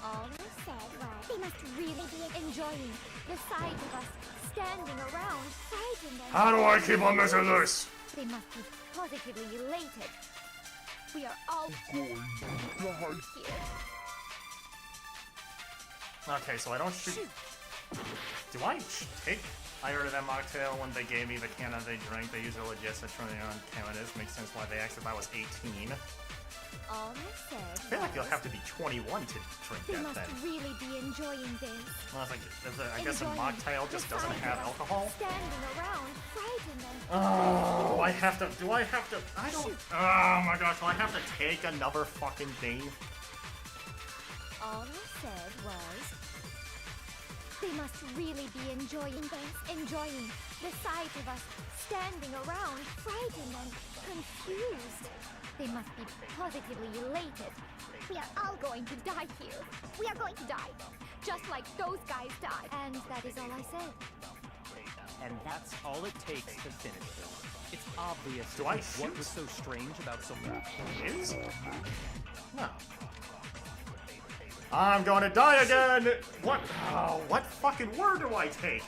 Speaker 2: All I said was, they must really be enjoying the sight of us standing around, frightened and
Speaker 1: How do I keep on missing this?
Speaker 2: They must be positively elated. We are all going to die here.
Speaker 1: Okay, so I don't shoot. Do I take either of them mocktail when they gave me the can that they drank? They used a legit to turn it on Canada's. Makes sense why they asked if I was 18.
Speaker 2: All I said
Speaker 1: I feel like you'll have to be 21 to drink
Speaker 2: they
Speaker 1: that
Speaker 2: must
Speaker 1: then.
Speaker 2: really be enjoying this.
Speaker 1: Well, I guess a mocktail just doesn't have alcohol.
Speaker 2: Standing around, frightened and
Speaker 1: Oh, I have to. Do I have to? I don't. Oh my gosh, do I have to take another fucking thing?
Speaker 2: all I said was, they must really be enjoying the sight of us standing around, frightened and confused. They must be positively elated. We are all going to die here. We are going to die, just like those guys died. And that is all I said.
Speaker 6: And that's all it takes to finish this. It's obvious
Speaker 1: Do I
Speaker 6: what
Speaker 1: shoot?
Speaker 6: was so strange about Celeste.
Speaker 1: Is? No. I'm gonna die again! What? Oh, what fucking word do I take?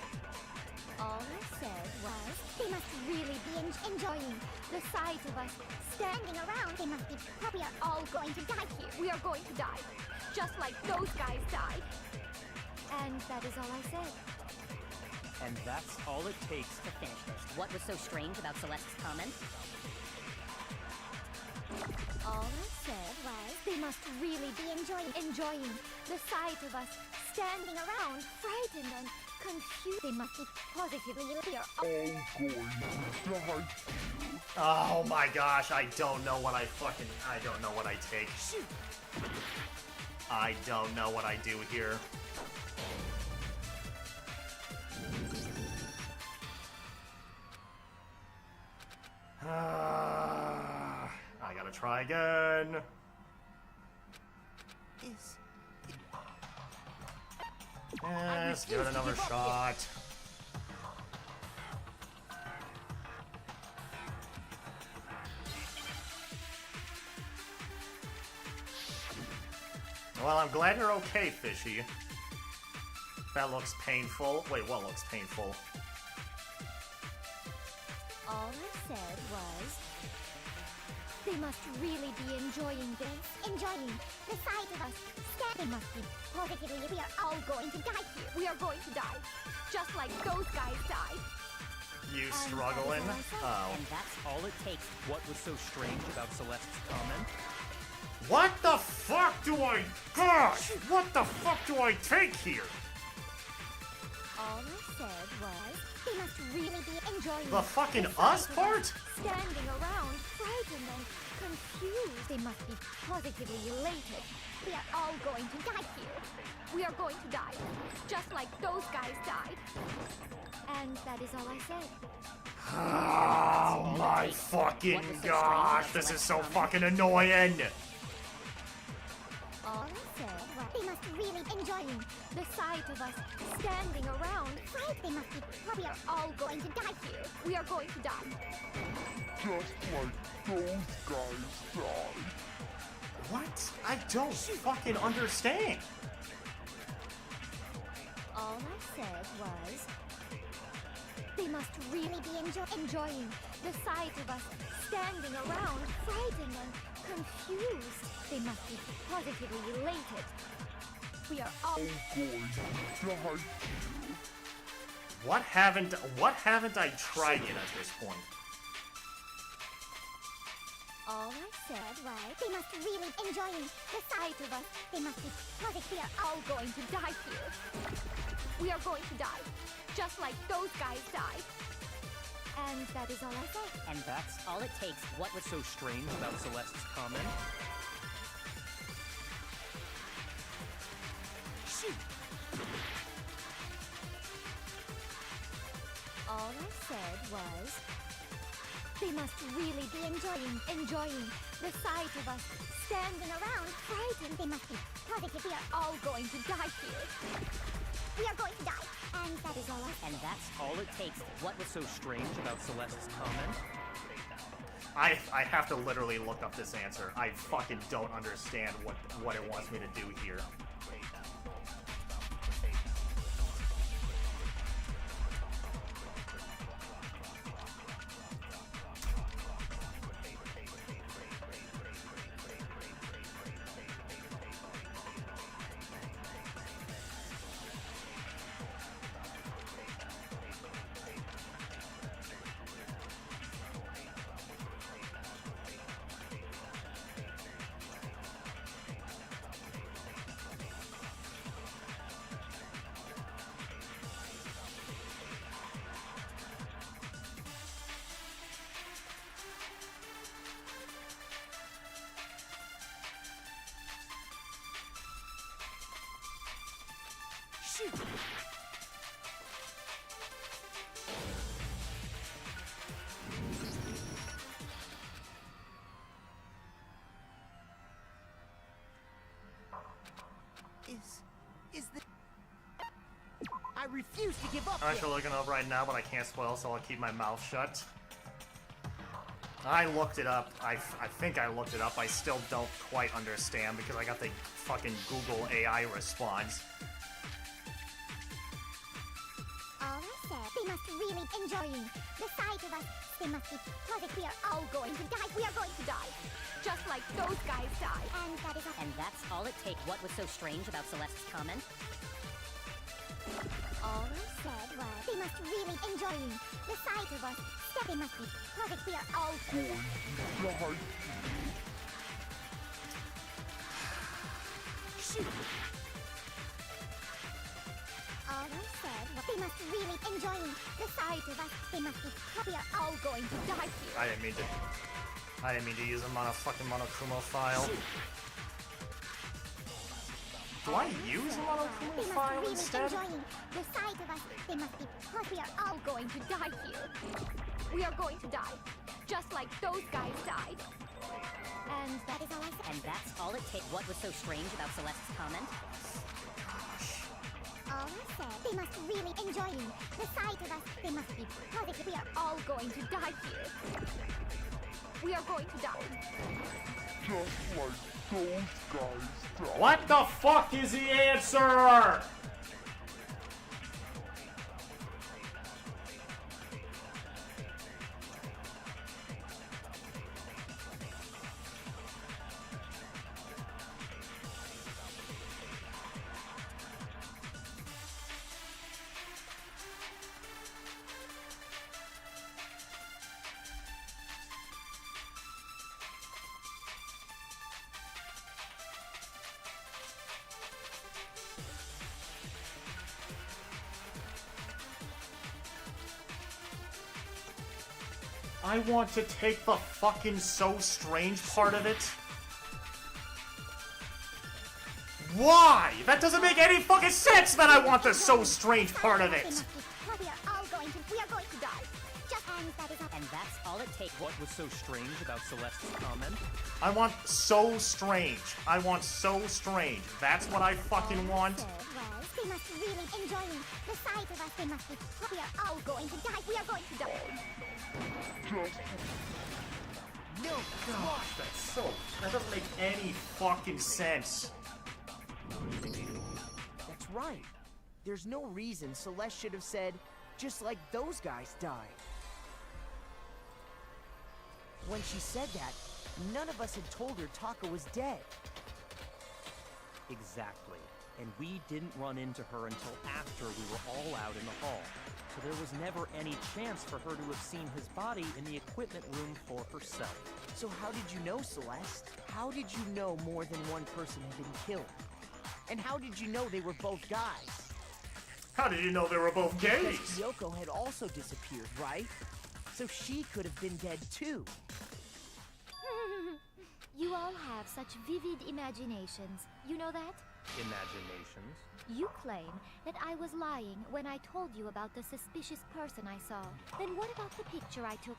Speaker 2: All I said was, they must really be enjoying the sight of us standing around. They must be. We are all going to die here. We are going to die, just like those guys died. And that is all I said.
Speaker 6: And that's all it takes to
Speaker 13: Finish this. What was so strange about Celeste's comment?
Speaker 2: All I said was, they must really be enjoying the sight of us standing around, frightened and
Speaker 11: confused. They must be positively ill.
Speaker 1: Oh my gosh, I don't know what I take. I don't know what I do here. I gotta try again. Yes, give it another shot. Well, I'm glad you're okay, Fishy. That looks painful. Wait, what looks painful?
Speaker 11: All I said was... They must really be enjoying this.
Speaker 2: Enjoying the sight of us. They must be positively. We are all going to die here.
Speaker 8: We are going to die. Just like those guys died.
Speaker 1: You struggling? Oh.
Speaker 13: And that's all it takes.
Speaker 6: What was so strange about Celeste's comment?
Speaker 1: What the fuck do I... Gosh! What the fuck do I take here?
Speaker 11: All I said was...
Speaker 2: They must really be enjoying
Speaker 1: The fucking us part?
Speaker 11: Standing around, frightened and confused.
Speaker 2: They must be positively elated. We are all going to die here.
Speaker 8: We are going to die. Just like those guys died.
Speaker 11: And that is all I said.
Speaker 1: Oh my fucking gosh, this is so fucking annoying!
Speaker 2: All I said was they must really enjoying
Speaker 11: The sight of us standing around.
Speaker 2: Right, they must be. We are all going to die here.
Speaker 8: We are going to die.
Speaker 10: Just like those guys died.
Speaker 1: What? I don't fucking understand.
Speaker 11: All I said was... They must really be enjoying the sight of us standing around, frightened and confused. They must be positively elated. We are all
Speaker 10: going to die.
Speaker 1: What haven't I tried yet at this point?
Speaker 2: All I said was they must really enjoying the sight of us. They must be positive.
Speaker 8: We are all going to die here. We are going to die. Just like those guys died.
Speaker 11: And that is all I said.
Speaker 13: And that's all it takes.
Speaker 6: What was so strange about Celeste's comment?
Speaker 11: All I said was... They must really be enjoying the sight of us standing around, frightened.
Speaker 2: They must be positive.
Speaker 8: We are all going to die here.
Speaker 2: We are going to die. And that is all I said.
Speaker 13: And that's all it takes.
Speaker 6: What was so strange about Celeste's comment?
Speaker 1: I have to literally look up this answer. I fucking don't understand what it wants me to do here.
Speaker 12: Is the... I refuse to give up.
Speaker 1: I'm actually looking up right now, but I can't spoil, so I'll keep my mouth shut. I looked it up. I think I looked it up. I still don't quite understand because I got the fucking Google AI response.
Speaker 2: All I said, they must really enjoying the sight of us. They must be positive.
Speaker 8: We are all going to die. We are going to die. Just like those guys died.
Speaker 2: And that is all.
Speaker 13: And that's all it takes. What was so strange about Celeste's comment?
Speaker 2: All I said was they must really enjoying the sight of us. They must be positive. We are all
Speaker 10: going to die.
Speaker 2: All All I said was they must really enjoy the sight of us. They must be. We are all going to die here.
Speaker 1: I didn't mean to use a fucking Monokuma file. Do I use a Monokuma file
Speaker 2: really
Speaker 1: instead?
Speaker 2: Enjoying the sight of us. They must be. We are all going to die here. We are going to die, just like those guys died.
Speaker 11: And that is all I said.
Speaker 13: And that's all it takes. What was so strange about Celeste's comment?
Speaker 2: All I said, they must really enjoy the sight of us. They must be positive. We are all going to die here. We are going to die.
Speaker 14: Just like those guys died.
Speaker 1: What the fuck is the answer? I want to take the fucking so strange part of it. Why? That doesn't make any fucking sense that I want the so strange part of it.
Speaker 2: We are all going to. We are going to die. Just that is all.
Speaker 13: And that's all it takes.
Speaker 6: What was so strange about Celeste's comment?
Speaker 1: I want so strange. I want so strange. That's what I fucking want.
Speaker 2: They must really enjoy the sight of us. They must be. We are all going to die. We are going to die.
Speaker 1: No, gosh, that doesn't make any fucking sense.
Speaker 12: That's right. There's no reason Celeste should have said, just like those guys died. When she said that, none of us had told her Taka was dead.
Speaker 6: Exactly. And we didn't run into her until after we were all out in the hall. So there was never any chance for her to have seen his body in the equipment room for herself.
Speaker 12: So how did you know, Celeste? How did you know more than one person had been killed? And how did you know they were both guys?
Speaker 1: How did you know they were both gays?
Speaker 12: Because Kyoko had also disappeared, right? So she could have been dead too.
Speaker 11: You all have such vivid imaginations. You know that?
Speaker 6: Imaginations?
Speaker 11: You claim that I was lying when I told you about the suspicious person I saw. Then what about the picture I took?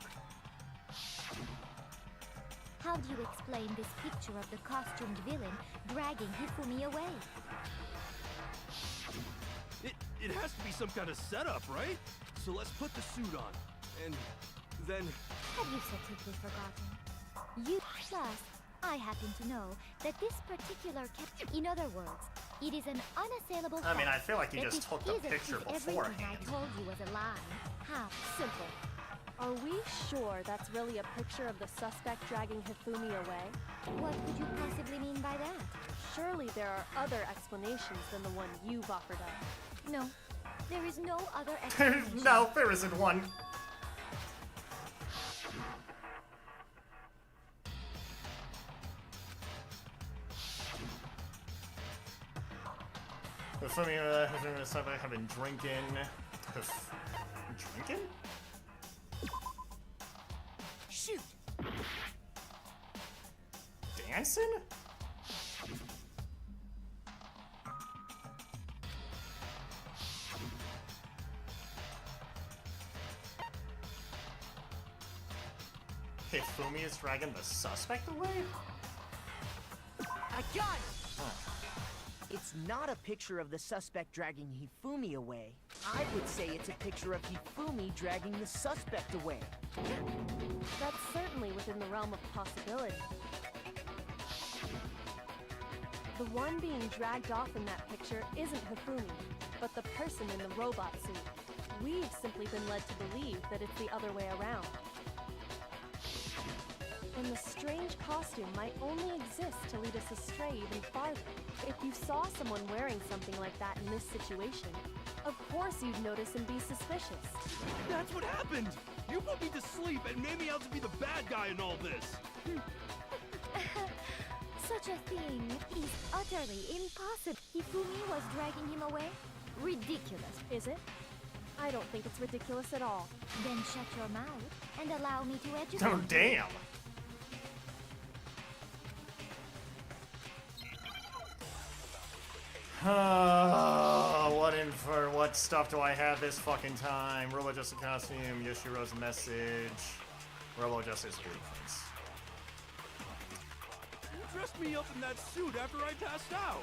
Speaker 11: How do you explain this picture of the costumed villain dragging Hifumi away?
Speaker 10: It has to be some kind of setup, right? So let's put the suit on, and then...
Speaker 11: Have you so quickly forgotten? You plus, I happen to know that this particular in other words, it is an unassailable fact.
Speaker 1: I mean, I feel like you just took the picture beforehand.
Speaker 11: Everything I told you was a lie. How simple.
Speaker 8: Are we sure that's really a picture of the suspect dragging Hifumi away?
Speaker 11: What could you possibly mean by that?
Speaker 8: Surely there are other explanations than the one you've offered up.
Speaker 11: No, there is no other explanation.
Speaker 1: No, there isn't one. Hifumi, have been drinking. Drinking?
Speaker 12: Shoot!
Speaker 1: Dancing? Hifumi is dragging the suspect away?
Speaker 12: I got it! It's not a picture of the suspect dragging Hifumi away. I would say it's a picture of Hifumi dragging the suspect away.
Speaker 8: That's certainly within the realm of possibility. The one being dragged off in that picture isn't Hifumi, but the person in the robot suit. We've simply been led to believe that it's the other way around. And the strange costume might only exist to lead us astray even farther. If you saw someone wearing something like that in this situation, of course you'd notice and be suspicious.
Speaker 10: That's what happened! You put me to sleep and made me out to be the bad guy in all this!
Speaker 11: Such a thing is utterly impossible. Hifumi was dragging him away? Ridiculous.
Speaker 8: Is it? I don't think it's ridiculous at all.
Speaker 11: Then shut your mouth and allow me to educate
Speaker 1: Oh, damn. What stuff do I have this fucking time? Robo just a costume, Yoshiro's message, Robo just his blueprints.
Speaker 10: You dressed me up in that suit after I passed out.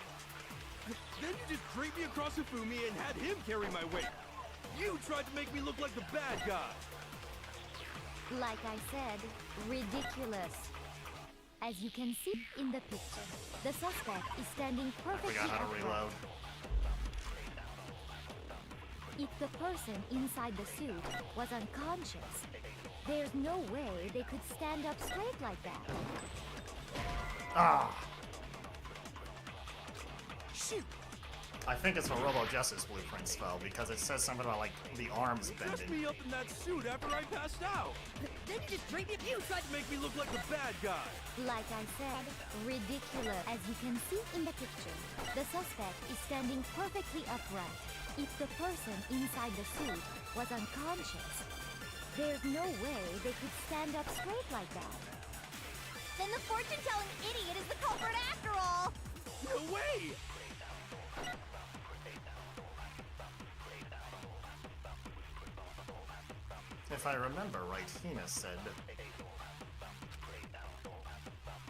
Speaker 10: Then you just draped me across Hifumi and had him carry my weight. You tried to make me look like the bad guy.
Speaker 11: Like I said, ridiculous. As you can see in the picture, the suspect is standing
Speaker 1: I
Speaker 11: perfectly
Speaker 1: forgot how to
Speaker 11: upright.
Speaker 1: reload.
Speaker 11: If the person inside the suit was unconscious, there's no way they could stand up straight like that.
Speaker 1: Ah!
Speaker 12: Shoot!
Speaker 1: I think it's a Robo Justice blueprint spell because it says something about like the arms
Speaker 10: You dressed
Speaker 1: bending.
Speaker 10: me up in that suit after I passed out. Then you just draped me. You tried to make me look like the bad guy.
Speaker 11: Like I said, ridiculous. As you can see in the picture, the suspect is standing perfectly upright. If the person inside the suit was unconscious, there's no way they could stand up straight like that.
Speaker 2: Then the fortune-telling idiot is the culprit after all!
Speaker 10: No way!
Speaker 1: If I remember right, Hina said...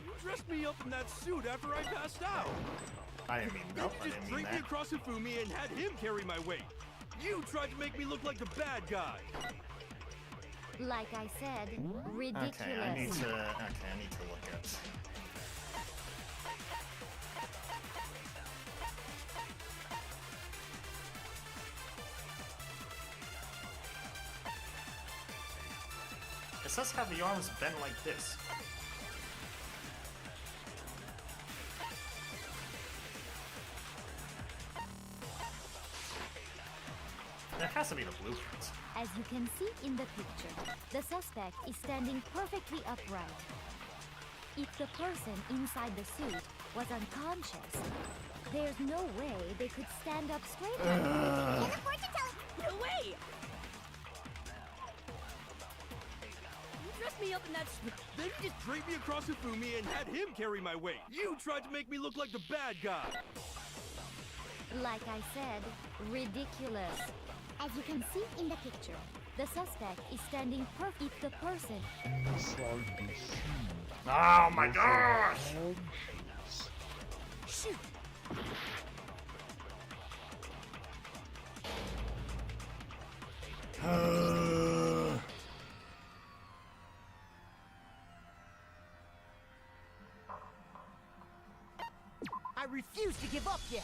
Speaker 10: You dressed me up in that suit after I passed out.
Speaker 1: I didn't mean no, I
Speaker 10: Then you
Speaker 1: didn't
Speaker 10: just
Speaker 1: mean
Speaker 10: draped me
Speaker 1: that.
Speaker 10: across Hifumi and had him carry my weight. You tried to make me look like the bad guy.
Speaker 11: Like I said, ridiculous.
Speaker 1: Okay, I need to look at... It says have the arms bend like this. There has to be the blueprint.
Speaker 11: As you can see in the picture, the suspect is standing perfectly upright. If the person inside the suit was unconscious, there's no way they could stand up straight like that.
Speaker 2: Then the fortune-telling...
Speaker 9: No way! You dressed me up in that suit.
Speaker 10: Then you just draped me across Hifumi and had him carry my weight. You tried to make me look like the bad guy.
Speaker 11: Like I said, ridiculous. As you can see in the picture, the suspect is standing perfect. If the person...
Speaker 1: Oh my gosh!
Speaker 12: Shoot! I refuse to give up yet!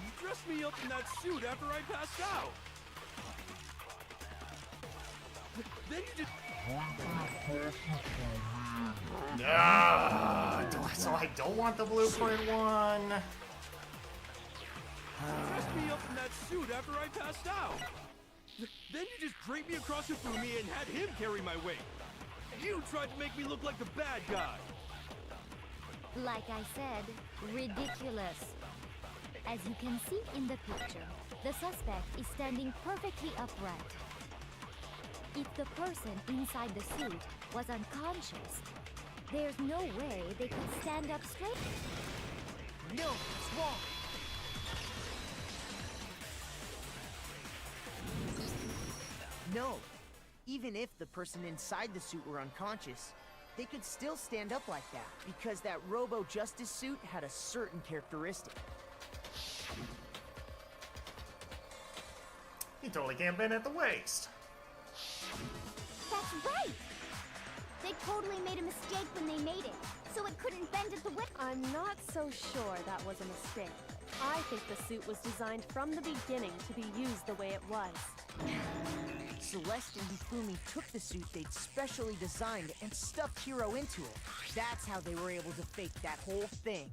Speaker 10: You dressed me up in that suit after I passed out. Then you just...
Speaker 1: So I don't want the blueprint one.
Speaker 10: You dressed me up in that suit after I passed out. Then you just draped me across Hifumi and had him carry my weight. You tried to make me look like the bad guy.
Speaker 11: Like I said, ridiculous. As you can see in the picture, the suspect is standing perfectly upright. If the person inside the suit was unconscious, there's no way they could stand up straight.
Speaker 12: No, it's wrong. No. Even if the person inside the suit were unconscious, they could still stand up like that, because that Robo Justice suit had a certain characteristic.
Speaker 1: You totally can't bend at the waist.
Speaker 2: That's right! They totally made a mistake when they made it, so it couldn't bend at the width.
Speaker 8: I'm not so sure that was a mistake. I think the suit was designed from the beginning to be used the way it was.
Speaker 12: Celeste and Hifumi took the suit they'd specially designed and stuffed Hiro into it. That's how they were able to fake that whole thing.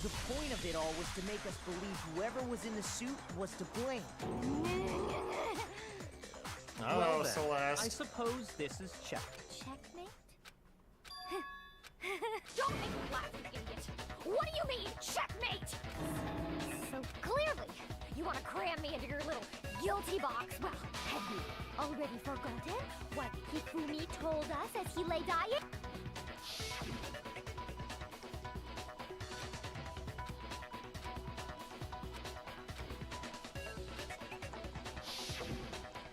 Speaker 12: The point of it all was to make us believe whoever was in the suit was to blame.
Speaker 1: Oh,
Speaker 6: well then,
Speaker 1: Celeste.
Speaker 6: I suppose this is check.
Speaker 2: Checkmate? Don't make me laugh, you idiot! What do you mean, checkmate? So clearly, you want to cram me into your little guilty box. Well, have you already forgotten what Hifumi told us as he lay dying?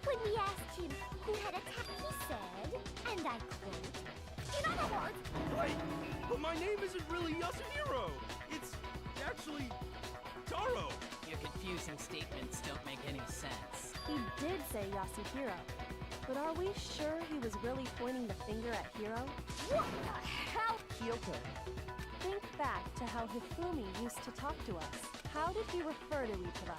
Speaker 2: When we asked him who had attacked, he said, and I quote, in other words,
Speaker 10: Right, but my name isn't really Yasuhiro. It's actually Taro.
Speaker 9: Your confusing statements don't make any sense.
Speaker 8: He did say Yasuhiro. But are we sure he was really pointing the finger at Hiro?
Speaker 2: what the hell?
Speaker 12: Kyoko,
Speaker 8: Think back to how Hifumi used to talk to us. How did he refer to each of us?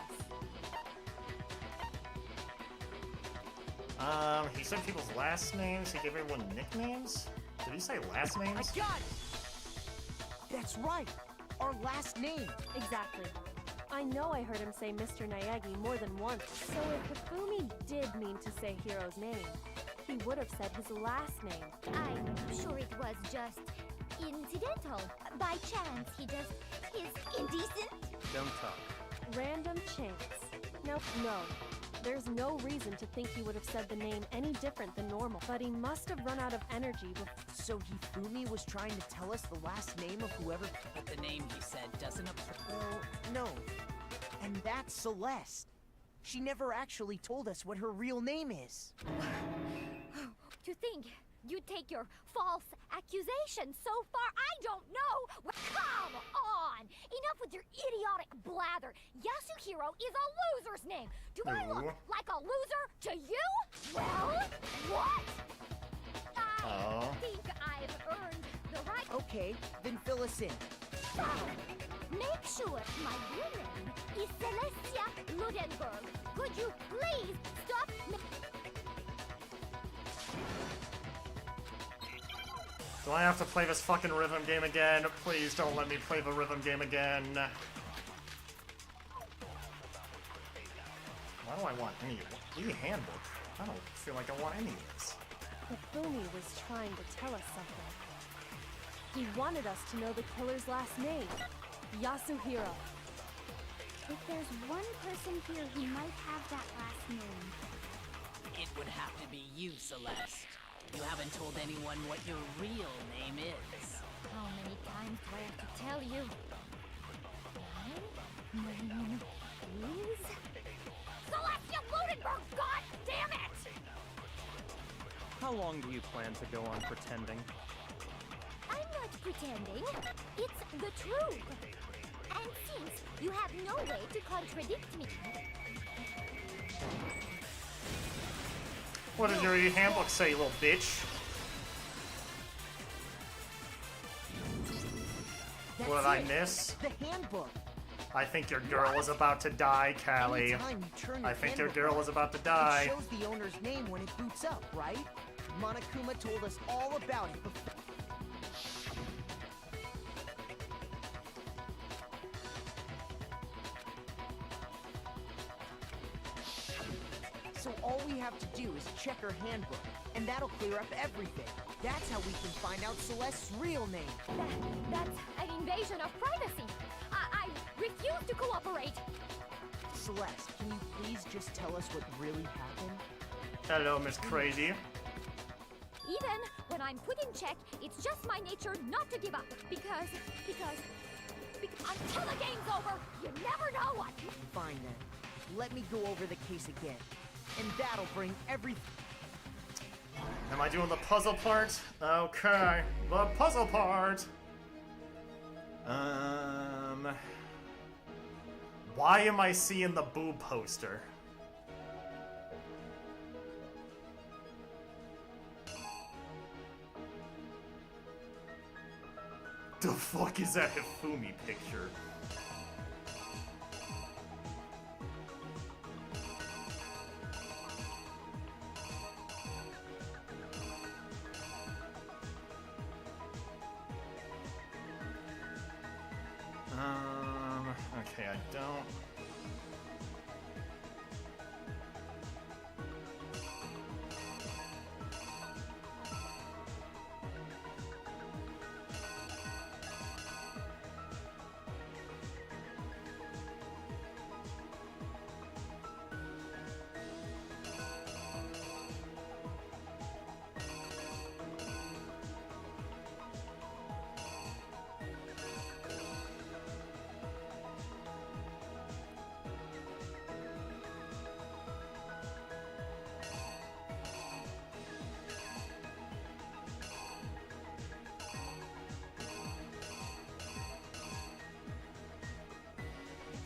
Speaker 1: He said people's last names. He gave everyone nicknames. Did he say last
Speaker 12: I
Speaker 1: names?
Speaker 12: got it! That's right! Our last name!
Speaker 8: Exactly. I know I heard him say Mr. Naegi more than once. So if Hifumi did mean to say Hiro's name, he would have said his last name.
Speaker 2: I'm sure it was just incidental. By chance, he just is indecent.
Speaker 6: Don't talk.
Speaker 8: Random chance. Nope, no. There's no reason to think he would have said the name any different than normal. But he must have run out of energy before.
Speaker 12: So Hifumi was trying to tell us the last name of whoever...
Speaker 9: But the name he said doesn't apply.
Speaker 12: Well, no. And that's Celeste. She never actually told us what her real name is.
Speaker 2: To think you'd take your false accusation so far, I don't know. Well, come on! Enough with your idiotic blather. Yasuhiro is a loser's name. Do I look
Speaker 1: Ooh.
Speaker 2: like a loser to you? Well, what? I think I've earned the right.
Speaker 12: Okay, then fill us in.
Speaker 2: Fine. Make sure my real name is Celestia Ludenberg. Could you please stop?
Speaker 1: Do I have to play this fucking rhythm game again? Please don't let me play the rhythm game again. Why do I want any of it? E-handbook? I don't feel like I want any of this.
Speaker 8: Hifumi was trying to tell us something. He wanted us to know the killer's last name, Yasuhiro.
Speaker 2: If there's one person here who might have that last name.
Speaker 9: It would have to be you, Celeste. You haven't told anyone what your real name is.
Speaker 2: How many times do I have to tell you? My name is Celestia Ludenberg, god damn it!
Speaker 6: How long do you plan to go on pretending?
Speaker 2: I'm not pretending. It's the truth. And since you have no way to contradict me.
Speaker 1: What does your e-handbook say, you little bitch?
Speaker 12: That's
Speaker 1: What did I
Speaker 12: it.
Speaker 1: miss?
Speaker 12: The handbook.
Speaker 1: I think your girl is about to die, Callie.
Speaker 12: Anytime you turn
Speaker 1: I
Speaker 12: your
Speaker 1: think your
Speaker 12: handbook
Speaker 1: girl
Speaker 12: on,
Speaker 1: is about to
Speaker 12: It
Speaker 1: die.
Speaker 12: shows the owner's name when it boots up, right? Monokuma told us all about it before. So all we have to do is check her handbook, and that'll clear up everything. That's how we can find out Celeste's real name.
Speaker 2: That's an invasion of privacy. I refuse to cooperate.
Speaker 12: Celeste, can you please just tell us what really happened?
Speaker 1: Hello, Miss Crazy.
Speaker 2: Even when I'm put in check, it's just my nature not to give up. Because until the game's over, you never know what.
Speaker 12: Fine then. Let me go over the case again. And that'll bring everything.
Speaker 1: Am I doing the puzzle part? Okay, the puzzle part. Why am I seeing the boob poster? The fuck is that Hifumi picture? I don't...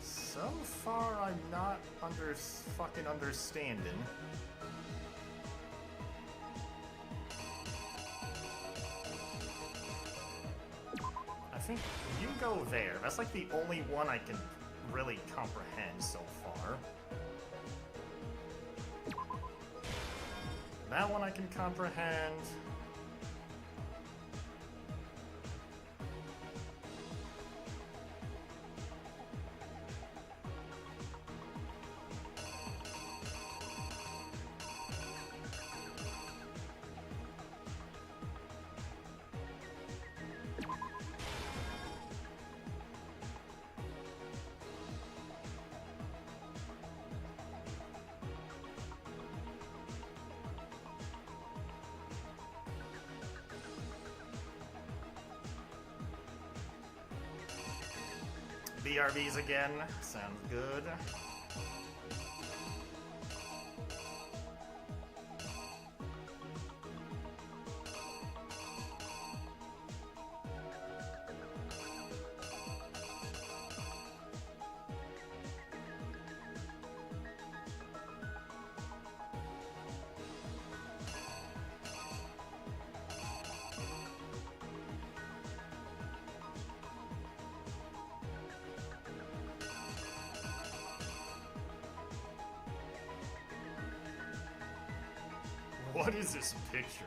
Speaker 1: So far, I'm not fucking understanding. I think you go there. That's like the only one I can really comprehend so far. That one I can comprehend. BRBs again. Sounds good. What is this picture?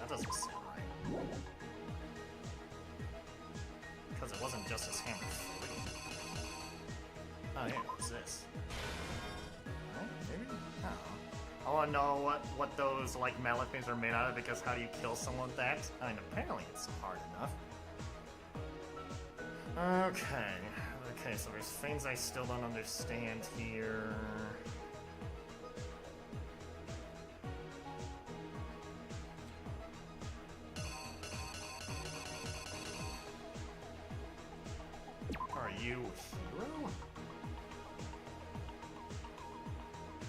Speaker 1: Doesn't sound right. Because it wasn't just his hammer 3. Oh yeah, what's this? Right, maybe? Oh. I wanna know what those like mallet things are made out of, because how do you kill someone with that? I mean, apparently it's hard enough. Okay. Okay, so there's things I still don't understand here. Are you a hero?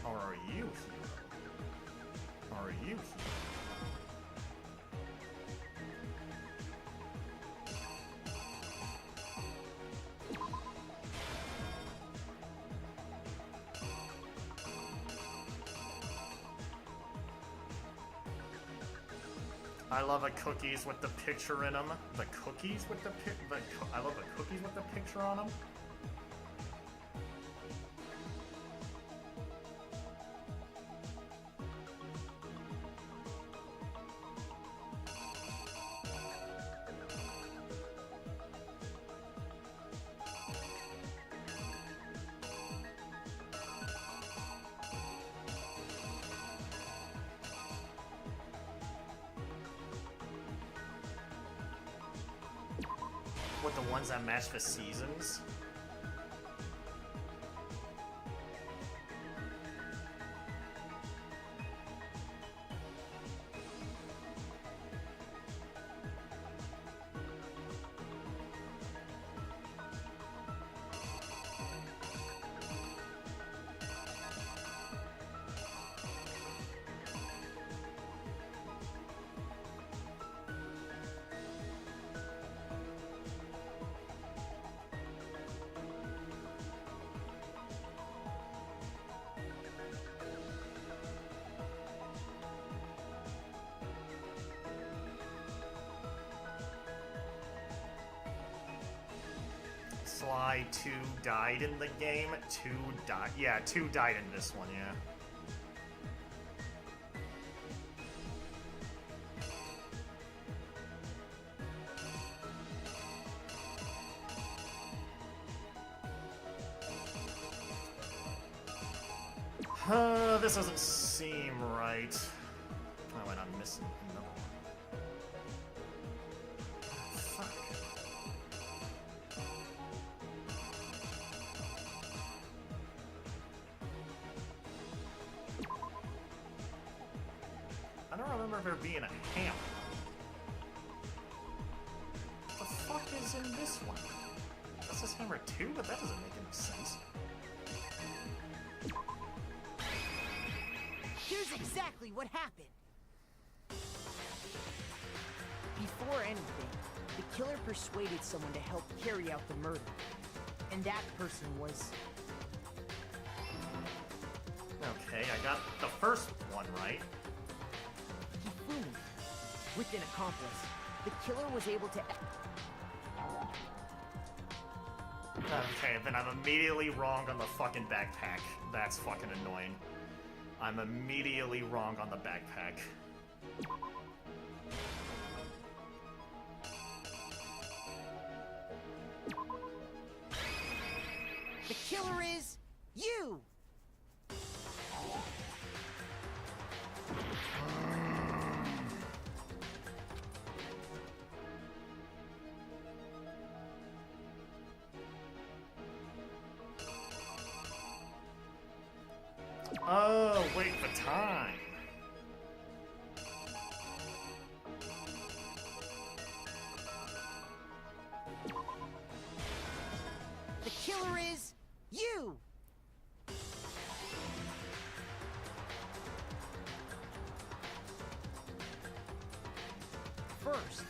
Speaker 1: Or are you hero? Or are you hero? I love the cookies with the picture in them. The cookies with the I love the cookies with the picture on them. With the ones that match the seasons. why 2 died in the game. 2 died. Yeah, 2 died in this one, yeah. This doesn't seem right. Oh, wait, I'm missing another one. Fuck. I don't remember there being a hammer. What the fuck is in this one? That's this hammer too, but that doesn't make any sense.
Speaker 12: Here's exactly what happened. Before anything, the killer persuaded someone to help carry out the murder. And that person was...
Speaker 1: Okay, I got the first one right.
Speaker 12: Hifumi. With an accomplice, the killer was able to...
Speaker 1: Okay, then I'm immediately wrong on the fucking backpack. That's fucking annoying. I'm immediately wrong on the backpack.
Speaker 12: The killer is... you!
Speaker 1: Oh, wait, the time.
Speaker 12: The killer is... you! First...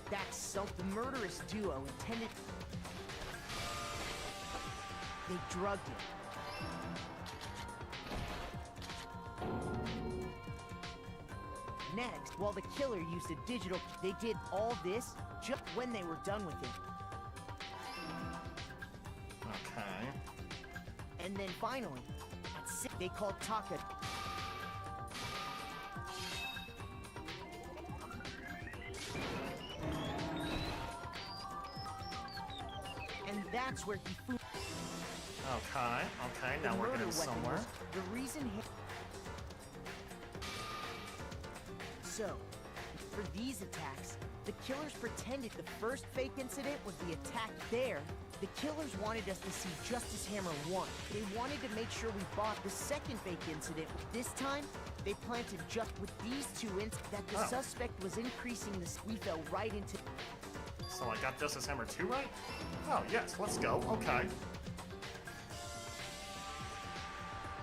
Speaker 12: that's so the murderous duo intended... they drugged him. Next, while the killer used a digital... they did all this just when they were done with him.
Speaker 1: Okay.
Speaker 12: And then finally, at 6, they called Taka. And that's where he flew.
Speaker 1: Okay, now we're getting somewhere.
Speaker 12: The reason he... So, for these attacks, the killers pretended the first fake incident was the attack there. The killers wanted us to see Justice Hammer 1. They wanted to make sure we bought the second fake incident. This time, they planted just with these 2 that the suspect was increasing this. We fell right into...
Speaker 1: So I got Justice Hammer 2 right? Oh, yes, let's go. Okay.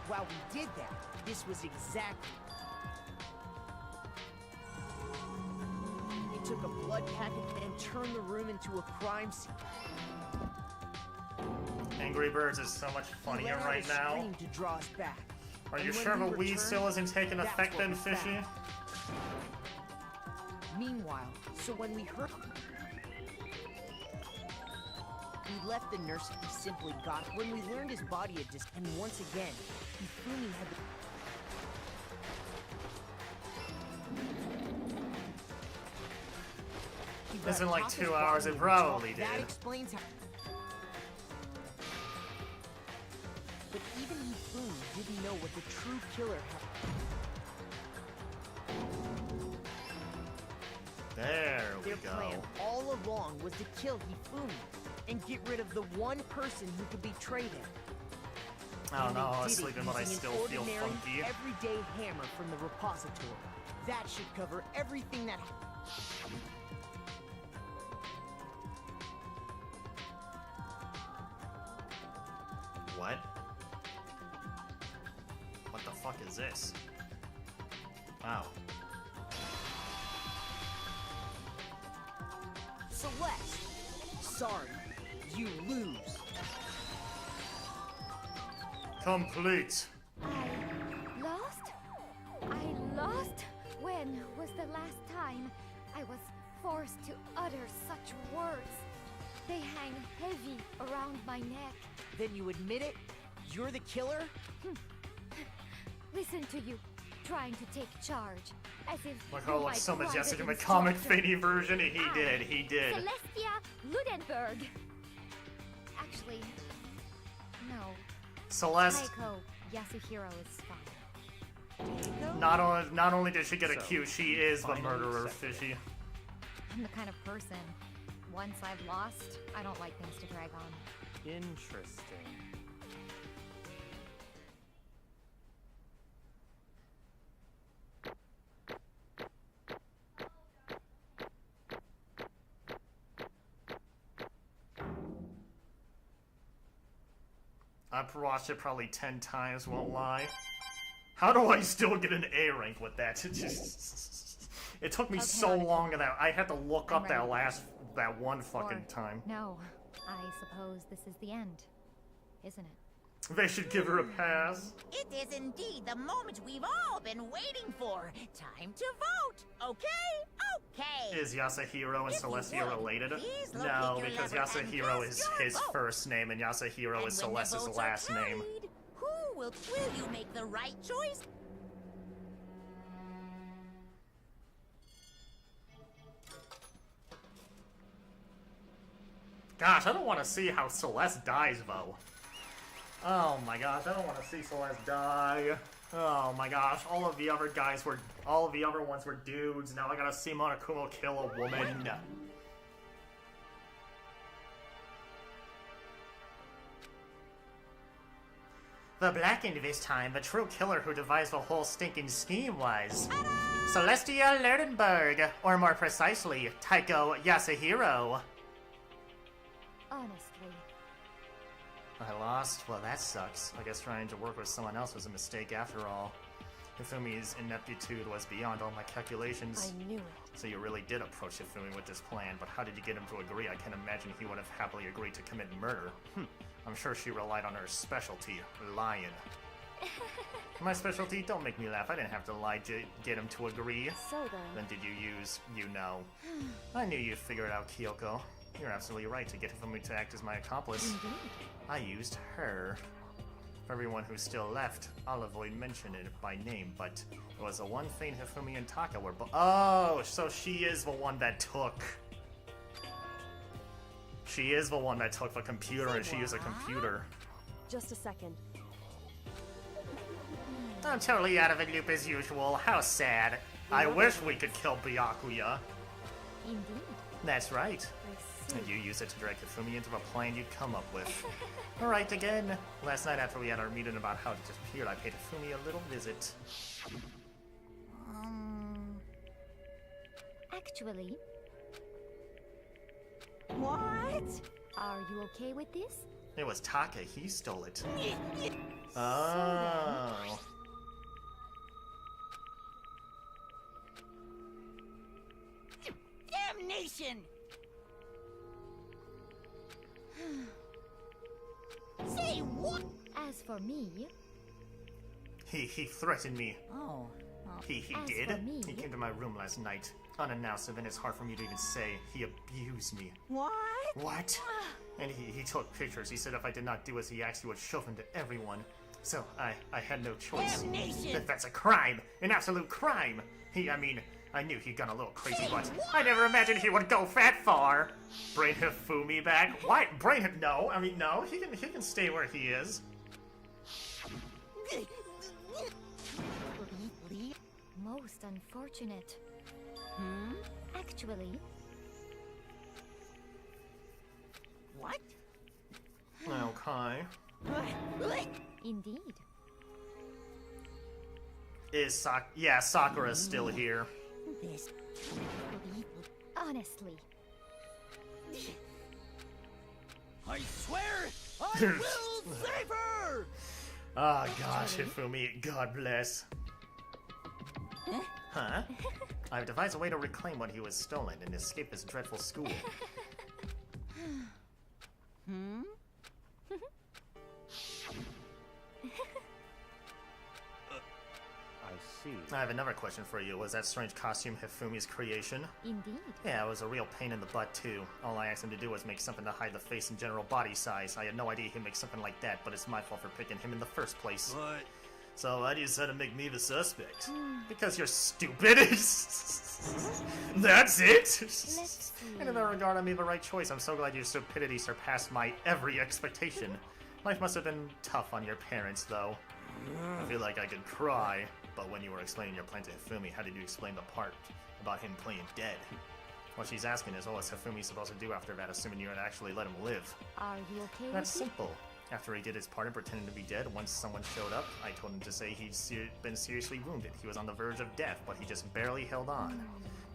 Speaker 12: While we did that, this was exact... He took a blood packet and turned the room into a crime scene.
Speaker 1: Angry Birds is so much funnier right now.
Speaker 12: To draw us back.
Speaker 1: Are you sure the weed still isn't taking effect then, Fishy?
Speaker 12: Meanwhile, so when we heard... we left the nurse, he simply got... When we learned his body had just... And once again, Hifumi had the...
Speaker 1: This in like 2 hours, it probably did.
Speaker 12: That explains how... But even Hifumi didn't know what the true killer had.
Speaker 1: There we
Speaker 12: Their
Speaker 1: go.
Speaker 12: plan all along was to kill Hifumi and get rid of the one person who could betray them.
Speaker 1: I don't know,
Speaker 12: And they did
Speaker 1: honestly,
Speaker 12: it
Speaker 1: but I
Speaker 12: using
Speaker 1: still
Speaker 12: an
Speaker 1: feel
Speaker 12: ordinary,
Speaker 1: funky.
Speaker 12: everyday hammer from the repository. That should cover everything that...
Speaker 1: What? What the fuck is this? Wow.
Speaker 12: Celeste! Sorry, you lose.
Speaker 1: Complete.
Speaker 2: Lost? I lost? When was the last time? I was
Speaker 11: forced to utter such words. They hang heavy around my neck.
Speaker 12: Then you admit it? You're the killer?
Speaker 11: Listen to you, trying to take charge, as if
Speaker 1: Like
Speaker 11: you
Speaker 1: how it looks
Speaker 11: might
Speaker 1: so majestic in the
Speaker 11: private
Speaker 1: comic
Speaker 11: instructor.
Speaker 1: Finny version. He did.
Speaker 11: Celestia Ludenberg. Actually, no.
Speaker 1: Celeste.
Speaker 11: Taiko Yasuhiro is fine.
Speaker 1: Not only did she get
Speaker 6: So,
Speaker 1: accused, she is the
Speaker 6: finally
Speaker 1: murderer,
Speaker 6: accepted.
Speaker 1: Fishy.
Speaker 11: I'm the kind of person, once I've lost, I don't like things to drag on.
Speaker 6: Interesting.
Speaker 1: I've watched it probably 10 times, won't lie. How do I still get an A rank with that? It took me
Speaker 11: Okay,
Speaker 1: so
Speaker 11: Monica.
Speaker 1: long that I had to look
Speaker 11: I'm
Speaker 1: up
Speaker 11: ready.
Speaker 1: that one fucking
Speaker 11: Or-
Speaker 1: time.
Speaker 11: No, I suppose this is the end, isn't it?
Speaker 1: They should give her a pass.
Speaker 7: It is indeed the moment we've all been waiting for. Time to vote. Okay? Okay.
Speaker 1: Is Yasuhiro and
Speaker 7: If you
Speaker 1: Celestia
Speaker 7: would,
Speaker 1: related?
Speaker 7: please locate
Speaker 1: No,
Speaker 7: your
Speaker 1: because
Speaker 7: lever and
Speaker 1: Yasuhiro
Speaker 7: cast
Speaker 1: is
Speaker 7: your
Speaker 1: his
Speaker 7: vote.
Speaker 1: first name and Yasuhiro
Speaker 7: And
Speaker 1: is
Speaker 7: when the
Speaker 1: Celeste's
Speaker 7: votes are
Speaker 1: last name.
Speaker 7: tallied, will you make the right choice?
Speaker 1: Gosh, I don't want to see how Celeste dies, though. Oh my gosh, I don't want to see Celeste die. Oh my gosh, all of the other ones were dudes. Now I gotta see Monokuma kill a woman. The blackened this time, the true killer who devised the whole stinking scheme was Celestia Lerdenberg, or more precisely, Taiko Yasuhiro.
Speaker 11: Honestly,
Speaker 1: I lost? Well, that sucks. I guess trying to work with someone else was a mistake after all. Hifumi's ineptitude was beyond all my calculations.
Speaker 8: I knew it.
Speaker 1: So you really did approach Hifumi with this plan, but how did you get him to agree? I can imagine he would have happily agreed to commit murder. I'm sure she relied on her specialty, lying. My specialty? Don't make me laugh. I didn't have to lie to get him to agree.
Speaker 8: So then...
Speaker 1: Then did you use, you know? I knew you'd figure it out, Kyoko. You're absolutely right to get Hifumi to act as my accomplice. I used her. For everyone who's still left, I'll avoid mentioning it by name, but it was the one thing Hifumi and Taka were oh, so she is the one that took... She is the one that took the computer, and she used a computer.
Speaker 8: Just a second.
Speaker 1: I'm totally out of the loop as usual. How sad. I wish we could kill Byakuya.
Speaker 11: Indeed.
Speaker 1: That's right.
Speaker 8: I see.
Speaker 1: And you used it to drag Hifumi into the plan you'd come up with. Alright, again. Last night after we had our meeting about how it disappeared, I paid Hifumi a little visit.
Speaker 11: Actually,
Speaker 7: What?
Speaker 11: are you okay with this?
Speaker 1: It was Taka, he stole it. Oh.
Speaker 7: Damnation! Say what?
Speaker 11: As for me,
Speaker 1: He threatened me.
Speaker 5: Oh,
Speaker 1: He
Speaker 11: As
Speaker 1: did?
Speaker 11: for me-
Speaker 1: He came to my room last night, unannounced, and it's hard for me to even say. He abused me.
Speaker 7: What?
Speaker 1: What? And he took pictures. He said if I did not do as he asked, he would shove them to everyone. So I had no choice.
Speaker 7: Damnation!
Speaker 1: That's a crime! An absolute crime! I knew he'd gone a little crazy, but I never imagined he would go that far! Bring Hifumi back? Why? Bring him? No, no, he can stay where he is.
Speaker 11: most unfortunate. Actually,
Speaker 7: What?
Speaker 1: Okay.
Speaker 11: indeed.
Speaker 1: Is Sakura's still here.
Speaker 7: This.
Speaker 11: Honestly,
Speaker 10: I swear I will save her!
Speaker 1: Oh gosh, Hifumi, God bless. Huh? I've devised a way to reclaim what he was stolen and escape this dreadful school.
Speaker 6: I see.
Speaker 1: I have another question for you. Was that strange costume Hifumi's creation?
Speaker 11: Indeed.
Speaker 1: Yeah, it was a real pain in the butt, too. All I asked him to do was make something to hide the face and general body size. I had no idea he'd make something like that, but it's my fault for picking him in the first place.
Speaker 10: But...
Speaker 1: So why do you decide to make me the suspect? Because you're stupid? That's it? And in that regard, I made the right choice. I'm so glad your stupidity surpassed my every expectation. Life must have been tough on your parents, though. I feel like I could cry. But when you were explaining your plan to Hifumi, how did you explain the part about him playing dead? What she's asking is, what was Hifumi supposed to do after that, assuming you had actually let him live?
Speaker 11: Are you okay
Speaker 1: That's
Speaker 11: with it?
Speaker 1: simple. After he did his part in pretending to be dead, once someone showed up, I told him to say he'd been seriously wounded. He was on the verge of death, but he just barely held on.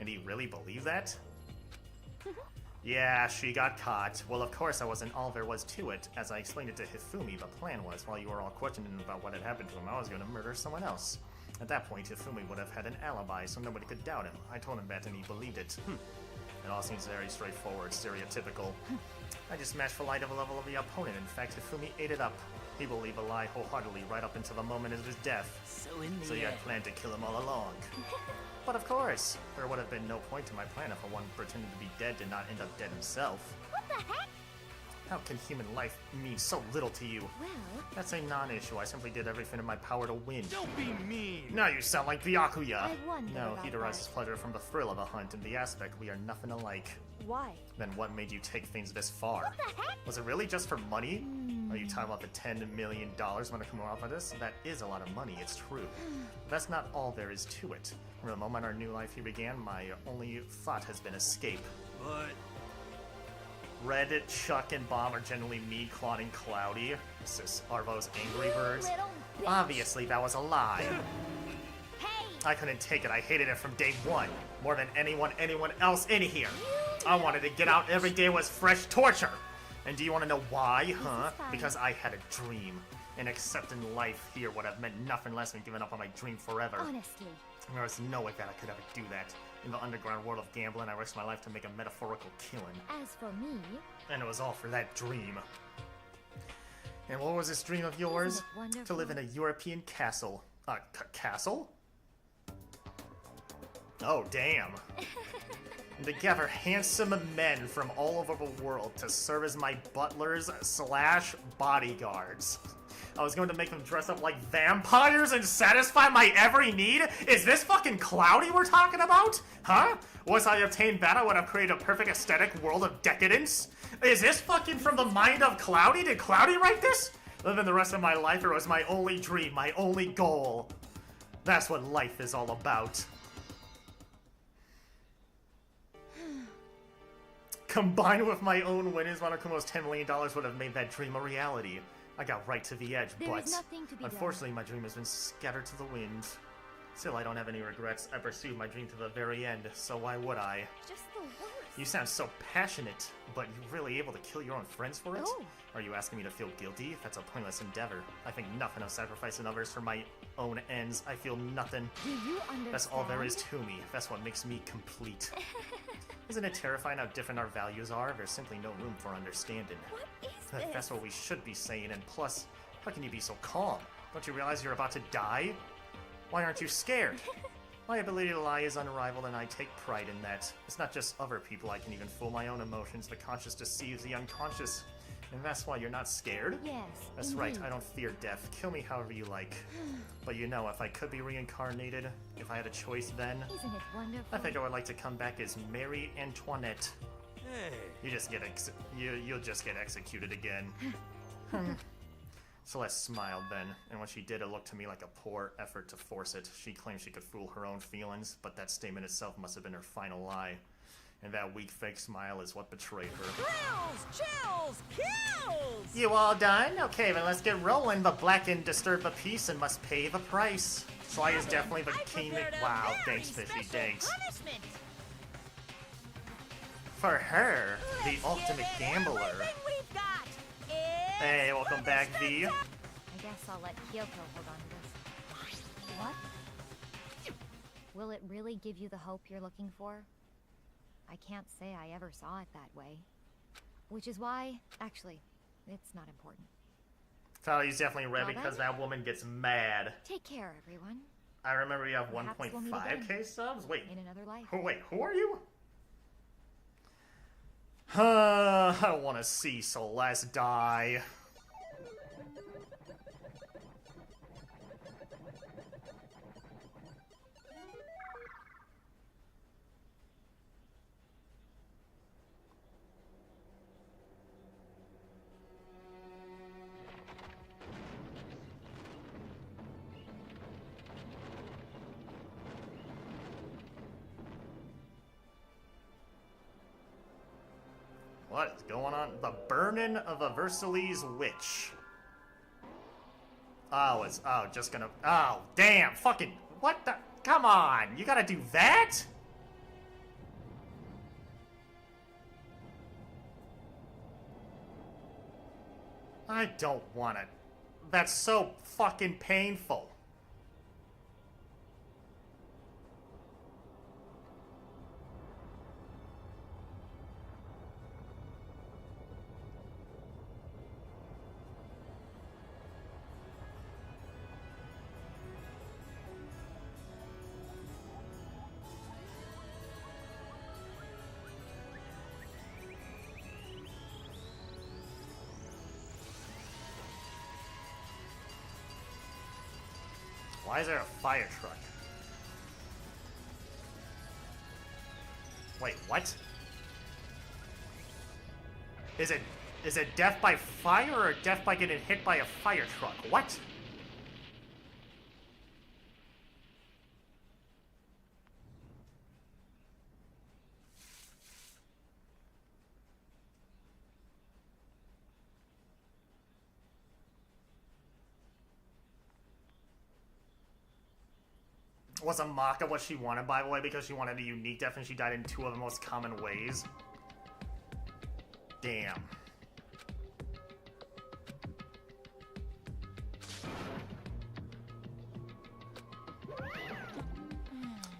Speaker 1: And he really believed that? Yeah, she got caught. Well, of course, that wasn't all there was to it. As I explained it to Hifumi, the plan was, while you were all questioning about what had happened to him, I was going to murder someone else. At that point, Hifumi would have had an alibi, so nobody could doubt him. I told him that, and he believed it. It all seems very straightforward, stereotypical. I just matched the light of a level of the opponent. In fact, Hifumi ate it up. He believed a lie wholeheartedly right up until the moment of his death.
Speaker 9: So
Speaker 1: you had planned to kill him all along. But of course, there would have been no point to my plan if the one pretending to be dead did not end up dead himself.
Speaker 2: What the heck?
Speaker 1: How can human life mean so little to you?
Speaker 2: Well...
Speaker 1: That's a non-issue. I simply did everything in my power to win.
Speaker 10: Don't be mean!
Speaker 1: Now you sound like Byakuya!
Speaker 11: I wonder
Speaker 1: No,
Speaker 11: about
Speaker 1: he derives his pleasure from the thrill of a hunt and the aspect we are nothing alike.
Speaker 8: Why?
Speaker 1: Then what made you take things this far?
Speaker 2: What the heck?
Speaker 1: Was it really just for money? Are you talking about the $10 million when I come off of this? That is a lot of money, it's true. But that's not all there is to it. From the moment our new life here began, my only thought has been escape.
Speaker 10: But...
Speaker 1: Red, Chuck, and Bomb are generally mean, clawing, cloudy. This is Arvo's angry birds.
Speaker 2: Little bitch.
Speaker 1: Obviously, that was a lie.
Speaker 2: Hey!
Speaker 1: I couldn't take it. I hated it from day one. More than anyone else in here. I wanted to get out every day was fresh torture. And do you want to know why, huh? Because I had a dream. And accepting life here would have meant nothing less than giving up on my dream forever.
Speaker 11: Honestly.
Speaker 1: There was no way that I could ever do that. In the underground world of gambling, I risked my life to make a metaphorical killing.
Speaker 11: As for me...
Speaker 1: And it was all for that dream. And what was this dream of yours? To live in a European castle. Castle? Oh, damn. And to gather handsome men from all over the world to serve as my butlers / bodyguards. I was going to make them dress up like vampires and satisfy my every need? Is this fucking Cloudy we're talking about? Huh? Once I obtained that, I would have created a perfect aesthetic world of decadence? Is this fucking from the mind of Cloudy? Did Cloudy write this? Living the rest of my life, it was my only dream, my only goal. That's what life is all about. Combined with my own winnings, Monokumo's $10 million would have made that dream a reality. I got right to the edge, but unfortunately my dream has been scattered to the wind. Still, I don't have any regrets. I pursued my dream to the very end, so why would I?
Speaker 2: Just the worst.
Speaker 1: You sound so passionate, but you're really able to kill your own friends for it?
Speaker 2: Oh.
Speaker 1: Are you asking me to feel guilty? That's a pointless endeavor. I think nothing of sacrificing others for my own ends. I feel nothing.
Speaker 11: Do you understand?
Speaker 1: That's all there is to me. That's what makes me complete. Isn't it terrifying how different our values are? There's simply no room for understanding.
Speaker 2: What is this?
Speaker 1: That's what we should be saying, and plus, how can you be so calm? Don't you realize you're about to die? Why aren't you scared? My ability to lie is unrivaled, and I take pride in that. It's not just other people, I can even fool my own emotions. The conscious deceives the unconscious. And that's why you're not scared?
Speaker 11: Yes,
Speaker 1: That's right, I don't fear death. Kill me however you like. But you know, if I could be reincarnated, if I had a choice then,
Speaker 11: Isn't it wonderful?
Speaker 1: I think I would like to come back as Marie Antoinette.
Speaker 10: Hey.
Speaker 1: You'll just get executed again. Celeste smiled then, and when she did, it looked to me like a poor effort to force it. She claimed she could fool her own feelings, but that statement itself must have been her final lie. And that weak fake smile is what betrayed her.
Speaker 7: Thrills, chills, kills!
Speaker 1: You all done? Okay, then let's get rolling. The black and disturb the peace and must pay the price. Sly is definitely the king. Wow, thanks, Fishy, thanks.
Speaker 7: Punishment.
Speaker 1: For her, the ultimate gambler. Hey, welcome back, V.
Speaker 11: I guess I'll let Kyoko hold on to this. What? Will it really give you the hope you're looking for? I can't say I ever saw it that way. Which is why, actually, it's not important.
Speaker 1: Charlie's definitely red
Speaker 11: Well,
Speaker 1: because
Speaker 11: then.
Speaker 1: that woman gets mad.
Speaker 11: Take care, everyone.
Speaker 1: I remember you have
Speaker 11: Perhaps we'll meet
Speaker 1: 1.5k subs? Wait.
Speaker 11: in another life.
Speaker 1: Who are you? I don't want to see Celeste die. What is going on? The burning of a Versailles witch. Oh, just gonna, oh, damn, fucking, what the, come on, you gotta do that? I don't want it. That's so fucking painful. Why is there a fire truck? Wait, what? Is it death by fire or death by getting hit by a fire truck? What? Was Amaka what she wanted, by the way, because she wanted a unique death and she died in 2 of the most common ways? Damn.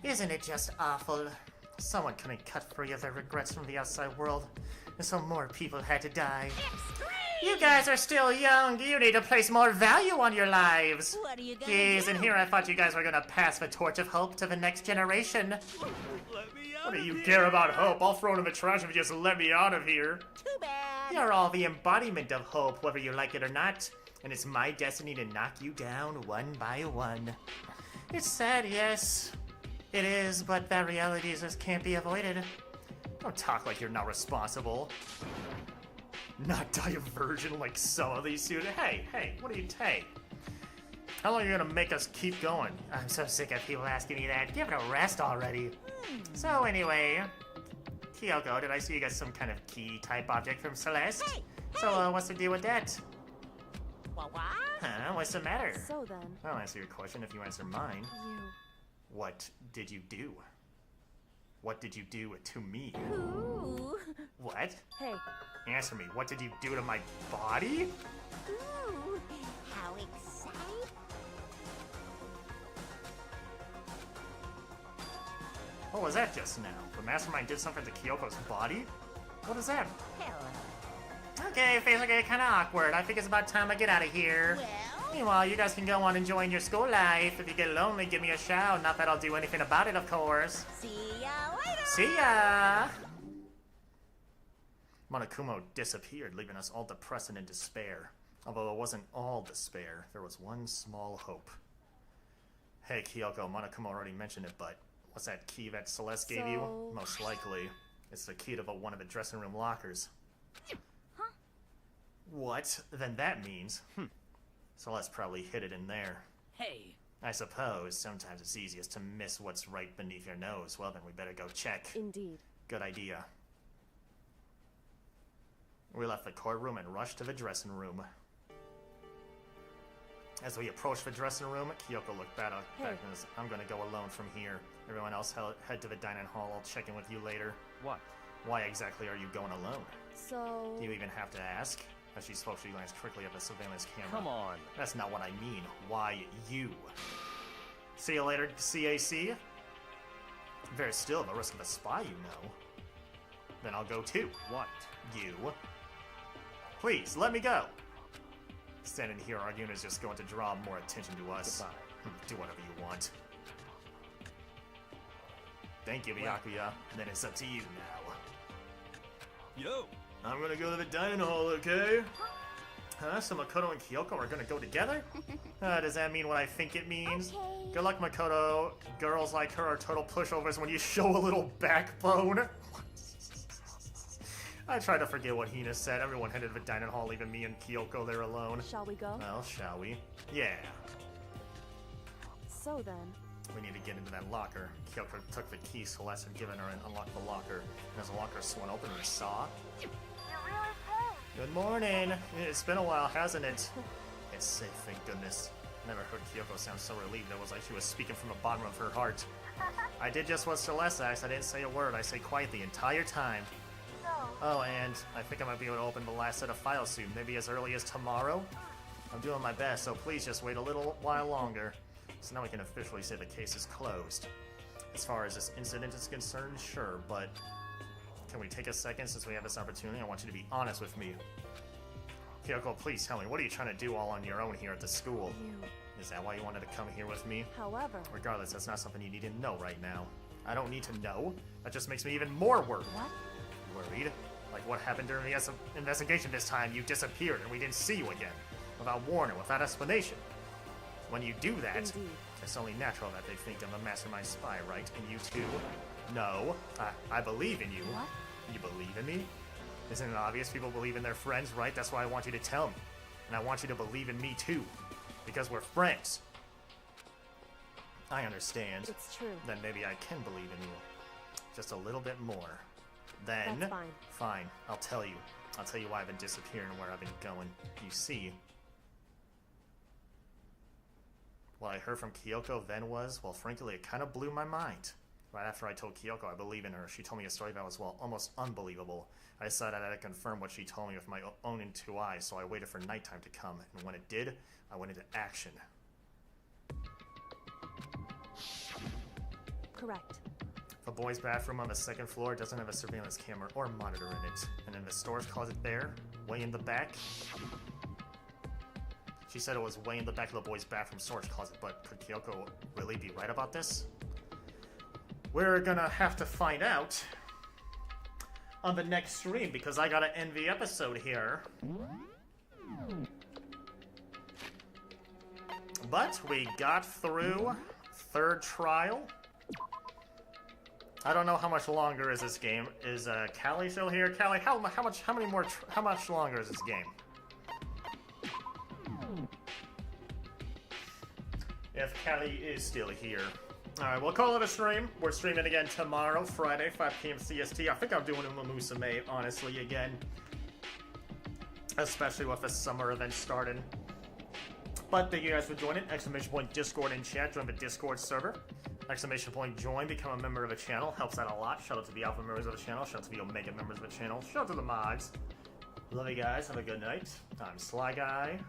Speaker 1: Isn't it just awful? Someone couldn't cut free of their regrets from the outside world, and so more people had to die. You guys are still young. You need to place more value on your lives.
Speaker 7: What are you gonna
Speaker 1: Yes,
Speaker 7: do?
Speaker 1: and here I thought you guys were gonna pass the torch of hope to the next generation. What do you care about hope? I'll throw it in the trash if you just let me out of here.
Speaker 7: Too bad.
Speaker 1: You're all the embodiment of hope, whether you like it or not. And it's my destiny to knock you down one by one. It's sad, yes. It is, but that reality just can't be avoided. Don't talk like you're not responsible. Not die a virgin like some of these students. Hey, what do you take? How long are you gonna make us keep going? I'm so sick of people asking me that. Give it a rest already. So anyway, Kyoko, did I see you got some kind of key type object from Celeste?
Speaker 7: Hey!
Speaker 1: So what's the deal with that?
Speaker 7: What?
Speaker 1: Huh? What's the matter?
Speaker 8: So then,
Speaker 1: I'll answer your question if you answer mine.
Speaker 8: you...
Speaker 1: What did you do? What did you do to me?
Speaker 7: Ooh.
Speaker 1: What?
Speaker 8: Hey,
Speaker 1: Answer me. What did you do to my body?
Speaker 7: Ooh. How exciting.
Speaker 1: What was that just now? The mastermind did something to Kyoko's body? What is that?
Speaker 7: Hello.
Speaker 1: Okay, things are getting kind of awkward. I think it's about time I get out of here.
Speaker 7: Well,
Speaker 1: Meanwhile, you guys can go on enjoying your school life. If you get lonely, give me a shout. Not that I'll do anything about it, of course.
Speaker 7: see ya later.
Speaker 1: See ya! Monokuma disappeared, leaving us all depressed and in despair. Although it wasn't all despair, there was one small hope. Hey, Kyoko, Monokuma already mentioned it, but what's that key that Celeste gave you?
Speaker 8: So-
Speaker 1: Most likely, it's the key to one of the dressing room lockers.
Speaker 2: Huh?
Speaker 1: What? Then that means, Celeste probably hid it in there.
Speaker 9: Hey,
Speaker 1: I suppose sometimes it's easiest to miss what's right beneath your nose. Well, then we better go check.
Speaker 8: indeed.
Speaker 1: Good idea. We left the courtroom and rushed to the dressing room. As we approached the dressing room, Kyoko looked back and said, I'm gonna go alone from here. Everyone else head to the dining hall. I'll check in with you later.
Speaker 6: What?
Speaker 1: Why exactly are you going alone?
Speaker 8: So...
Speaker 1: Do you even have to ask? As she spoke, she glanced quickly at the surveillance camera.
Speaker 6: Come on.
Speaker 1: That's not what I mean. Why you? See you later, CAC. There's still the risk of a spy, you know. Then I'll go too.
Speaker 6: What?
Speaker 1: You. Please, let me go. Standing here arguing is just going to draw more attention to us.
Speaker 6: Goodbye.
Speaker 1: Do whatever you want. Thank you, Byakuya. And then it's up to you now.
Speaker 10: Yo!
Speaker 1: I'm gonna go to the dining hall, okay? Huh? So Makoto and Kyoko are gonna go together? Does that mean what I think it means?
Speaker 2: Okay.
Speaker 1: Good luck, Makoto. Girls like her are total pushovers when you show a little backbone. I tried to forget what Hina said. Everyone headed to the dining hall, leaving me and Kyoko there alone.
Speaker 8: Shall we go?
Speaker 1: Well, shall we? Yeah.
Speaker 8: So then...
Speaker 1: We need to get into that locker. Kyoko took the key Celeste had given her and unlocked the locker. And as the locker swung open, we saw... Good morning. It's been a while, hasn't it? It's safe, thank goodness. Never heard Kyoko sound so relieved. It was like she was speaking from the bottom of her heart. I did just what Celeste asked. I didn't say a word. I stayed quiet the entire time. Oh, and I think I might be able to open the last set of files soon. Maybe as early as tomorrow? I'm doing my best, so please just wait a little while longer. So now we can officially say the case is closed. As far as this incident is concerned, sure, but... Can we take a second since we have this opportunity? I want you to be honest with me. Kyoko, please tell me, what are you trying to do all on your own here at the school? Is that why you wanted to come here with me?
Speaker 8: However...
Speaker 1: Regardless, that's not something you need to know right now. I don't need to know. That just makes me even more worried.
Speaker 8: What?
Speaker 1: Worried? Like what happened during the investigation this time? You disappeared and we didn't see you again. Without warning, without explanation. When you do that,
Speaker 8: Indeed.
Speaker 1: it's only natural that they think I'm a mastermind spy, right? And you too? No. I believe in you.
Speaker 8: What?
Speaker 1: You believe in me? Isn't it obvious people believe in their friends, right? That's why I want you to tell me. And I want you to believe in me too. Because we're friends. I understand.
Speaker 8: It's true.
Speaker 1: Then maybe I can believe in you. Just a little bit more. Then...
Speaker 8: That's fine.
Speaker 1: Fine. I'll tell you. I'll tell you why I've been disappearing and where I've been going. You see... What I heard from Kyoko then was, well, frankly, it kind of blew my mind. Right after I told Kyoko I believe in her, she told me a story that was, well, almost unbelievable. I decided I had to confirm what she told me with my own two eyes, so I waited for nighttime to come, and when it did, I went into action.
Speaker 8: Correct.
Speaker 1: The boys' bathroom on the second floor doesn't have a surveillance camera or monitor in it, and in the storage closet there, way in the back... She said it was way in the back of the boys' bathroom storage closet, but could Kyoko really be right about this? We're gonna have to find out on the next stream, because I gotta end the episode here. But we got through third trial. I don't know how much longer is this game. Is Callie still here? Callie, how much longer is this game? If Callie is still here. Alright, we'll call it a stream. We're streaming again tomorrow, Friday, 5 p.m. CST. I think I'm doing a Musume, honestly, again. Especially with the summer event starting. But thank you guys for joining. Exclamation point Discord and chat. Join the Discord server. Exclamation point join. Become a member of the channel. Helps out a lot. Shout out to the Alpha members of the channel. Shout out to the Omega members of the channel. Shout out to the mods. Love you guys. Have a good night. I'm Sly Guy.